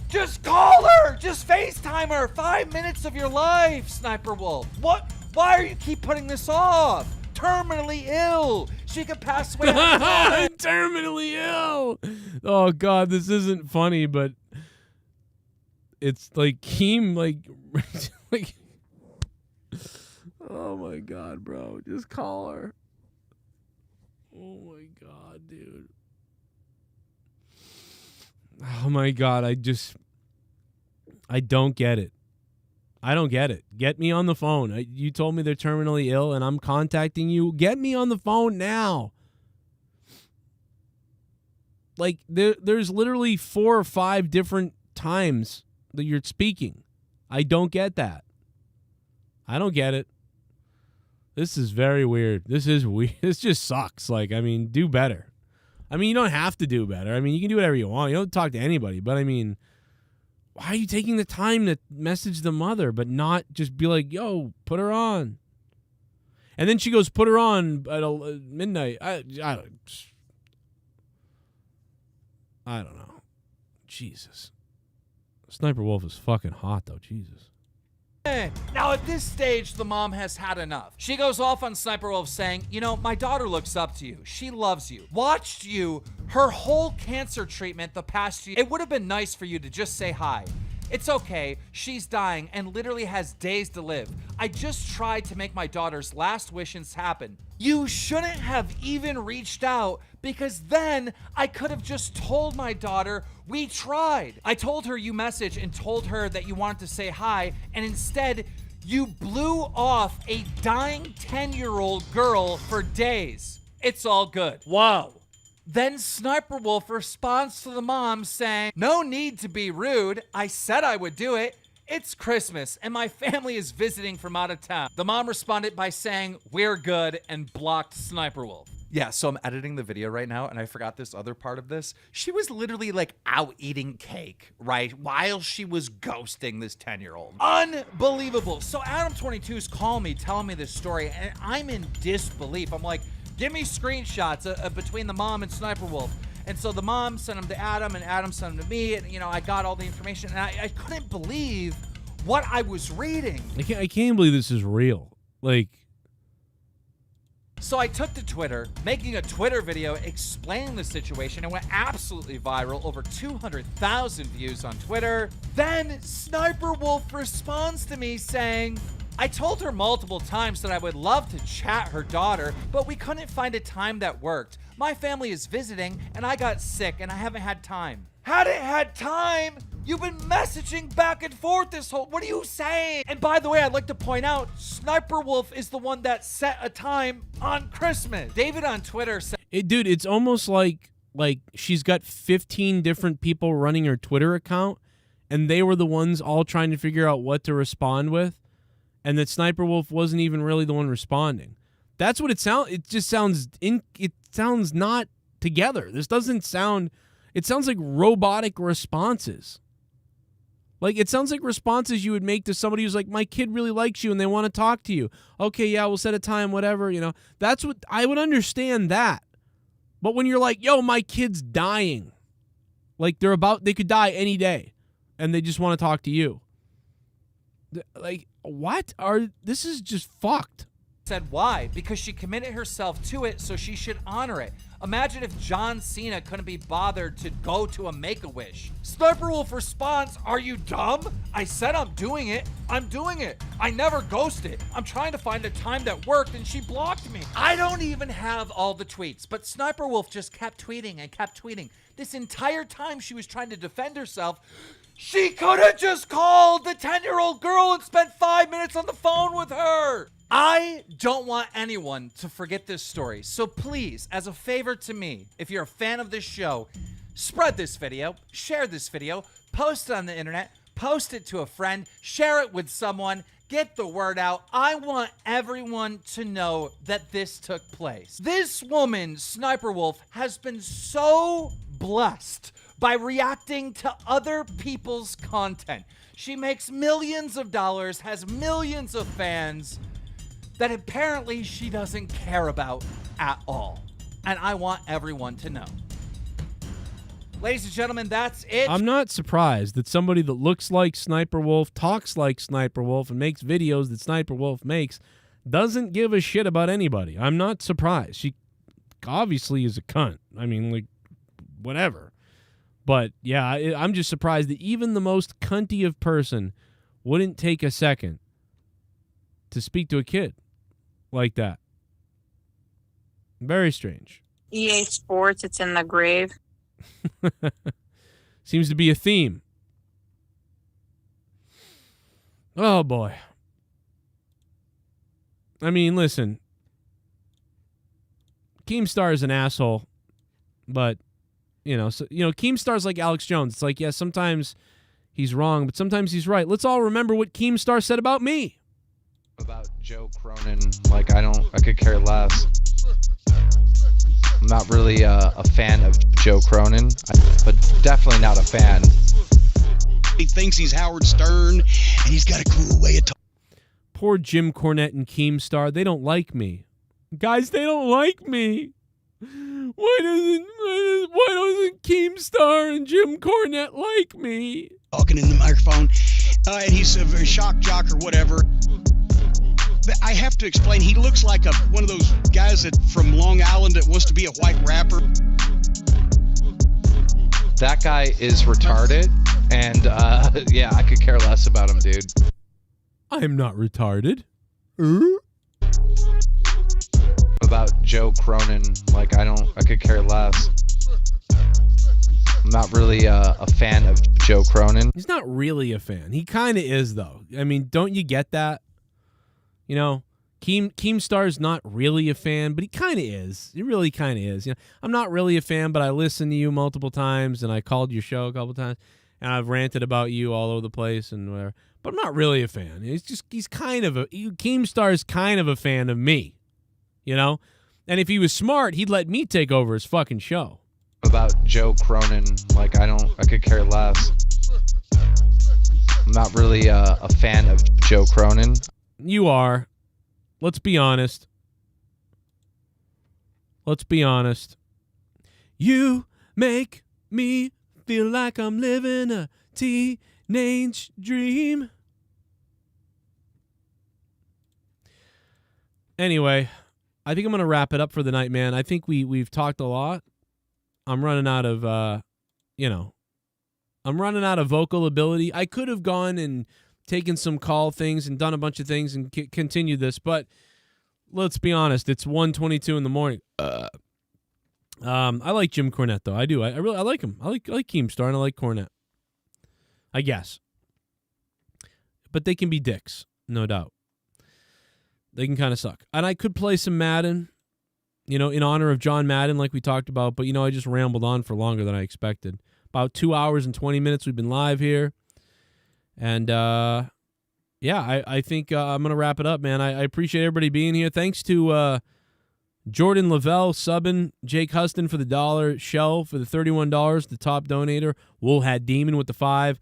Just call her! Just FaceTime her! 5 minutes of your life, Sniper Wolf. What? Why are you keep putting this off? Terminally ill. She could pass away. Terminally ill. Oh God, this isn't funny, but it's like Keem, like, oh my God, bro, just call her. Oh my God, dude. Oh my God, I don't get it. I don't get it. Get me on the phone. You told me they're terminally ill and I'm contacting you. Get me on the phone now. Like, there's literally 4 or 5 different times that you're speaking. I don't get that. I don't get it. This is very weird. This is weird. This just sucks. Like, I mean, do better. I mean, you don't have to do better. I mean, you can do whatever you want. You don't talk to anybody. But, I mean, why are you taking the time to message the mother but not just be like, yo, put her on? And then she goes, put her on at midnight. I don't know. Jesus. Sniper Wolf is fucking hot, though. Jesus. Now, at this stage, the mom has had enough. She goes off on Sniper Wolf saying, you know, my daughter looks up to you. She loves you. Watched you her whole cancer treatment the past year. It would have been nice for you to just say hi. It's okay. She's dying and literally has days to live. I just tried to make my daughter's last wishes happen. You shouldn't have even reached out, because then I could have just told my daughter we tried. I told her you messaged and told her that you wanted to say hi, and instead you blew off a dying 10-year-old girl for days. It's all good. Wow. Then Sniper Wolf responds to the mom saying, no need to be rude. I said I would do it. It's Christmas and my family is visiting from out of town. The mom responded by saying, we're good, and blocked Sniper Wolf. Yeah, so I'm editing the video right now, and I forgot this other part of this. She was literally, like, out eating cake, right, while she was ghosting this 10-year-old. Unbelievable. So Adam22 is calling me, telling me this story, and I'm in disbelief. I'm like, give me screenshots between the mom and Sniper Wolf. And so the mom sent them to Adam, and Adam sent them to me, and, you know, I got all the information, and I couldn't believe what I was reading. I can't believe this is real. Like... So I took to Twitter, making a Twitter video explaining the situation. It went absolutely viral, over 200,000 views on Twitter. Then Sniper Wolf responds to me saying, I told her multiple times that I would love to chat her daughter, but we couldn't find a time that worked. My family is visiting, and I got sick, and I haven't had time. Hadn't had time? You've been messaging back and forth this whole... What are you saying? And by the way, I'd like to point out, Sniper Wolf is the one that set a time on Christmas. David on Twitter said... Dude, it's almost like she's got 15 different people running her Twitter account, and they were the ones all trying to figure out what to respond with, and that Sniper Wolf wasn't even really the one responding. That's what it sounds... It just sounds... It sounds not together. This doesn't sound... It sounds like robotic responses. Like, it sounds like responses you would make to somebody who's like, my kid really likes you and they want to talk to you. Okay, yeah, we'll set a time, whatever, you know. That's what, I would understand that. But when you're like, yo, my kid's dying. Like, they could die any day. And they just want to talk to you. Like, what? This is just fucked. said why? Because she committed herself to it, so she should honor it. Imagine if John Cena couldn't be bothered to go to a Make-A-Wish. Sniper Wolf responds, are you dumb? I said I'm doing it. I'm doing it. I never ghosted. I'm trying to find a time that worked and she blocked me. I don't even have all the tweets, but Sniper Wolf just kept tweeting and kept tweeting. This entire time she was trying to defend herself. She could have just called the 10-year-old girl and spent 5 minutes on the phone with her. I don't want anyone to forget this story. So please, as a favor to me, if you're a fan of this show, spread this video, share this video, post it on the internet, post it to a friend, share it with someone, get the word out. I want everyone to know that this took place. This woman, Sniper Wolf, has been so blessed by reacting to other people's content. She makes millions of dollars, has millions of fans that apparently she doesn't care about at all. And I want everyone to know. Ladies and gentlemen, that's it. I'm not surprised that somebody that looks like Sniper Wolf, talks like Sniper Wolf, and makes videos that Sniper Wolf makes doesn't give a shit about anybody. I'm not surprised. She obviously is a cunt. I mean, like, whatever. But, yeah, I'm just surprised that even the most cunty of person wouldn't take a second to speak to a kid like that. Very strange. EA Sports, it's in the grave. Seems to be a theme. Oh, boy. I mean, listen. Keemstar is an asshole, but, Keemstar's like Alex Jones. It's like, yeah, sometimes he's wrong, but sometimes he's right. Let's all remember what Keemstar said about me. About Joe Cronin, I could care less. I'm not really a fan of Joe Cronin, but definitely not a fan. He thinks he's Howard Stern, and he's got a cool way of talking. Poor Jim Cornette and Keemstar, they don't like me. Guys, they don't like me. Why doesn't Keemstar and Jim Cornette like me? Talking in the microphone, and he's a very shock jock or whatever. I have to explain, he looks like one of those guys from Long Island that wants to be a white rapper. That guy is retarded, and yeah, I could care less about him, dude. I am not retarded. About Joe Cronin, I could care less. I'm not really a fan of Joe Cronin. He's not really a fan. He kind of is, though. I mean, don't you get that? Keemstar's not really a fan, but he kind of is. He really kind of is. I'm not really a fan, but I listened to you multiple times, and I called your show a couple times, and I've ranted about you all over the place and whatever. But I'm not really a fan. Keemstar's kind of a fan of me, And if he was smart, he'd let me take over his fucking show. About Joe Cronin, I could care less. I'm not really a fan of Joe Cronin. You are. Let's be honest. You make me feel like I'm living a teenage dream. Anyway, I think I'm going to wrap it up for the night, man. I think we've talked a lot. I'm running out of, I'm running out of vocal ability. I could have gone and taken some call things and done a bunch of things and continued this, but let's be honest, it's 1:22 in the morning. I like Jim Cornette, though. I do. I like him. I like Keemstar, and I like Cornette. I guess. But they can be dicks, no doubt. They can kind of suck. And I could play some Madden, in honor of John Madden like we talked about, but, I just rambled on for longer than I expected. About 2 hours and 20 minutes we've been live here. And, I think I'm going to wrap it up, man. I appreciate everybody being here. Thanks to Jordan Lavelle subbing, Jake Huston for the $1, Shell for the $31, the top donator, Woolhat Demon with the $5,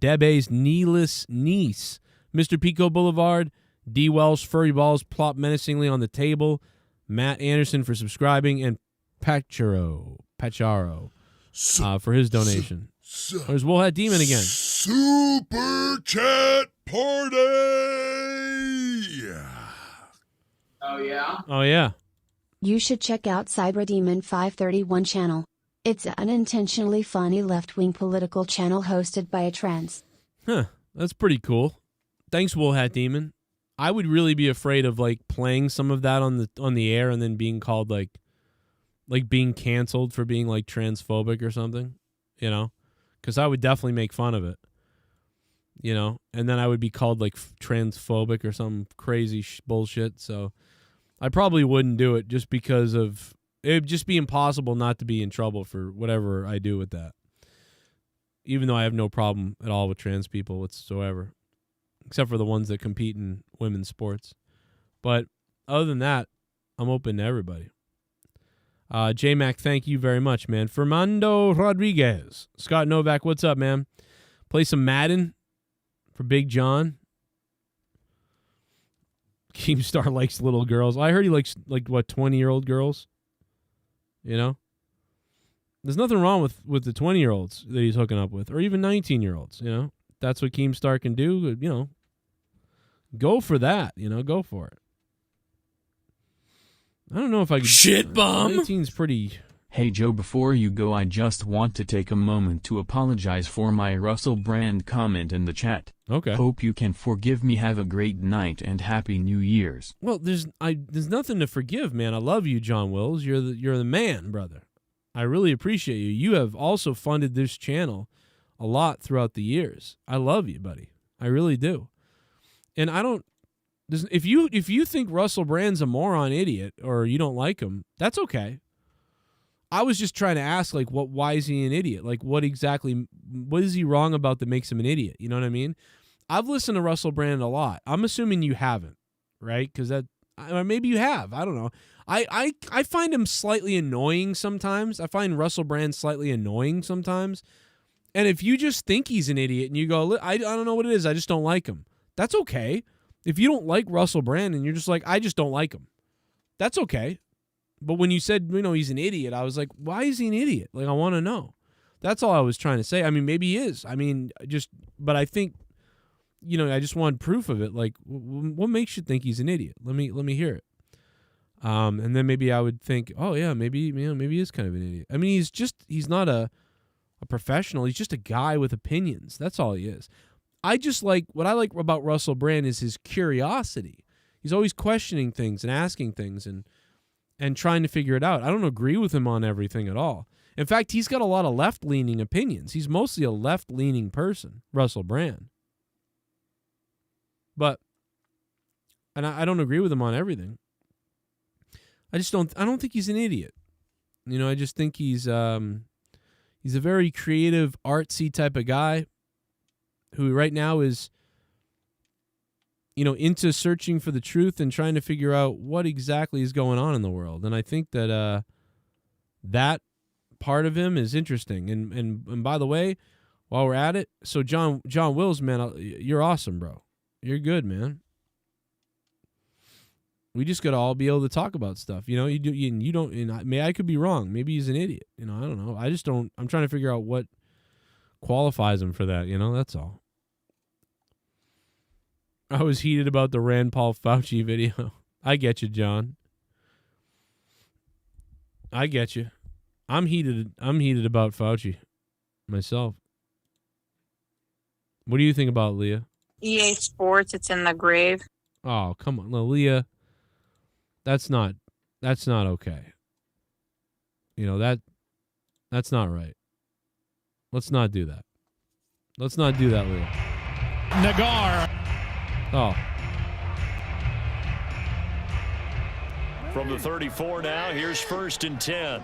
Debe's Kneeless Niece, Mr. Pico Boulevard, DWELSH, Furry Balls, plop menacingly on the table, Matt Anderson for subscribing, and Pacharo for his donation. There's Woolhat Demon again. Super Chat Party! Oh, yeah? Oh, yeah. You should check out Cyberdemon 531 channel. It's an unintentionally funny left-wing political channel hosted by a trans. Huh. That's pretty cool. Thanks, Woolhat Demon. I would really be afraid of like playing some of that on the air and then being called like being canceled for being like transphobic or something, you know? Because I would definitely make fun of it, you know? And then I would be called like transphobic or some crazy bullshit. So I probably wouldn't do it just because of it would just be impossible not to be in trouble for whatever I do with that. Even though I have no problem at all with trans people whatsoever, except for the ones that compete in women's sports. But other than that, I'm open to everybody. J-Mac, thank you very much, man. Fernando Rodriguez. Scott Novak, what's up, man? Play some Madden for Big John. Keemstar likes little girls. I heard he likes, like, what, 20-year-old girls? You know? There's nothing wrong with the 20-year-olds that he's hooking up with, or even 19-year-olds, you know? That's what Keemstar can do, you know. Go for that, you know? Go for it. I don't know if I could... Shit bomb! 19's pretty... Hey Joe, before you go, I just want to take a moment to apologize for my Russell Brand comment in the chat. Okay. Hope you can forgive me. Have a great night and Happy New Year's. Well, there's nothing to forgive, man. I love you, John Wills. You're the man, brother. I really appreciate you. You have also funded this channel a lot throughout the years. I love you, buddy. I really do. And I don't... If you think Russell Brand's a moron idiot or you don't like him, that's okay. I was just trying to ask, like, why is he an idiot? Like, what is he wrong about that makes him an idiot? You know what I mean? I've listened to Russell Brand a lot. I'm assuming you haven't, right? Because or maybe you have. I don't know. I find him slightly annoying sometimes. I find Russell Brand slightly annoying sometimes. And if you just think he's an idiot and you go, I don't know what it is, I just don't like him. That's okay. If you don't like Russell Brand and you're just like, I just don't like him, that's okay. But when you said, you know, he's an idiot, I was like, why is he an idiot? Like, I want to know. That's all I was trying to say. I mean, maybe he is. I mean, but I think, you know, I just want proof of it. Like, what makes you think he's an idiot? Let me hear it. And then maybe I would think, oh yeah, maybe he is kind of an idiot. I mean, he's not a professional. He's just a guy with opinions. That's all he is. What I like about Russell Brand is his curiosity. He's always questioning things and asking things and trying to figure it out. I don't agree with him on everything at all. In fact, he's got a lot of left-leaning opinions. He's mostly a left-leaning person, Russell Brand. And I don't agree with him on everything. I don't think he's an idiot. You know, I just think he's a very creative, artsy type of guy who right now is, you know, into searching for the truth and trying to figure out what exactly is going on in the world. And I think that that part of him is interesting. And by the way, while we're at it, so John Wills, man, you're awesome, bro. You're good, man. We just got to all be able to talk about stuff. You know, you don't, and I could be wrong. Maybe he's an idiot. You know, I don't know. I'm trying to figure out what qualifies him for that. You know, that's all. I was heated about the Rand Paul Fauci video. I get you, John. I get you. I'm heated about Fauci myself. What do you think about Leah? EA Sports, it's in the grave. Oh, come on, Leah. That's not okay. You know, that's not right. Let's not do that. Let's not do that, Leah. Nagar. Oh. From the 34 now, here's 1st and 10.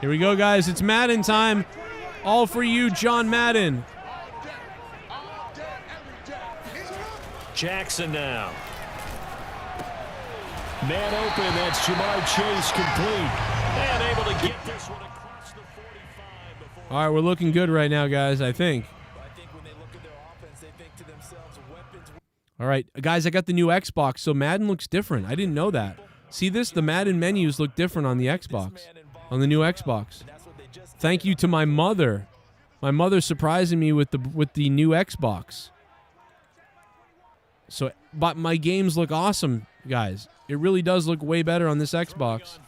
Here we go, guys. It's Madden time. All for you, John Madden. Jackson now. Man open, that's Jamar Chase complete. And able to get this one across the 45 before. All right, we're looking good right now, guys, I think. All right, guys, I got the new Xbox, so Madden looks different. I didn't know that. See this? The Madden menus look different on the Xbox, on the new Xbox. Thank you to my mother. My mother surprising me with the new Xbox. So but my games look awesome, guys. It really does look way better on this Xbox.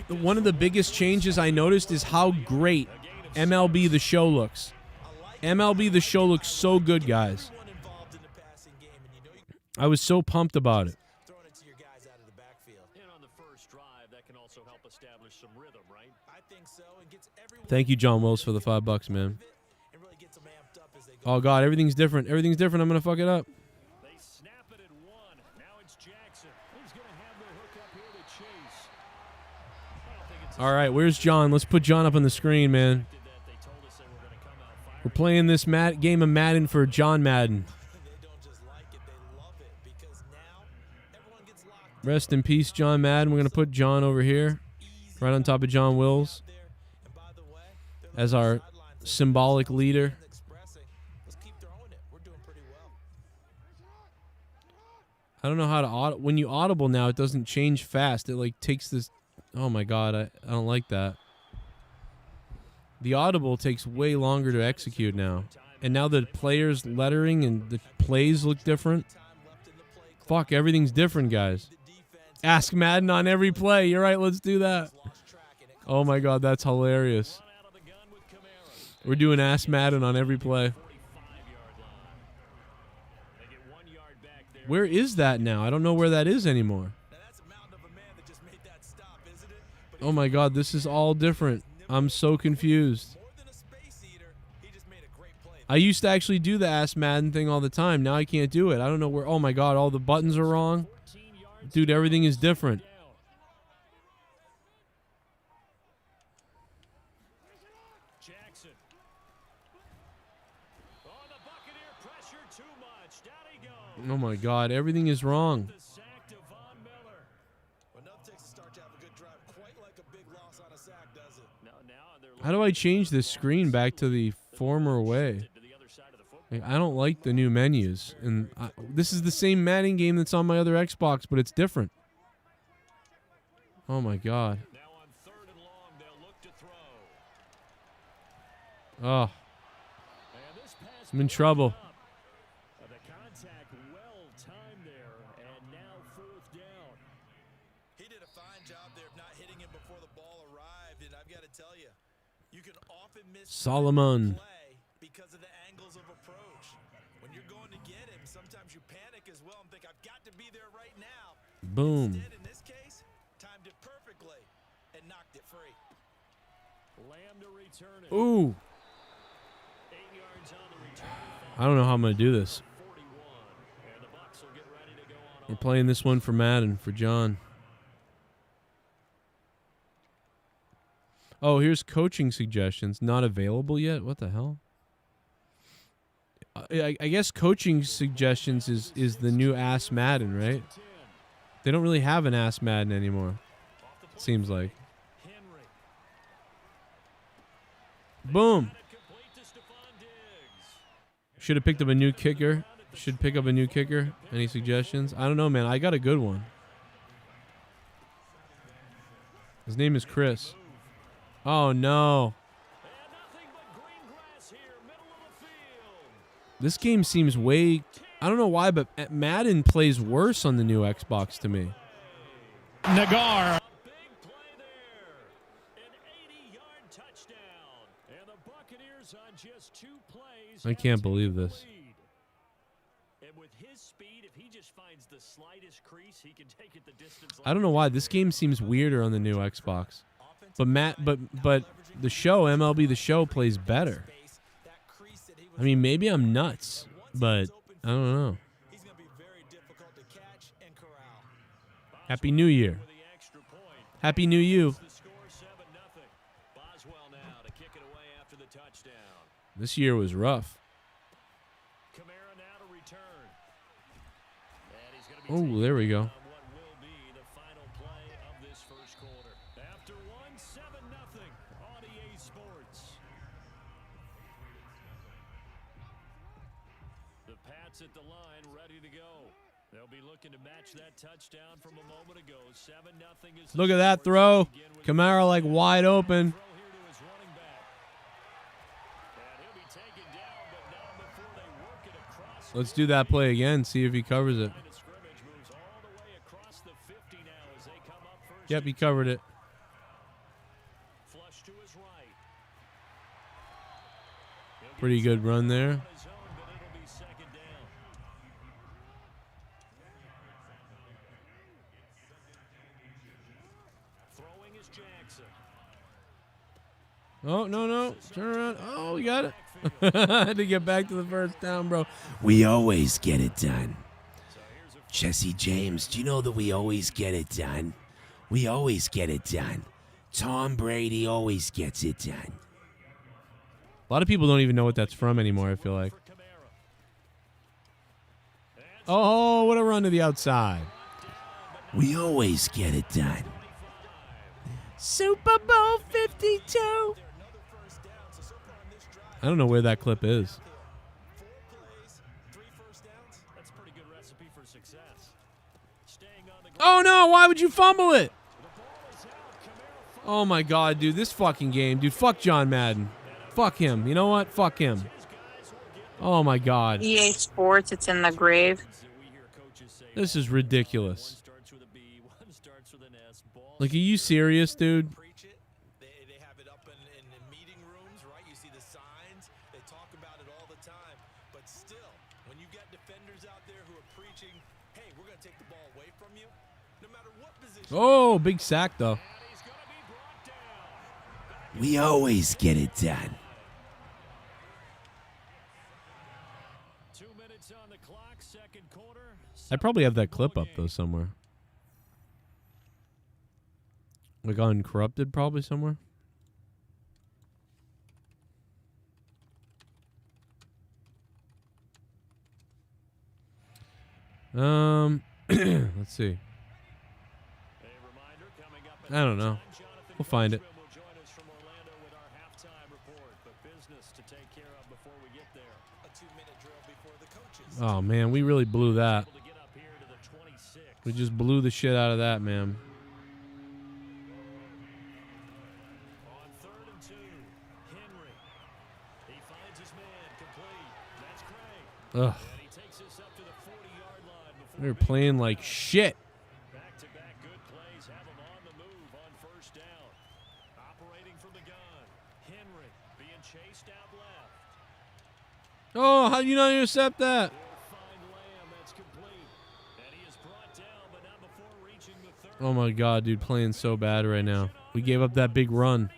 One of the biggest changes I noticed is how great MLB The Show looks. MLB The Show looks so good, guys. I was so pumped about it. Thank you, John Wills, for the $5, man. Oh, God, everything's different. Everything's different. I'm going to fuck it up. All right, where's John? Let's put John up on the screen, man. We're playing this game of Madden for John Madden. Rest in peace, John Madden. We're going to put John over here, right on top of John Wills, as our symbolic leader. I don't know how to when you audible now, it doesn't change fast. It like takes this. Oh my God, I don't like that. The audible takes way longer to execute now. And now the players' lettering and the plays look different. Fuck, everything's different, guys. Ask Madden on every play. You're right, let's do that. Oh my God, that's hilarious. We're doing Ask Madden on every play. Where is that now? I don't know where that is anymore. Oh my God, this is all different. I'm so confused. I used to actually do the Ask Madden thing all the time. Now I can't do it. I don't know where. Oh my God, all the buttons are wrong. Dude, everything is different. Oh my God, everything is wrong. How do I change this screen back to the former way? Like, I don't like the new menus. And this is the same Madden game that's on my other Xbox, but it's different. Oh my God. Oh. I'm in trouble. Solomon. Because of the angles of approach. When you're going to get him, sometimes you panic as well and think, I've got to be there right now. Boom. Instead, in this case, timed it perfectly and knocked it free. Lamb to return it. Ooh. 8 yards on the return. I don't know how I'm going to do this. We're playing this one for Madden, for John. Oh, here's coaching suggestions. Not available yet? What the hell? I guess coaching suggestions is the new Ask Madden, right? They don't really have an Ask Madden anymore. It seems like. Boom. Should have picked up a new kicker. Should pick up a new kicker. Any suggestions? I don't know, man. I got a good one. His name is Chris. Oh, no. This game seems way... I don't know why, but Madden plays worse on the new Xbox to me. Nagar. I can't believe this. I don't know why. This game seems weirder on the new Xbox. But the show, MLB The Show, plays better. I mean, maybe I'm nuts, but I don't know. Happy New Year. Happy New You. This year was rough. Oh, there we go. At the line, ready to go. They'll be looking to match that touchdown from a moment ago. 7-0 is. Look at that throw. Kamara like wide open. Let's do that play again. See if he covers it. Yep, he covered it. Pretty good run there. Oh, no. Turn around. Oh, we got it. I had to get back to the first down, bro. We always get it done. Jesse James, do you know that we always get it done? We always get it done. Tom Brady always gets it done. A lot of people don't even know what that's from anymore, I feel like. Oh, what a run to the outside. We always get it done. Super Bowl 52. I don't know where that clip is. Oh, no. Why would you fumble it? Oh, my God, dude. This fucking game. Dude, fuck John Madden. Fuck him. You know what? Fuck him. Oh, my God. EA Sports, it's in the grave. This is ridiculous. Like, are you serious, dude? Oh, big sack, though. We always get it done. I probably have that clip up, though, somewhere. Like Uncorrupted, probably somewhere. Let's see. I don't know. We'll find it. Oh, man, we really blew that. We just blew the shit out of that, man. Ugh. We were playing like shit. Oh, how do you not intercept that? Oh my God, dude, playing so bad right now. We gave up that big run.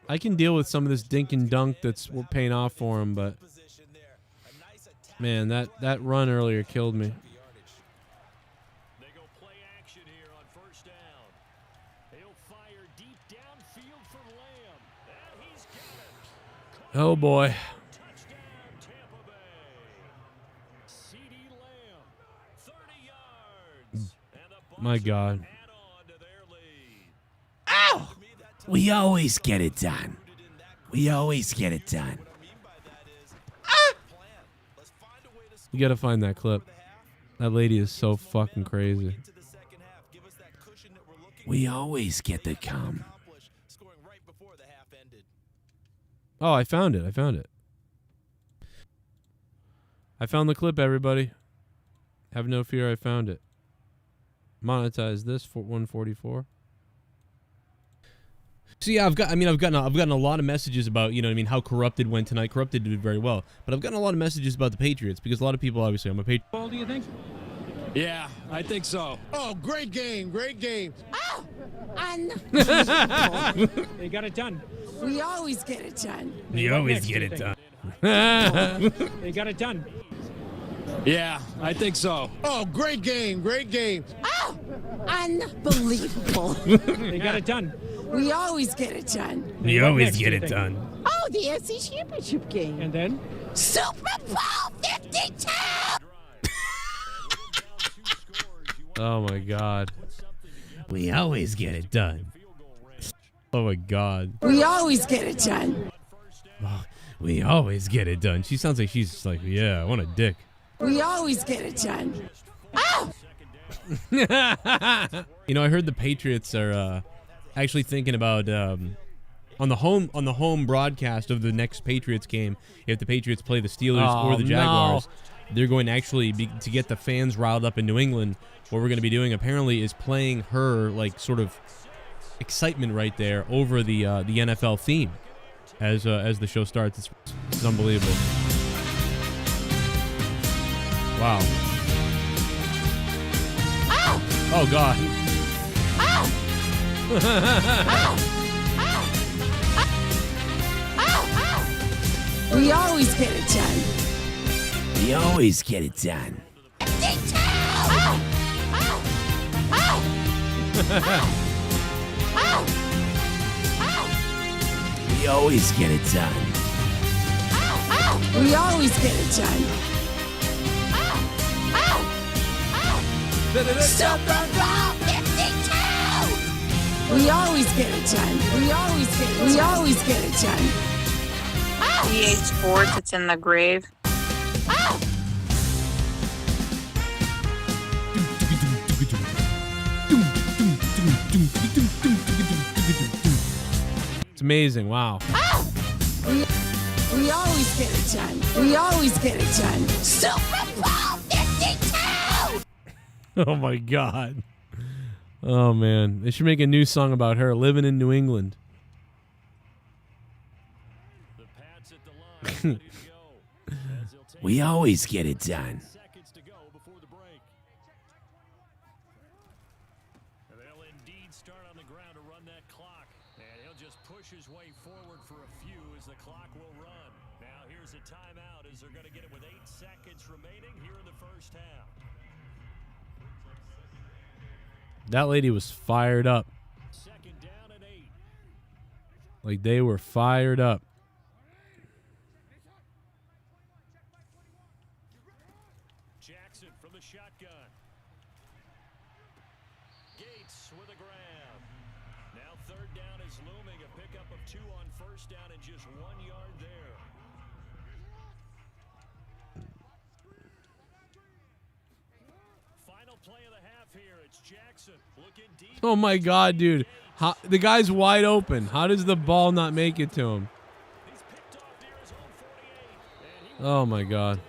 I can deal with some of this dink and dunk that's paying off for him, but man, that run earlier killed me. Oh boy. My God. Ow! We always get it done. We always get it done. You gotta find that clip. That lady is so fucking crazy. We always get the cum. Oh, I found it. I found it. I found the clip, everybody. Have no fear, I found it. Monetize this for 144. So yeah, I've gotten a lot of messages about, you know what I mean, how Corrupted went tonight. Corrupted did very well, but I've gotten a lot of messages about the Patriots because a lot of people, obviously, I'm a Patriot. Well, do you think? Yeah, I think so. Oh, great game, great game. Oh, They got it done. we always get it done. We always get it done. They got it done. Yeah, I think so. Oh, great game, great game. Oh, unbelievable. They got it done. We always get it done. We always get it done. Oh, the SC Championship game. And then? Super Bowl 52! Oh my God. We always get it done. Oh my God. We always get it done. We always get it done. She sounds like she's just like, yeah, I want a dick. We always get it done. Oh! You know, I heard the Patriots are actually thinking about on the home broadcast of the next Patriots game, if the Patriots play the Steelers or the Jaguars, they're going to actually to get the fans riled up in New England. What we're going to be doing apparently is playing her like sort of excitement right there over the NFL theme as the show starts. It's unbelievable. Wow. Ow! Oh God. Ow! We always get it done. We always get it done. We always get it done. We always get it done. Super Bowl 52! We always get it done. We always get it done. We always get it done. EA Sports, it's in the grave. It's amazing. Wow. We always get it done. We always get it done. Super Bowl 52! Oh my God. Oh man, they should make a new song about her living in New England. We always get it done. They'll indeed start on the ground to run that clock, and he'll just push his way forward for a few as the clock will run. Now here's a timeout as they're going to get it with 8 seconds remaining here in the first half. That lady was fired up. Second down and 8. Like they were fired up. Jackson from the shotgun. Gates with a grab. Now third down is looming. A pickup of 2 on first down and just 1 yard there. Final play of the half here. It's Jackson looking deep. Oh my God, dude. The guy's wide open. How does the ball not make it to him? Oh my God.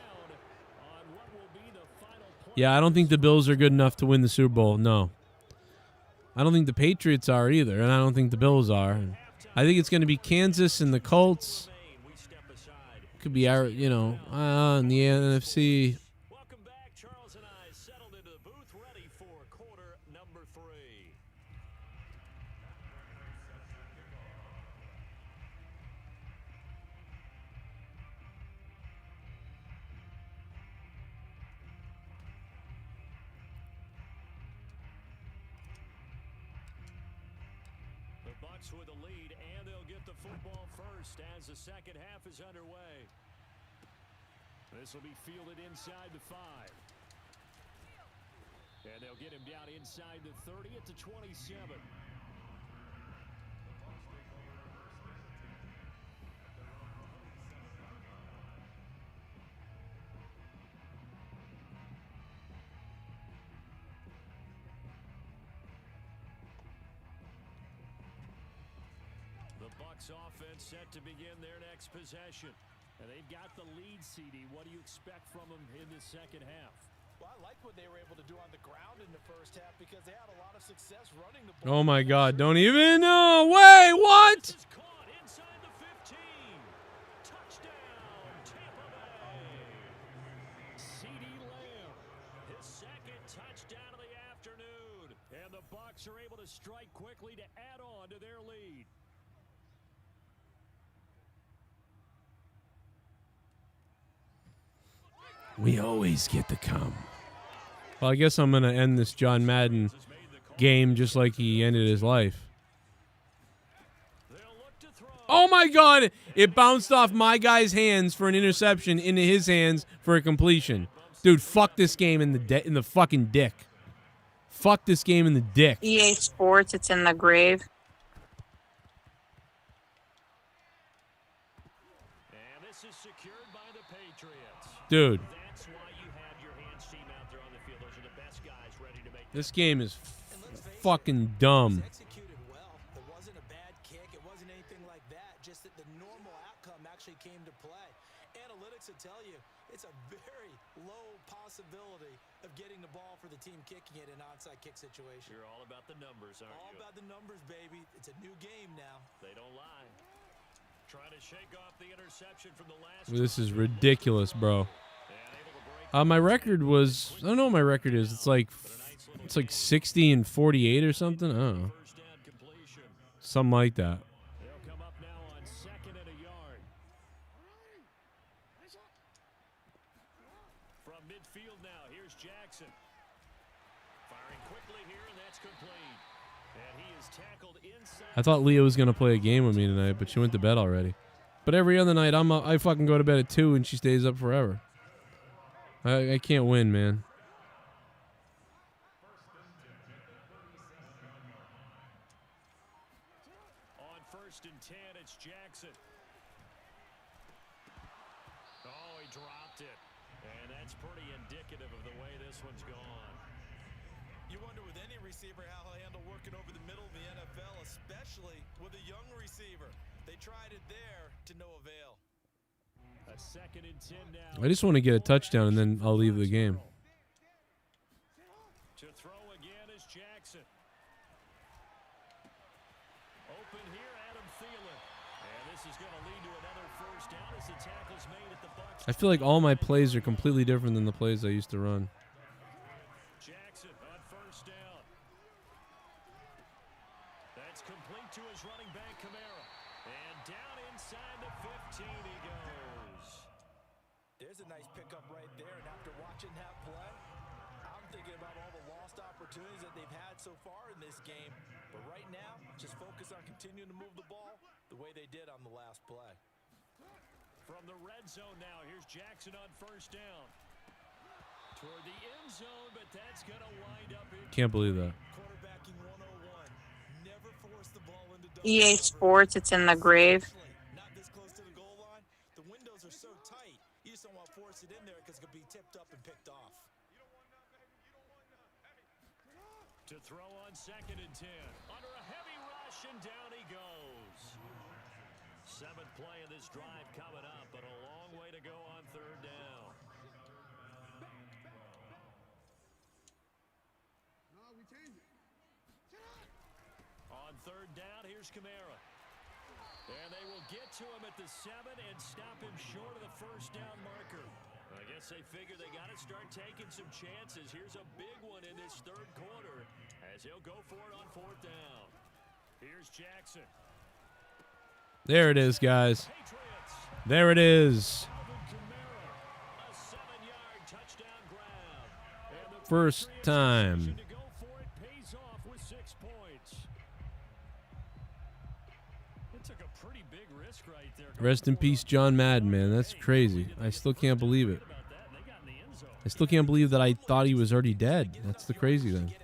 Yeah, I don't think the Bills are good enough to win the Super Bowl. No. I don't think the Patriots are either, and I don't think the Bills are. I think it's going to be Kansas and the Colts. Could be our, in the NFC. With a lead, and they'll get the football first as the second half is underway. This will be fielded inside the 5. And they'll get him down inside the 30 at the 27. Offense set to begin their next possession. And they've got the lead, CD. What do you expect from them in the second half? Well, I like what they were able to do on the ground in the first half because they had a lot of success running the ball. Oh my God, don't even know. Wait, what? Caught inside the 15. Touchdown, Tampa Bay. CD Lamb, his second touchdown of the afternoon. And the Bucs are able to strike quickly to add on to their lead. We always get the cum. Well, I guess I'm going to end this John Madden game just like he ended his life. Oh, my God. It bounced off my guy's hands for an interception into his hands for a completion. Dude, fuck this game in the fucking dick. Fuck this game in the dick. EA Sports, it's in the grave. And this is secured by the Patriots. Dude. That's why you have your hands team out there on the field. Those are the best guys ready to make This game is fucking dumb. Executed well. It wasn't a bad kick. It wasn't anything like that, just that the normal outcome actually came to play. Analytics will tell you it's a very low possibility of getting the ball for the team kicking it in an onside kick situation. You're all about the numbers, aren't All you? about the numbers, baby. It's a new game now. They don't lie. Trying to shake off the interception from the last. This is ridiculous, bro. My record was, I don't know what my record is. It's like 60 and 48 or something. I don't know. Something like that. They'll come up now on 2nd and a yard. From midfield now, here's Jackson. Firing quickly here, and that's complete. And he is tackled inside. I thought Leah was gonna play a game with me tonight, but she went to bed already. But every other night, I fucking go to bed at 2 and she stays up forever. I can't win, man. On 1st and 10, it's Jackson. Oh, he dropped it. And that's pretty indicative of the way this one's gone. You wonder with any receiver how he'll handle working over the middle of the NFL, especially with a young receiver. They tried it there to no avail. A 2nd and 10 now. I just want to get a touchdown and then I'll leave the game. To throw again is Jackson. Open here, Adam Thielen. And this is going to lead to another first down as the tackle's made at the Bucs. I feel like all my plays are completely different than the plays I used to run. Jackson on 1st down. That's complete to his running back, Kamara. And down inside the 15 he goes. There's a nice pickup right there, and after watching that play, I'm thinking about all the lost opportunities that they've had so far in this game. But right now, just focus on continuing to move the ball the way they did on the last play. From the red zone now, here's Jackson on 1st down. Toward the end zone, but that's going to wind up in. Can't believe that. Quarterbacking 101. Never force the ball into EA Sports, it's in the grave. not this close to the goal line. The windows are so tight. You just don't want to force it in there because it could be tipped up and picked off. To throw on 2nd and 10. Under a heavy rush, and down he goes. 7th play of this drive coming up, but a long way to go on 3rd down. On 3rd down, here's Kamara. And they will get to him at the 7 and stop him short of the first down marker. I guess they figure they got to start taking some chances. Here's a big one in this 3rd quarter as he'll go for it on 4th down. Here's Jackson. There it is, guys. There it is. First time. Rest in peace, John Madden, man. That's crazy. I still can't believe it. I still can't believe that I thought he was already dead. That's the crazy thing.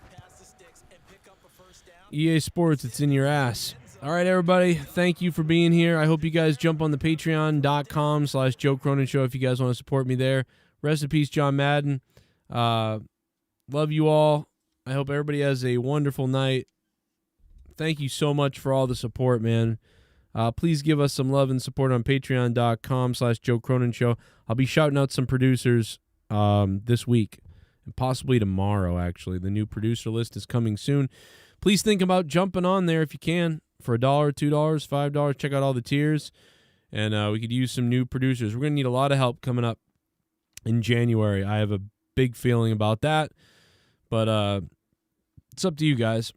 EA Sports, it's in your ass. All right, everybody. Thank you for being here. I hope you guys jump on the patreon.com/Joe Cronin Show if you guys want to support me there. Rest in peace, John Madden. Love you all. I hope everybody has a wonderful night. Thank you so much for all the support, man. Please give us some love and support on patreon.com/Joe Cronin Show. I'll be shouting out some producers this week and possibly tomorrow, actually. The new producer list is coming soon. Please think about jumping on there if you can for $1, $2, $5. Check out all the tiers, and we could use some new producers. We're going to need a lot of help coming up in January. I have a big feeling about that, but it's up to you guys.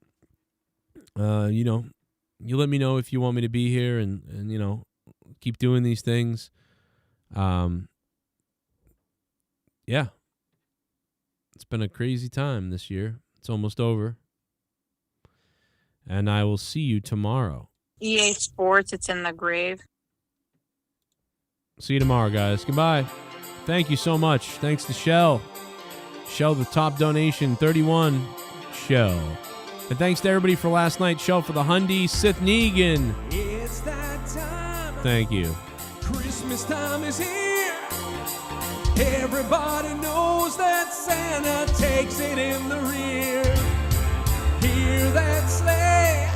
You let me know if you want me to be here and keep doing these things. Yeah. It's been a crazy time this year. It's almost over. And I will see you tomorrow. EA Sports, it's in the grave. See you tomorrow, guys. Goodbye. Thank you so much. Thanks to Shell. Shell, the top donation, 31. Shell. And thanks to everybody for last night. Shell for the Hyundai, SITH NEGAN. It's that time. Thank you. Christmas time is here. Everybody knows that Santa takes it in the rear. Hear that sleigh.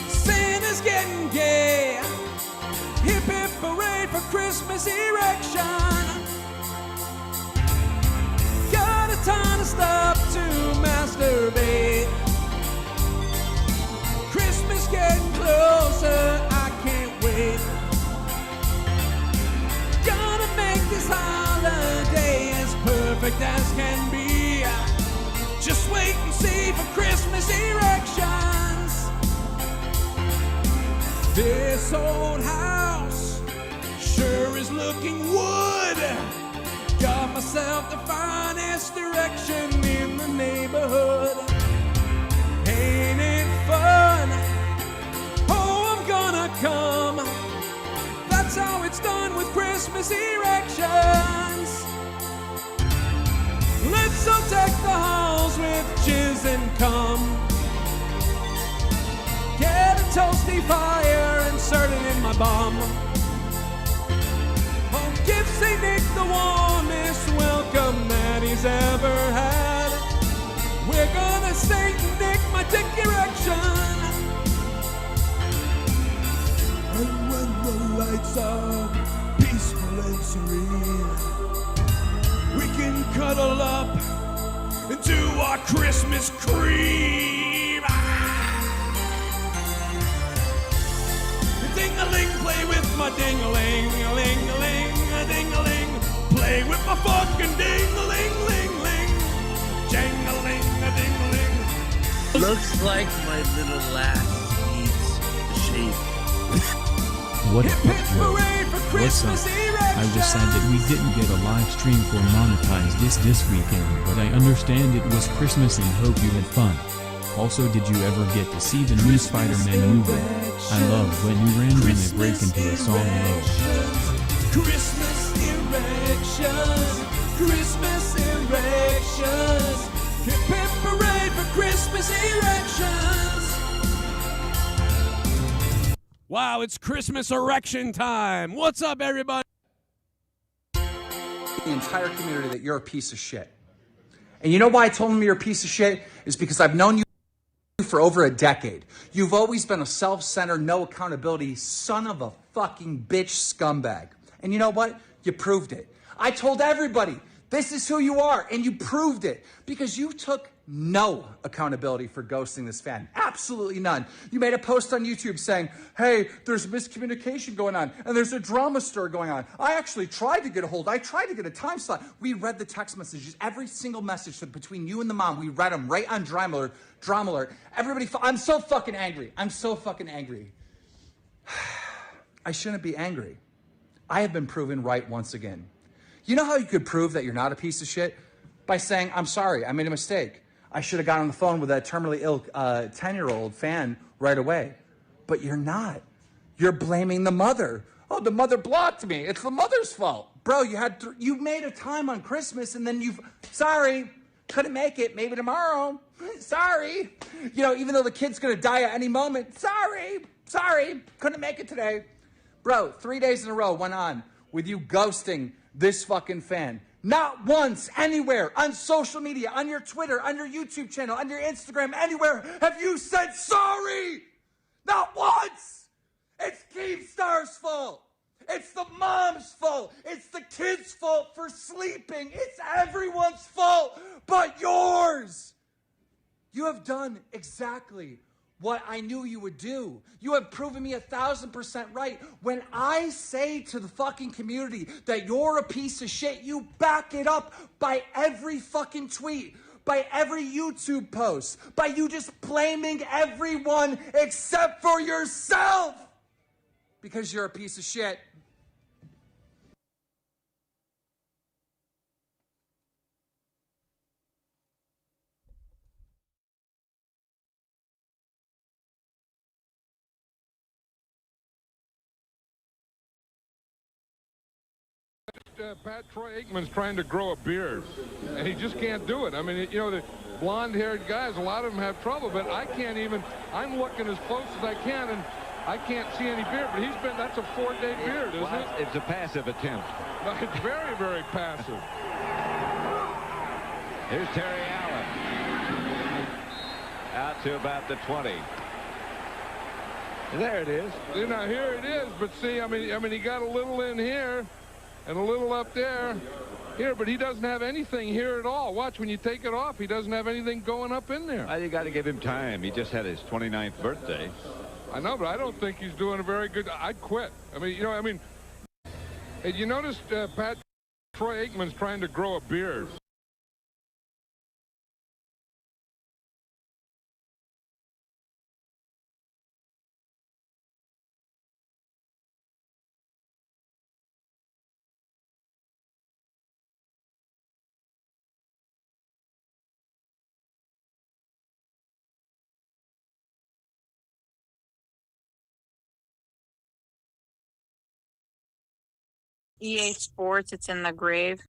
Santa's getting gay. Hip hip parade for Christmas erection. Got a ton of stuff to masturbate. Christmas getting closer, I can't wait. Gonna make this holiday as perfect as can be. Just wait and see for Christmas erections. This old house sure is looking wood. Got myself the finest erection in the neighborhood. Ain't it fun? Oh, I'm gonna come. That's how it's done with Christmas erections. Let's all deck the halls with jizz and cum. Get a toasty fire, insert it in my bum. Oh, give St. Nick the warmest welcome that he's ever had. We're gonna St. Nick my dick erection. And when the lights are peaceful and serene, we can cuddle up into our Christmas cream. Ding-a-ling, play with my ding-a-ling, a-ling, a ding-a-ling. Play with my fucking ding-a-ling, ling-ling. Jang-a-ling, a ding-a-ling. Looks like my little lass needs a shave. What up, Joe? What's up? I was sad that we didn't get a live stream for Monetize this weekend, but I understand it was Christmas and hope you had fun. Also, did you ever get to see the new Spider-Man movie? I love when you randomly break into a song alone. Christmas erections, Christmas erections. Hip hip parade for Christmas erections. Wow, it's Christmas erection time. What's up, everybody? The entire community that you're a piece of shit. And you know why I told them you're a piece of shit? Is because I've known you for over a decade. You've always been a self-centered, no accountability son of a fucking bitch scumbag. And you know what? You proved it. I told everybody, this is who you are, and you proved it. Because you took no accountability for ghosting this fan. Absolutely none. You made a post on YouTube saying, hey, there's miscommunication going on, and there's a drama stir going on. I actually tried to get a hold. I tried to get a time slot. We read the text messages, every single message between you and the mom. We read them right on Drama Alert. Everybody, I'm so fucking angry. I'm so fucking angry. I shouldn't be angry. I have been proven right once again. You know how you could prove that you're not a piece of shit? By saying, I'm sorry, I made a mistake. I should have got on the phone with that terminally ill 10-year-old fan right away. But you're not. You're blaming the mother. Oh, the mother blocked me. It's the mother's fault. Bro, you made a time on Christmas and then sorry, couldn't make it. Maybe tomorrow. Sorry. You know, even though the kid's going to die at any moment. Sorry, couldn't make it today. Bro, 3 days in a row went on with you ghosting this fucking fan. Not once, anywhere, on social media, on your Twitter, on your YouTube channel, on your Instagram, anywhere, have you said sorry? Not once! It's Keemstar's fault. It's the mom's fault. It's the kid's fault for sleeping. It's everyone's fault but yours. You have done exactly what I knew you would do. You have proven me 1,000% right. When I say to the fucking community that you're a piece of shit, you back it up by every fucking tweet, by every YouTube post, by you just blaming everyone except for yourself because you're a piece of shit. Pat Troy Aikman's trying to grow a beard, and he just can't do it. I mean, you know, the blonde-haired guys, a lot of them have trouble, but I can't even, I'm looking as close as I can, and I can't see any beard, but that's a 4-day beard, isn't it? It's a passive attempt. No, it's very, very passive. Here's Terry Allen. Out to about the 20. There it is. See, now here it is, but see, I mean, he got a little in here and a little up there. Here, but he doesn't have anything here at all. Watch, when you take it off, he doesn't have anything going up in there. Well, you got to give him time. He just had his 29th birthday. I know, but I don't think he's doing a very good. I'd quit. I mean, you know, hey, you noticed Troy Aikman's trying to grow a beard. EA Sports, it's in the grave.